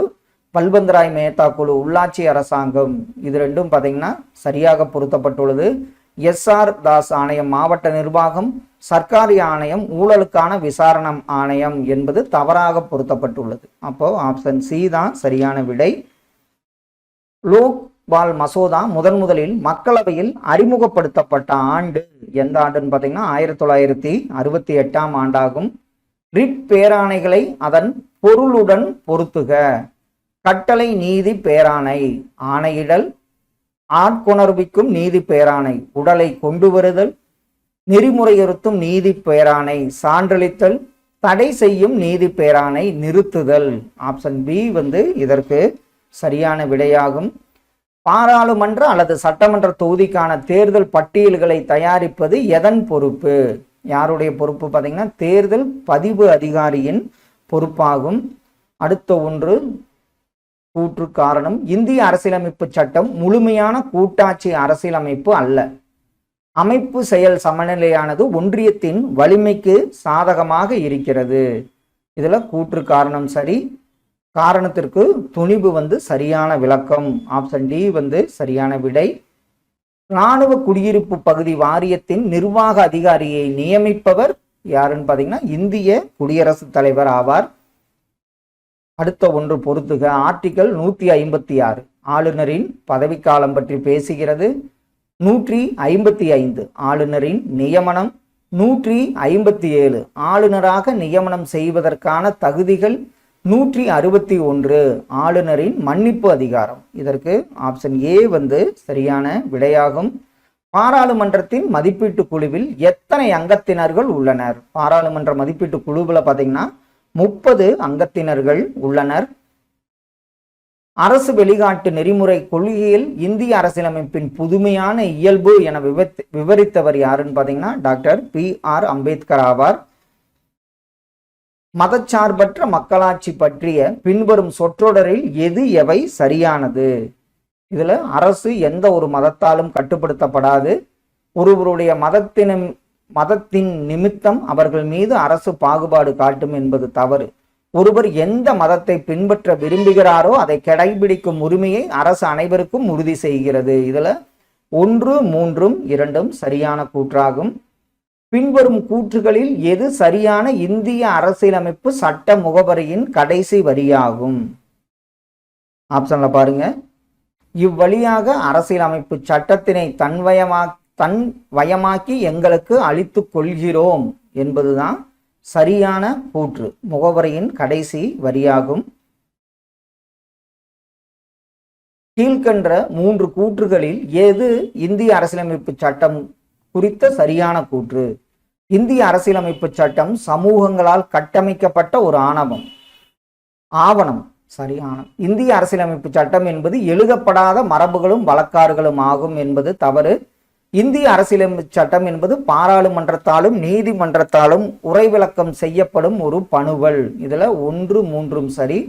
பல்வந்தராய் மேத்தா குழு உள்ளாட்சி அரசாங்கம், இது ரெண்டும் பார்த்தீங்கன்னா சரியாக பொருத்தப்பட்டுள்ளது. எஸ்ஆர் தாஸ் ஆணையம் மாவட்ட நிர்வாகம், சர்க்காரி ஆணையம் ஊழலுக்கான விசாரணை ஆணையம் என்பது தவறாக பொருத்தப்பட்டுள்ளது. அப்போ ஆப்ஷன் சி தான் சரியான விடை. லோக்பால் மசோதா முதலில் மக்களவையில் அறிமுகப்படுத்தப்பட்ட ஆண்டு எந்த ஆண்டுன்னு பார்த்தீங்கன்னா 1968 ஆண்டாகும். ரிட் பேராணைகளை அதன் பொருளுடன் பொருத்துக. கட்டளை நீதி பேராணை, ஆணையிடல், ஆட்கொணர்விக்கும் நீதி பேராணை, உடலை கொண்டு வருதல், நெறிமுறையுறுத்தும் நீதி பேராணை, சான்றளித்தல், தடை செய்யும் நீதி பேராணை, நிறுத்துதல். ஆப்ஷன் பி வந்து இதற்கு சரியான விடையாகும். பாராளுமன்ற அல்லது சட்டமன்ற தொகுதிக்கான தேர்தல் பட்டியல்களை தயாரிப்பது எதன் பொறுப்பு? யாருடைய பொறுப்பு பார்த்தீங்கன்னா தேர்தல் பதிவு அதிகாரியின் பொறுப்பாகும். அடுத்த ஒன்று கூற்று காரணம். இந்திய அரசியலமைப்பு சட்டம் முழுமையான கூட்டாட்சி அரசியலமைப்பு அல்ல. அமைப்பு செயல் சமநிலையானது ஒன்றியத்தின் வலிமைக்கு சாதகமாக இருக்கிறது. இதுல கூற்று காரணம் சரி. காரணத்திற்கு துணிவு வந்து சரியான விளக்கம். ஆப்ஷன் டி வந்து சரியான விடை. இராணுவ குடியிருப்பு பகுதி வாரியத்தின் நிர்வாக அதிகாரியை நியமிப்பவர் யாருன்னு பார்த்தீங்கன்னா இந்திய குடியரசுத் தலைவர் ஆவார். அடுத்த ஒன்று பொறுத்துக. ஆர்டிகல் 156 ஆளுநரின் பதவிக்காலம் பற்றி பேசுகிறது. 155 ஆளுநரின் நியமனம். 157 ஆளுநராக நியமனம் செய்வதற்கான தகுதிகள். 161 ஆளுநரின் மன்னிப்பு அதிகாரம். இதற்கு ஆப்ஷன் ஏ வந்து சரியான விடையாகும். பாராளுமன்றத்தின் மதிப்பீட்டு குழுவில் எத்தனை அங்கத்தினர்கள் உள்ளனர்? பாராளுமன்ற மதிப்பீட்டு குழுவில் பார்த்தீங்கன்னா 30 அங்கத்தினர்கள் உள்ளனர். அரசு வெளிகாட்டு நெறிமுறை கொள்கையில் இந்திய அரசியலமைப்பின் புதுமையான இயல்பு என விவரித்தவர் யாருன்னு பார்த்தீங்கன்னா டாக்டர் பி.ஆர். அம்பேத்கர் ஆவார். மதச்சார்பற்ற மக்களாட்சி பற்றிய பின்வரும் சொற்றொடரில் எது எவை சரியானது? இதுல அரசு எந்த ஒரு மதத்தாலும் கட்டுப்படுத்தப்படாது. ஒருவருடைய மதத்தின் நிமித்தம் அவர்கள் மீது அரசு பாகுபாடு காட்டும் என்பது தவறு. ஒருவர் எந்த மதத்தை பின்பற்ற விரும்புகிறாரோ அதை கடைபிடிக்கும் உரிமையை அரசு அனைவருக்கும் உறுதி செய்கிறது. இதுல 1, 3, 2 சரியான கூற்றாகும். பின்வரும் கூற்றுகளில் எது சரியான இந்திய அரசியலமைப்பு சட்ட முகவரியின் கடைசி வரியாகும்? ஆப்ஷன்ல பாருங்க. இவ்வழியாக அரசியலமைப்பு சட்டத்தினை தன்வயமாக்கி எங்களுக்கு அளித்துக் கொள்கிறோம் என்பதுதான் சரியான கூற்று, முகவரியின் கடைசி வரியாகும். கீழ்கண்ட 3 கூற்றுகளில் எது இந்திய அரசியலமைப்பு சட்டம் குறித்த சரியான கூற்று? இந்திய அரசியலமைப்பு சட்டம் சமூகங்களால் கட்டமைக்கப்பட்ட ஒரு ஆவணம். சரியான. இந்திய அரசியலமைப்பு சட்டம் என்பது எழுதப்படாத மரபுகளும் வழக்காறுகளும் ஆகும் என்பது தவறு. இந்திய அரசியலமைப்பு சட்டம் என்பது பாராளுமன்றத்தாலும் நீதிமன்றத்தாலும் உரைவிளக்கம் செய்யப்படும் ஒரு பணுவல். இதுல 1, 3 சரி.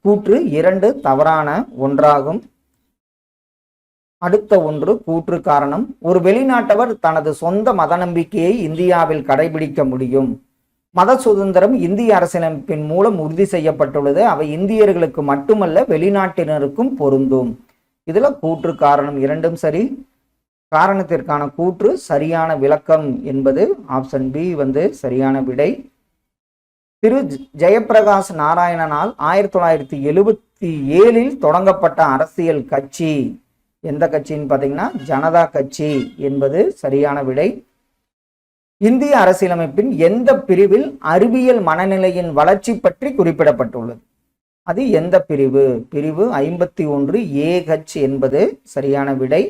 கூற்று 2 தவறான ஒன்றாகும். அடுத்த ஒன்று கூற்று காரணம். ஒரு வெளிநாட்டவர் தனது சொந்த மத நம்பிக்கையை இந்தியாவில் கடைபிடிக்க முடியும். மத சுதந்திரம் இந்திய அரசியலமைப்பின் மூலம் உறுதி செய்யப்பட்டுள்ளது. அவை இந்தியர்களுக்கு மட்டுமல்ல வெளிநாட்டினருக்கும் பொருந்தும். இதுல கூற்று காரணம் 2 சரி. காரணத்திற்கான கூற்று சரியான விளக்கம் என்பது ஆப்ஷன் பி சரியான விடை. திரு ஜெயப்பிரகாஷ் நாராயணனால் 1977 தொடங்கப்பட்ட அரசியல் கட்சி எந்த கட்சின்னு பார்த்தீங்கன்னா ஜனதா கட்சி என்பது சரியான விடை. இந்திய அரசியலமைப்பின் எந்த பிரிவில் அறிவியல் மனநிலையின் வளர்ச்சி பற்றி குறிப்பிடப்பட்டுள்ளது? அது எந்த பிரிவு? பிரிவு 51A(h) என்பது சரியான விடை.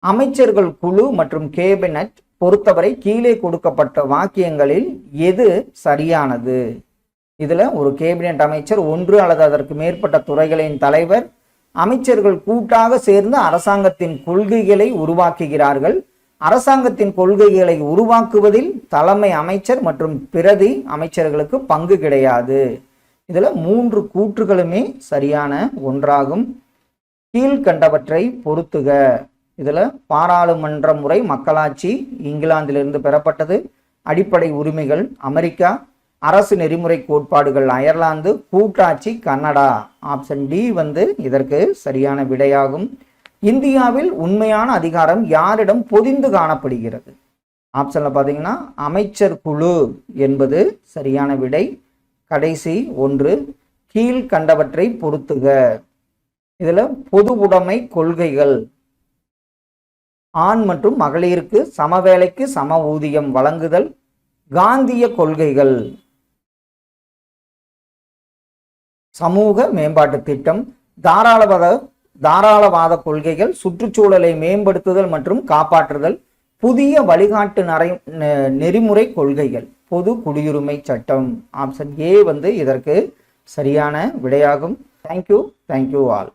அமைச்சர்கள் குழு மற்றும் கேபினட் பொறுத்தவரை கீழே கொடுக்கப்பட்ட வாக்கியங்களில் எது சரியானது? இதுல ஒரு கேபினட் அமைச்சர் 1 அல்லது அதற்கு மேற்பட்ட துறைகளின் தலைவர் அமைச்சர்கள் கூட்டாக சேர்ந்து அரசாங்கத்தின் கொள்கைகளை உருவாக்குகிறார்கள். அரசாங்கத்தின் கொள்கைகளை உருவாக்குவதில் தலைமை அமைச்சர் மற்றும் பிரதி அமைச்சர்களுக்கு பங்கு கிடையாது. இதுல 3 கூற்றுகளுமே சரியான ஒன்றாகும். கீழ்கண்டவற்றை பொருத்துக. இதுல பாராளுமன்ற முறை மக்களாட்சி இங்கிலாந்திலிருந்து பெறப்பட்டது. அடிப்படை உரிமைகள் அமெரிக்கா. அரசு நெறிமுறை கோட்பாடுகள் அயர்லாந்து. கூட்டாட்சி கனடா. ஆப்ஷன் டி இதற்கு சரியான விடையாகும். இந்தியாவில் உண்மையான அதிகாரம் யாரிடம் பொதிந்து காணப்படுகிறது? ஆப்ஷன்ல பாத்தீங்கன்னா அமைச்சர் குழு என்பது சரியான விடை. கடைசி ஒன்று. கீழ்கண்டவற்றை பொருத்துக. இதுல பொது உடைமை கொள்கைகள், ஆண் மற்றும் மகளிருக்கு சமவேளைக்கு சம ஊதியம் வழங்குதல், காந்திய கொள்கைகள், சமூக மேம்பாட்டு திட்டம், தாராளவாத கொள்கைகள், சுற்றுச்சூழலை மேம்படுத்துதல் மற்றும் காப்பாற்றுதல், புதிய வழிகாட்டு நெறிமுறை கொள்கைகள், பொது குடியுரிமை சட்டம். ஆப்ஷன் ஏ இதற்கு சரியான விடையாகும். Thank you all.